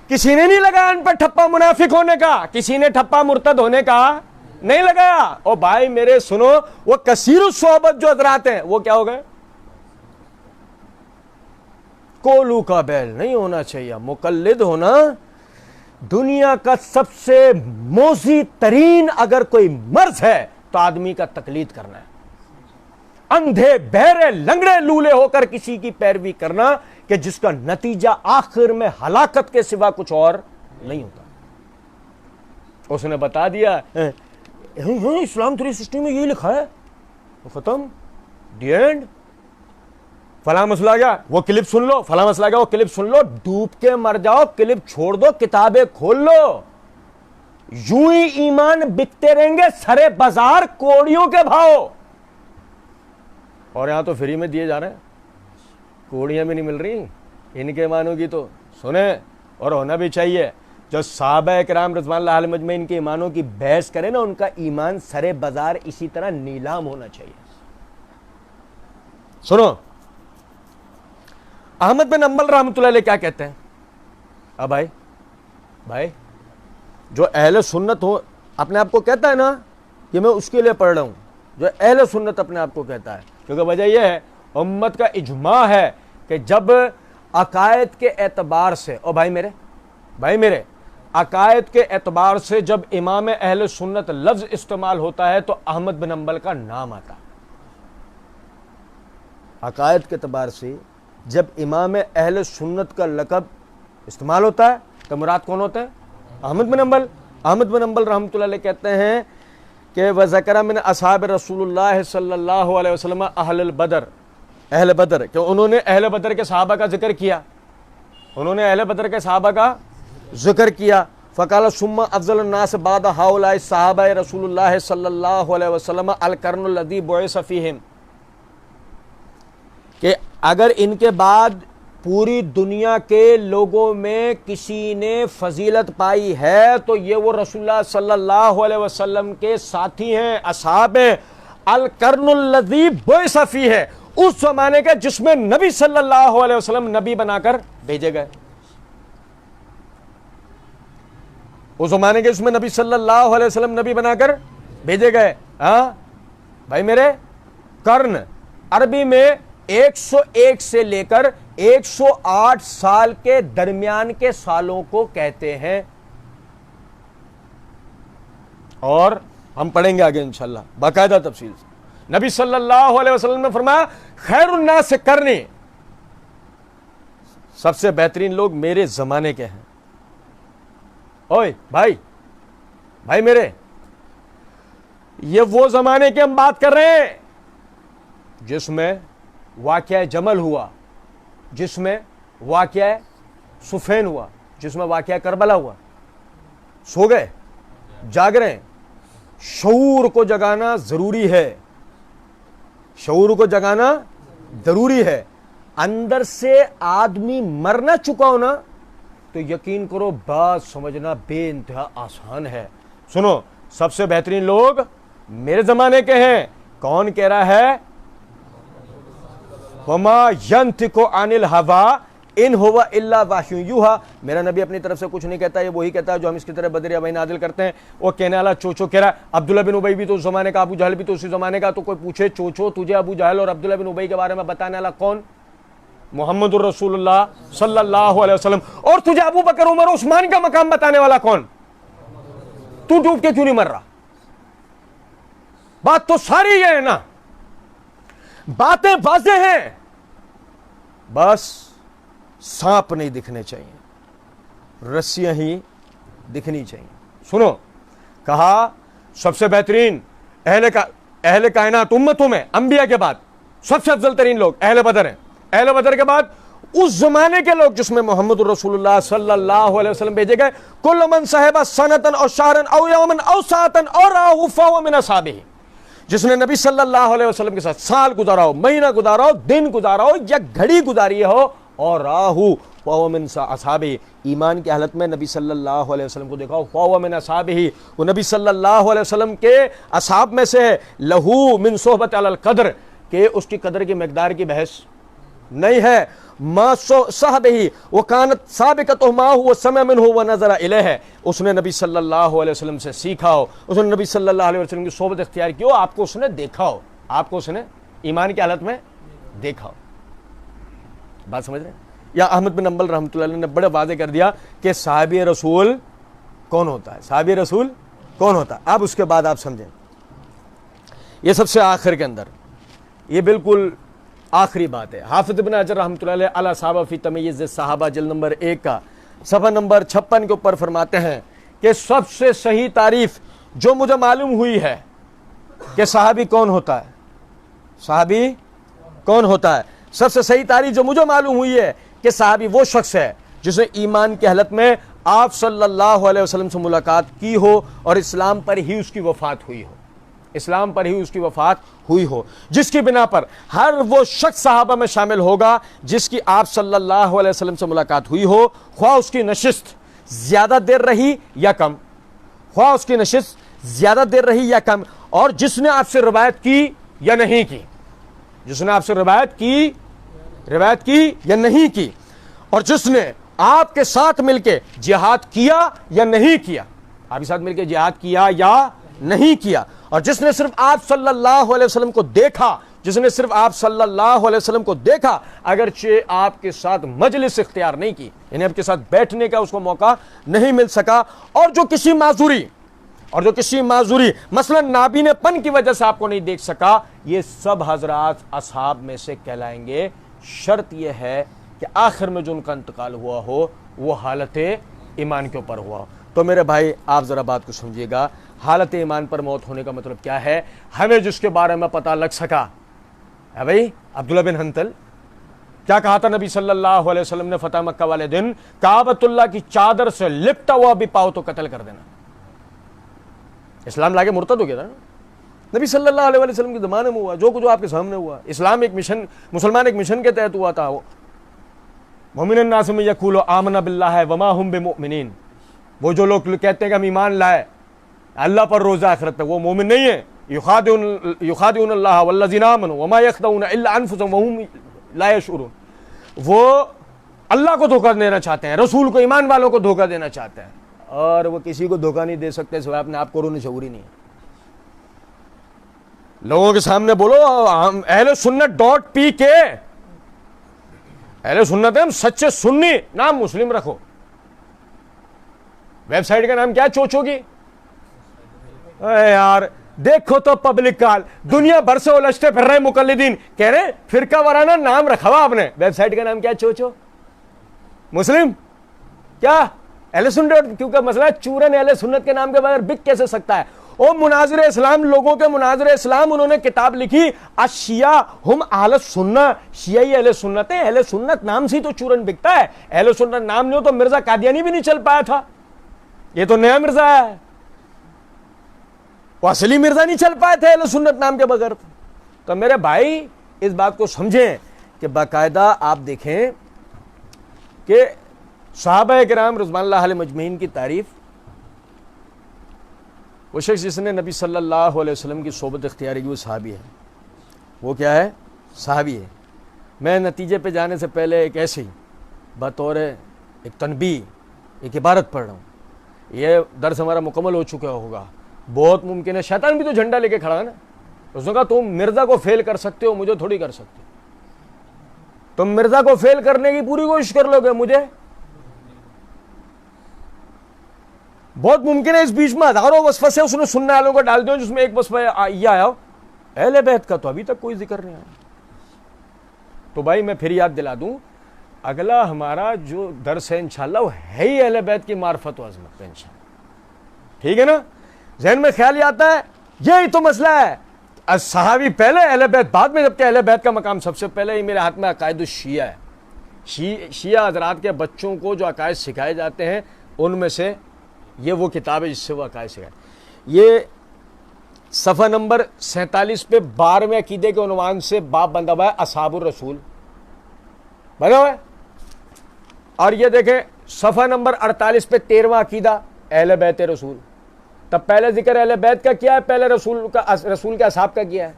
[SPEAKER 2] کسی نے نہیں لگایا ان پر ٹھپا منافق ہونے کا، کسی نے ٹھپا مرتد ہونے کا نہیں لگایا. اور بھائی میرے سنو، وہ کثیر الصحبت جو حضرات ہیں وہ کیا ہو گئے؟ کولو کا بیل نہیں ہونا چاہیے. مقلد ہونا دنیا کا سب سے موذی ترین اگر کوئی مرض ہے تو آدمی کا تقلید کرنا ہے. اندھے بہرے لنگڑے لولے ہو کر کسی کی پیروی کرنا کہ جس کا نتیجہ آخر میں ہلاکت کے سوا کچھ اور نہیں ہوتا. اس نے بتا دیا اسلام 360 میں یہی لکھا ہے، ختم، دی اینڈ. فلاں مسئلہ آ گیا وہ کلپ سن لو، فلاں مسئلہ آ گیا وہ کلپ سن لو، ڈوب کے مر جاؤ، کلپ چھوڑ دو، کتابیں کھول لو. یوں ہی ایمان بکتے رہیں گے سرے بازار کوڑیوں کے بھاؤ. اور یہاں تو فری میں دیے جا رہے ہیں، کوڑیاں بھی نہیں مل رہی ان کے ایمانوں کی. تو سنیں، اور ہونا بھی چاہیے. جو صحابہ کرام رضوان اللہ علیہم اجمعین کے ایمانوں کی بحث کرے نا، ان کا ایمان سرے بازار اسی طرح نیلام ہونا چاہیے. سنو، احمد بن حنبل رحمۃ اللہ علیہ کیا کہتے ہیں؟ اب بھائی جو اہل سنت ہو اپنے آپ کو کہتا ہے نا کہ میں اس کے لیے پڑھ رہا ہوں، جو اہل سنت اپنے آپ کو کہتا ہے، کیونکہ وجہ یہ ہے امت کا اجماع ہے کہ جب عقائد کے اعتبار سے، اور بھائی میرے عقائد کے اعتبار سے جب امام اہل سنت لفظ استعمال ہوتا ہے تو احمد بن حنبل کا نام آتا ہے. عقائد کے اعتبار سے جب امام اہل سنت کا لقب استعمال ہوتا ہے تو مراد کون ہوتے ہیں؟ احمد بن حنبل. احمد بن حنبل رحمۃ اللہ علیہ کہتے ہیں کہ وذکر من اصحاب رسول اللہ صلی اللہ علیہ وسلم اہل بدر، کہ انہوں نے اہل بدر کے صحابہ کا ذکر کیا، انہوں نے اہل بدر کے صحابہ کا ذکر کیا. فقال ثم افضل الناس بعد هؤلاء صحابہ رسول اللہ صلی اللہ علیہ وسلم القرن الذی بعث فیہم، کہ اگر ان کے بعد پوری دنیا کے لوگوں میں کسی نے فضیلت پائی ہے تو یہ وہ رسول اللہ صلی اللہ علیہ وسلم کے ساتھی ہیں، اصحاب ہیں۔ القرن الذی بعث فیہ ہے اس زمانے کا جس میں نبی صلی اللہ علیہ وسلم نبی بنا کر بھیجے گئے، اس زمانے کے جس میں نبی صلی اللہ علیہ وسلم نبی بنا کر بھیجے گئے۔ ہاں بھائی میرے، قرن عربی میں 101 سے لے کر 108 سال کے درمیان کے سالوں کو کہتے ہیں، اور ہم پڑھیں گے آگے انشاءاللہ باقاعدہ تفصیل سے۔ نبی صلی اللہ علیہ وسلم نے فرمایا خیر الناس قرنی، سب سے بہترین لوگ میرے زمانے کے ہیں۔ اوئے بھائی میرے، یہ وہ زمانے کی ہم بات کر رہے ہیں جس میں واقعہ جمل ہوا، جس میں واقعہ صفین ہوا، جس میں واقعہ کربلا ہوا۔ سو گئے، جاگ رہے ہیں۔ شعور کو جگانا ضروری ہے، شعور کو جگانا ضروری ہے۔ اندر سے آدمی مر نہ چکا ہو نا تو یقین کرو بات سمجھنا بے انتہا آسان ہے۔ سنو، سب سے بہترین لوگ میرے زمانے کے ہیں۔ کون کہہ رہا ہے؟ وَمَا يَنْطِقُ عَنِ الْهَوَىٰ إِنْ هُوَ إِلَّا وَحْيٌ يُوحَىٰ، میرا نبی اپنی طرف سے کچھ نہیں کہتا، یہ وہی کہتا ہے جو ہم اس کی طرح بدر یا وحی نازل کرتے ہیں۔ وہ کہنے والا چوچو کہہ رہا ہے۔ عبداللہ بن ابی بھی تو اس زمانے کا، ابو جہل بھی تو اسی زمانے کا۔ تو کوئی پوچھے چوچو تجھے ابو جہل اور عبداللہ بن ابی کے بارے میں بتانے والا کون؟ محمد الرسول اللہ صلی اللہ علیہ وسلم۔ اور تجھے ابو بکر عمر عثمان کا مقام بتانے والا کون؟ تو ڈوب کے کیوں نہیں مر رہا؟ بات تو ساری یہ ہے نا، باتیں واضح ہیں، بس سانپ نہیں دکھنے چاہیے، رسیاں ہی دکھنی چاہیے۔ سنو، کہا سب سے بہترین اہل کائنات امتوں میں انبیاء کے بعد سب سے افضل ترین لوگ اہل بدر ہیں۔ اہل بدر کے بعد اس زمانے کے لوگ جس میں محمد الرسول اللہ صلی اللہ علیہ وسلم بھیجے گئے، کل من صحب سنتن او شہرن او یومن او ساعتن او راہ فہو من اصحابہ، جس نے نبی صلی اللہ علیہ وسلم کے ساتھ سال گزارا ہو، مہینہ گزارا ہو، دن گزارا ہو یا گھڑی گزاری ہو، اور راہو فہو من اصحابہ، ایمان کی حالت میں نبی صلی اللہ علیہ وسلم کو دیکھا ہو، فہو من اصحابہ، وہ نبی صلی اللہ علیہ وسلم کے اصحاب میں سے ہے۔ لہو من صحبت علی القدر، کہ اس کی قدر کی مقدار کی بحث نہیں ہے۔ ما صحبہ وکانت سابقتہ معہ وسمع منہ ونظر الیہ، اس نے نبی صلی اللہ علیہ وسلم سے سیکھا ہو، اس نے نبی صلی اللہ علیہ وسلم کی صحبت اختیار کی ہو، آپ کو اس نے دیکھا ہو، آپ کو اس نے ایمان کی حالت میں دیکھا ہو۔ بات سمجھ رہے ہیں؟ یا احمد بن حنبل رحمۃ اللہ علیہ نے بڑے واضح کر دیا کہ صحابی رسول کون ہوتا ہے، صحابی رسول کون ہوتا ہے۔ اب اس کے بعد آپ سمجھیں، یہ سب سے آخر کے اندر، یہ بالکل آخری بات ہے۔ حافظ ابن حجر رحمۃ اللہ علیہ علی صحابہ فی تمییز صحابہ جلد نمبر 1 کا صفحہ نمبر 56 کے اوپر فرماتے ہیں کہ سب سے صحیح تعریف جو مجھے معلوم ہوئی ہے کہ صحابی کون ہوتا ہے، صحابی کون ہوتا ہے، سب سے صحیح تعریف جو مجھے معلوم ہوئی ہے کہ صحابی وہ شخص ہے جس نے ایمان کی حالت میں آپ صلی اللہ علیہ وسلم سے ملاقات کی ہو اور اسلام پر ہی اس کی وفات ہوئی ہو، اسلام پر ہی اس کی وفات ہوئی ہو، جس کی بنا پر ہر وہ شخص صحابہ میں شامل ہوگا جس کی آپ صلی اللہ علیہ وسلم سے ملاقات ہوئی ہو، خواہ اس کی نشست زیادہ دیر رہی یا کم، خواہ اس کی نشست زیادہ دیر رہی یا کم، اور جس نے آپ سے روایت کی یا نہیں کی، جس نے آپ سے روایت کی یا نہیں کی، اور جس نے آپ کے ساتھ مل کے جہاد کیا یا نہیں کیا، آپ کے ساتھ مل کے جہاد کیا یا نہیں کیا، اور جس نے صرف آپ صلی اللہ علیہ وسلم کو دیکھا، جس نے صرف آپ صلی اللہ علیہ وسلم کو دیکھا اگرچہ آپ کے ساتھ مجلس اختیار نہیں کی، یعنی آپ کے ساتھ بیٹھنے کا اس کو موقع نہیں مل سکا، اور جو کسی معذوری مثلا نابینے پن کی وجہ سے آپ کو نہیں دیکھ سکا، یہ سب حضرات اصحاب میں سے کہلائیں گے۔ شرط یہ ہے کہ آخر میں جو ان کا انتقال ہوا ہو وہ حالت ایمان کے اوپر ہوا ہو۔ تو میرے بھائی آپ ذرا بات کو سمجھیے گا، حالت ایمان پر موت ہونے کا مطلب کیا ہے؟ ہمیں جس کے بارے میں پتہ لگ سکا ہے بھائی، عبداللہ بن حنتل کیا کہا تھا نبی صلی اللہ علیہ وسلم نے فتح مکہ والے دن؟ کعبۃ اللہ کی چادر سے لپٹا ہوا بھی پاؤ تو قتل کر دینا۔ اسلام لا کے مرتد ہو گیا تھا نا، نبی صلی اللہ علیہ وسلم کے زمانے میں ہوا جو کچھ آپ کے سامنے ہوا۔ اسلام ایک مشن، مسلمان ایک مشن کے تحت ہوا تھا، وہ ومن الناس من یقول آمنا باللہ وما ہم بمؤمنین، وہ جو لوگ کہتے ہیں کہ ہم ایمان لائے اللہ پر روز آخرت تک، وہ مومن نہیں ہے. یخادعون اللہ والذین آمنوا وما یخدعون الا انفسهم وهم لا یشعرون. وہ اللہ کو دھوکہ دینا چاہتے ہیں، رسول کو، ایمان والوں کو دھوکہ دینا چاہتے ہیں، اور وہ کسی کو دھوکہ نہیں دے سکتے سوائے اپنے آپ کو، انہوں نے شعور ہی نہیں ہے. لوگوں کے سامنے بولو ہم اہل سنت .pk، اہل سنت ہم سچے سنی، نام مسلم رکھو. ویب سائٹ کا نام کیا چوچو کی؟ اے یار دیکھو تو پبلک کال، دنیا بھر سے الجھتے پھر رہے مقلدین، کہہ رہے فرقہ وارانہ نام رکھا ہوا آپ نے، ویب سائٹ کا نام کیا چوچو مسلم، کیا اہل سنت؟ کیونکہ مسئلہ ہے چورن اہل سنت کے نام کے بغیر بک کیسے سکتا ہے؟ او مناظر اسلام، لوگوں کے مناظر اسلام، انہوں نے کتاب لکھی اشیاء ہم اہل سنت، شیعی اہل سنت ہیں. اہل سنت نام سے تو چورن بکتا ہے، اہل سنت نام نہیں ہو تو مرزا قادیانی بھی نہیں چل پایا تھا، یہ تو نیا مرزا ہے، وہ اصلی مرزا نہیں چل پائے تھے اہل سنت نام کے بغیر. تو میرے بھائی اس بات کو سمجھیں کہ باقاعدہ آپ دیکھیں کہ صحابہ کرام رضوان اللہ علیہ مجمعین کی تعریف، وہ شخص جس نے نبی صلی اللہ علیہ وسلم کی صحبت اختیار کی وہ صحابی ہے. وہ کیا ہے؟ صحابی ہے. میں نتیجے پہ جانے سے پہلے ایک ایسے ہی بطور ایک تنبیہ ایک عبارت پڑھ رہا ہوں. یہ درس ہمارا مکمل ہو چکا ہوگا، بہت ممکن ہے شیطان بھی تو جھنڈا لے کے کھڑا ہے نا، اس نے کہا تم مرزا کو فیل کر سکتے ہو، مجھے تھوڑی کر سکتے ہو. تم مرزا کو فیل کرنے کی پوری کوشش کر لو گے، مجھے بہت ممکن ہے اس بیچ میں ہزاروں وسوسے اس نے سننے والوں کو ڈال دیا جس میں ایک وسوسہ یہ آیا ہو اہل بیت کا تو ابھی تک کوئی ذکر نہیں آیا. تو بھائی میں پھر یاد دلا دوں، اگلا ہمارا جو درس ہے انشاءاللہ وہ ہے ہی اہل بیت کی معرفت و عظمت پہ انشاءاللہ، ٹھیک ہے نا؟ ذہن میں خیال یہ آتا ہے یہی تو مسئلہ ہے، صحابی پہلے اہل بیت بعد میں، جبکہ اہل بیت کا مقام سب سے پہلے. ہی میرے ہاتھ میں عقائد الشیعہ ہے، شیعہ حضرات کے بچوں کو جو عقائد سکھائے جاتے ہیں ان میں سے یہ وہ کتاب ہے جس سے وہ عقائد سکھائے. یہ صفحہ نمبر 47 پہ 12ویں عقیدے کے عنوان سے باب بندہ ہوا ہے اصحاب الرسول، بنا ہوا ہے. اور یہ دیکھیں صفحہ نمبر 48 پہ 13واں عقیدہ اہل بیت رسول. تب پہلے ذکر اہل بیت کا کیا ہے، پہلے رسول کے اصحاب کا کیا ہے.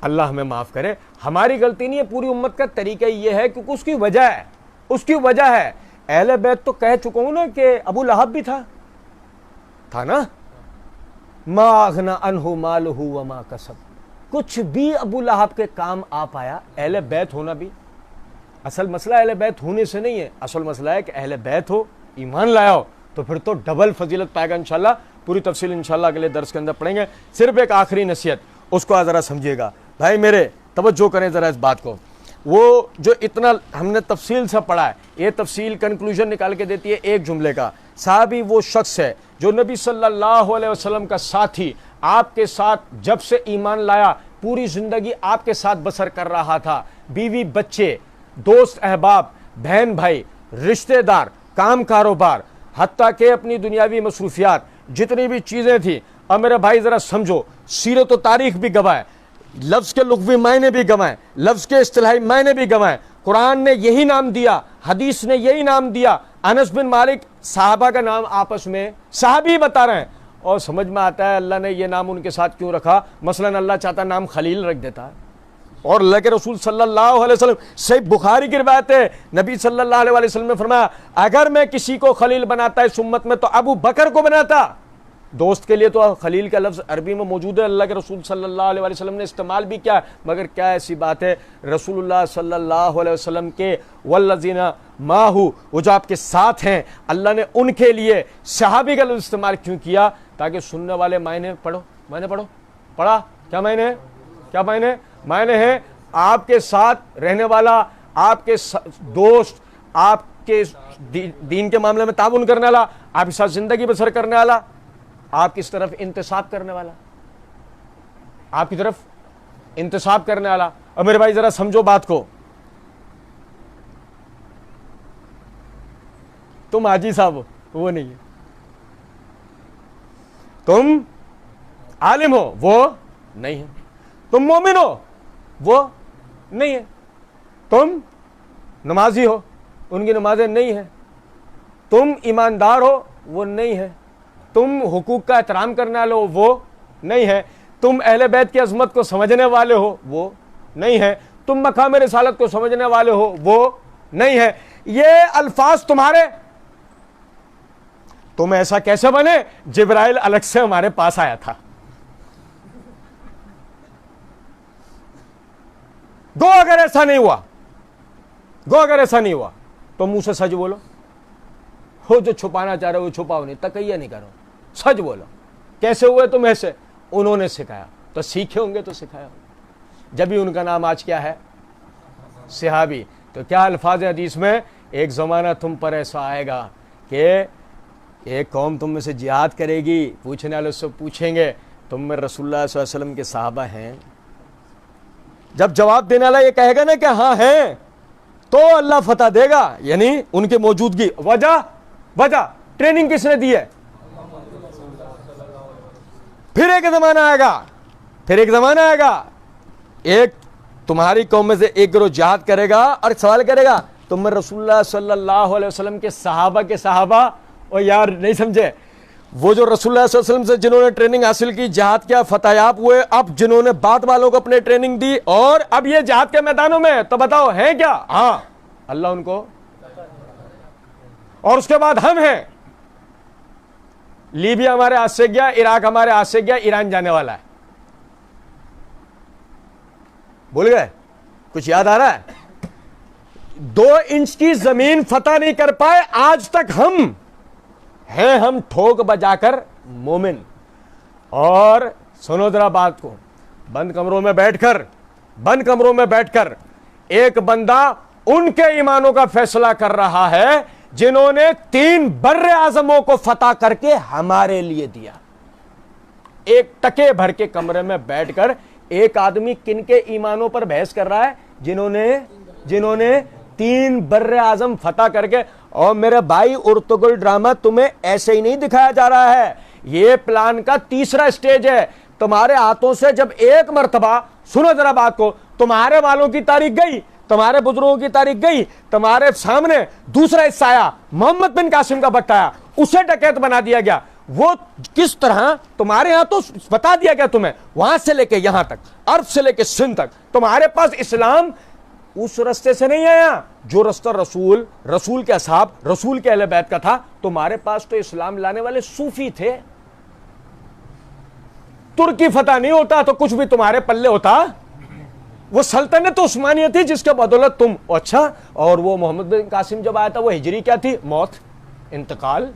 [SPEAKER 2] اللہ ہمیں معاف کرے، ہماری غلطی نہیں ہے، پوری امت کا طریقہ یہ ہے کیونکہ اس کی وجہ ہے، اس کی وجہ ہے. اہل بیت تو کہہ چکا ہوں نا کہ ابو لہب بھی تھا نا، ما اغنى عنہ مالہ وما کسب، کچھ بھی ابو لہب کے کام آ پایا. اہل بیت ہونا بھی اصل مسئلہ اہل بیت ہونے سے نہیں ہے، اصل مسئلہ ہے کہ اہل بیت ہو، ایمان لایا ہو، تو پھر تو ڈبل فضیلت پائے گا انشاءاللہ. پوری تفصیل انشاءاللہ اگلے درس کے اندر پڑھیں گے. صرف ایک آخری نصیحت، اس کو ذرا سمجھیے گا بھائی میرے، توجہ کریں ذرا اس بات کو. وہ جو اتنا ہم نے تفصیل سے پڑھا ہے، یہ تفصیل کنکلوژن نکال کے دیتی ہے ایک جملے کا. صحابی وہ شخص ہے جو نبی صلی اللہ علیہ وسلم کا ساتھی، آپ کے ساتھ جب سے ایمان لایا پوری زندگی آپ کے ساتھ بسر کر رہا تھا، بیوی بچے، دوست احباب، بہن بھائی، رشتہ دار، کام کاروبار، حتیٰ کہ اپنی دنیاوی مصروفیات، جتنی بھی چیزیں تھیں. اور میرے بھائی ذرا سمجھو، سیرت و تاریخ بھی گواہ ہے، لفظ کے لغوی معنی بھی گوائیں، لفظ کے اصطلاحی معنی بھی گوائیں. قرآن نے یہی نام دیا، حدیث نے یہی نام دیا. انس بن مالک صحابہ کا نام آپس میں صحابی بتا رہے ہیں، اور سمجھ میں آتا ہے اللہ نے یہ نام ان کے ساتھ کیوں رکھا. مثلا اللہ چاہتا نام خلیل رکھ دیتا ہے. اور اللہ کے رسول صلی اللہ علیہ وسلم، صحیح بخاری کی روایت ہے، نبی صلی اللہ علیہ وسلم نے فرمایا اگر میں کسی کو خلیل بناتا اس امت میں تو ابو بکر کو بناتا. دوست کے لیے تو خلیل کا لفظ عربی میں موجود ہے، اللہ کے رسول صلی اللہ علیہ وسلم نے استعمال بھی کیا، مگر کیا ایسی بات ہے رسول اللہ صلی اللہ علیہ وسلم کے والذین معہ، وہ جو آپ کے ساتھ ہیں، اللہ نے ان کے لیے صحابی کا لفظ استعمال کیوں کیا؟ تاکہ سننے والے معنی پڑھو، معنی پڑھا کیا معنی ہے، کیا معنی ہے آپ کے ساتھ رہنے والا، آپ کے دوست، آپ کے دین کے معاملے میں تعاون کرنے والا، آپ کے ساتھ زندگی بسر کرنے والا، آپ کس طرف انتصاب کرنے والا، آپ کی طرف انتصاب کرنے والا. اور میرے بھائی ذرا سمجھو بات کو، تم حاجی صاحب ہو وہ نہیں ہے، تم عالم ہو وہ نہیں ہے، تم مومن ہو وہ نہیں ہے. تم نمازی ہو، ان کی نمازیں نہیں ہیں، تم ایماندار ہو، وہ نہیں ہے، تم حقوق کا احترام کرنے والے ہو، وہ نہیں ہے، تم اہل بیت کی عظمت کو سمجھنے والے ہو، وہ نہیں ہے، تم مقام رسالت کو سمجھنے والے ہو، وہ نہیں ہے۔ یہ الفاظ تمہارے، تم ایسا کیسے بنے؟ جبرائیل الگ سے ہمارے پاس آیا تھا۔ گو اگر ایسا نہیں ہوا تو منہ سے سچ بولو، ہو جو چھپانا چاہ رہے ہو وہ چھپاؤ نہیں، تقیہ نہیں کرو، سچ بولو۔ کیسے ہوئے تم ایسے؟ انہوں نے سکھایا، تو سیکھے ہوں گے تو سکھایا ہوگا، جب ہی ان کا نام آج کیا ہے؟ صحابی۔ تو کیا الفاظ حدیث میں، ایک زمانہ تم پر ایسا آئے گا کہ ایک قوم تم میں سے جہاد کرے گی، پوچھنے والے سے پوچھیں گے تم میں رسول اللہ صلی اللہ علیہ وسلم کے صحابہ ہیں؟ جب جواب دینے والا یہ کہے گا نا کہ ہاں ہیں، تو اللہ فتح دے گا، یعنی ان کی موجودگی۔ وجہ ٹریننگ کس نے دی ہے؟ پھر ایک زمانہ آئے گا، ایک تمہاری قوم میں سے ایک گروہ جہاد کرے گا اور سوال کرے گا تم میں رسول اللہ صلی اللہ علیہ وسلم کے صحابہ، اور یار نہیں سمجھے، وہ جو رسول اللہ صلی اللہ علیہ وسلم سے جنہوں نے ٹریننگ حاصل کی، جہاد کیا، فتح یاب ہوئے، اب جنہوں نے بعد والوں کو اپنے ٹریننگ دی اور اب یہ جہاد کے میدانوں میں، تو بتاؤ ہیں کیا؟ ہاں، اللہ ان کو، اور اس کے بعد ہم ہیں۔ لیبیا ہمارے ہاتھ سے گیا، عراق ہمارے ہاتھ سے گیا، ایران جانے والا ہے۔ بھول گئے؟ کچھ یاد آ رہا ہے؟ 2 انچ کی زمین فتح نہیں کر پائے آج تک، ہم ٹھوک بجا کر مومن۔ اور سنو ذرا بات کو، بند کمروں میں بیٹھ کر ایک بندہ ان کے ایمانوں کا فیصلہ کر رہا ہے جنہوں نے 3 بر اعظموں کو فتح کر کے ہمارے لیے دیا۔ ایک ٹکے بھر کے کمرے میں بیٹھ کر ایک آدمی کن کے ایمانوں پر بحث کر رہا ہے؟ جنہوں نے 3 بر اعظم فتح کر کے۔ اور میرے بھائی، ارطغرل ڈرامہ تمہیں ایسے ہی نہیں دکھایا جا رہا ہے، یہ پلان کا تیسرا سٹیج ہے۔ تمہارے ہاتھوں سے جب ایک مرتبہ، سنو ذرا بات کو، تمہارے والوں کی تاریخ گئی، تمہارے بزرگوں کی تاریخ گئی، تمہارے سامنے دوسرا حصہ آیا، محمد بن قاسم کا بٹا آیا، اسے ڈکیت بنا دیا گیا۔ وہ کس طرح تمہارے ہاں تو بتا دیا گیا تمہیں، وہاں سے لے کے یہاں تک، عرب سے لے کے سندھ تک، تمہارے پاس اسلام اس رستے سے نہیں آیا جو رستہ رسول کے اصحاب، رسول کے اہل بیت کا تھا۔ تمہارے پاس تو اسلام لانے والے صوفی تھے۔ ترکی فتح نہیں ہوتا تو کچھ بھی تمہارے پلے ہوتا، وہ سلطنت عثمانیہ تھی جس کے بدولت تم، اچھا، اور وہ محمد بن قاسم جب آیا تھا وہ ہجری کیا تھی؟ موت، انتقال۔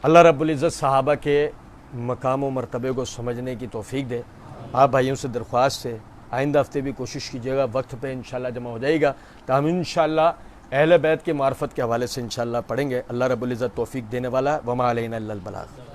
[SPEAKER 2] اللہ رب العزت صحابہ کے مقام و مرتبے کو سمجھنے کی توفیق دے۔ آپ بھائیوں سے درخواست ہے، آئندہ ہفتے بھی کوشش کیجیے گا، وقت پہ انشاءاللہ جمع ہو جائے گا تو ہم انشاءاللہ اہل بیت کے معرفت کے حوالے سے انشاءاللہ پڑھیں گے۔ اللہ رب العزت توفیق دینے والا، وما علینا الا البلاغ۔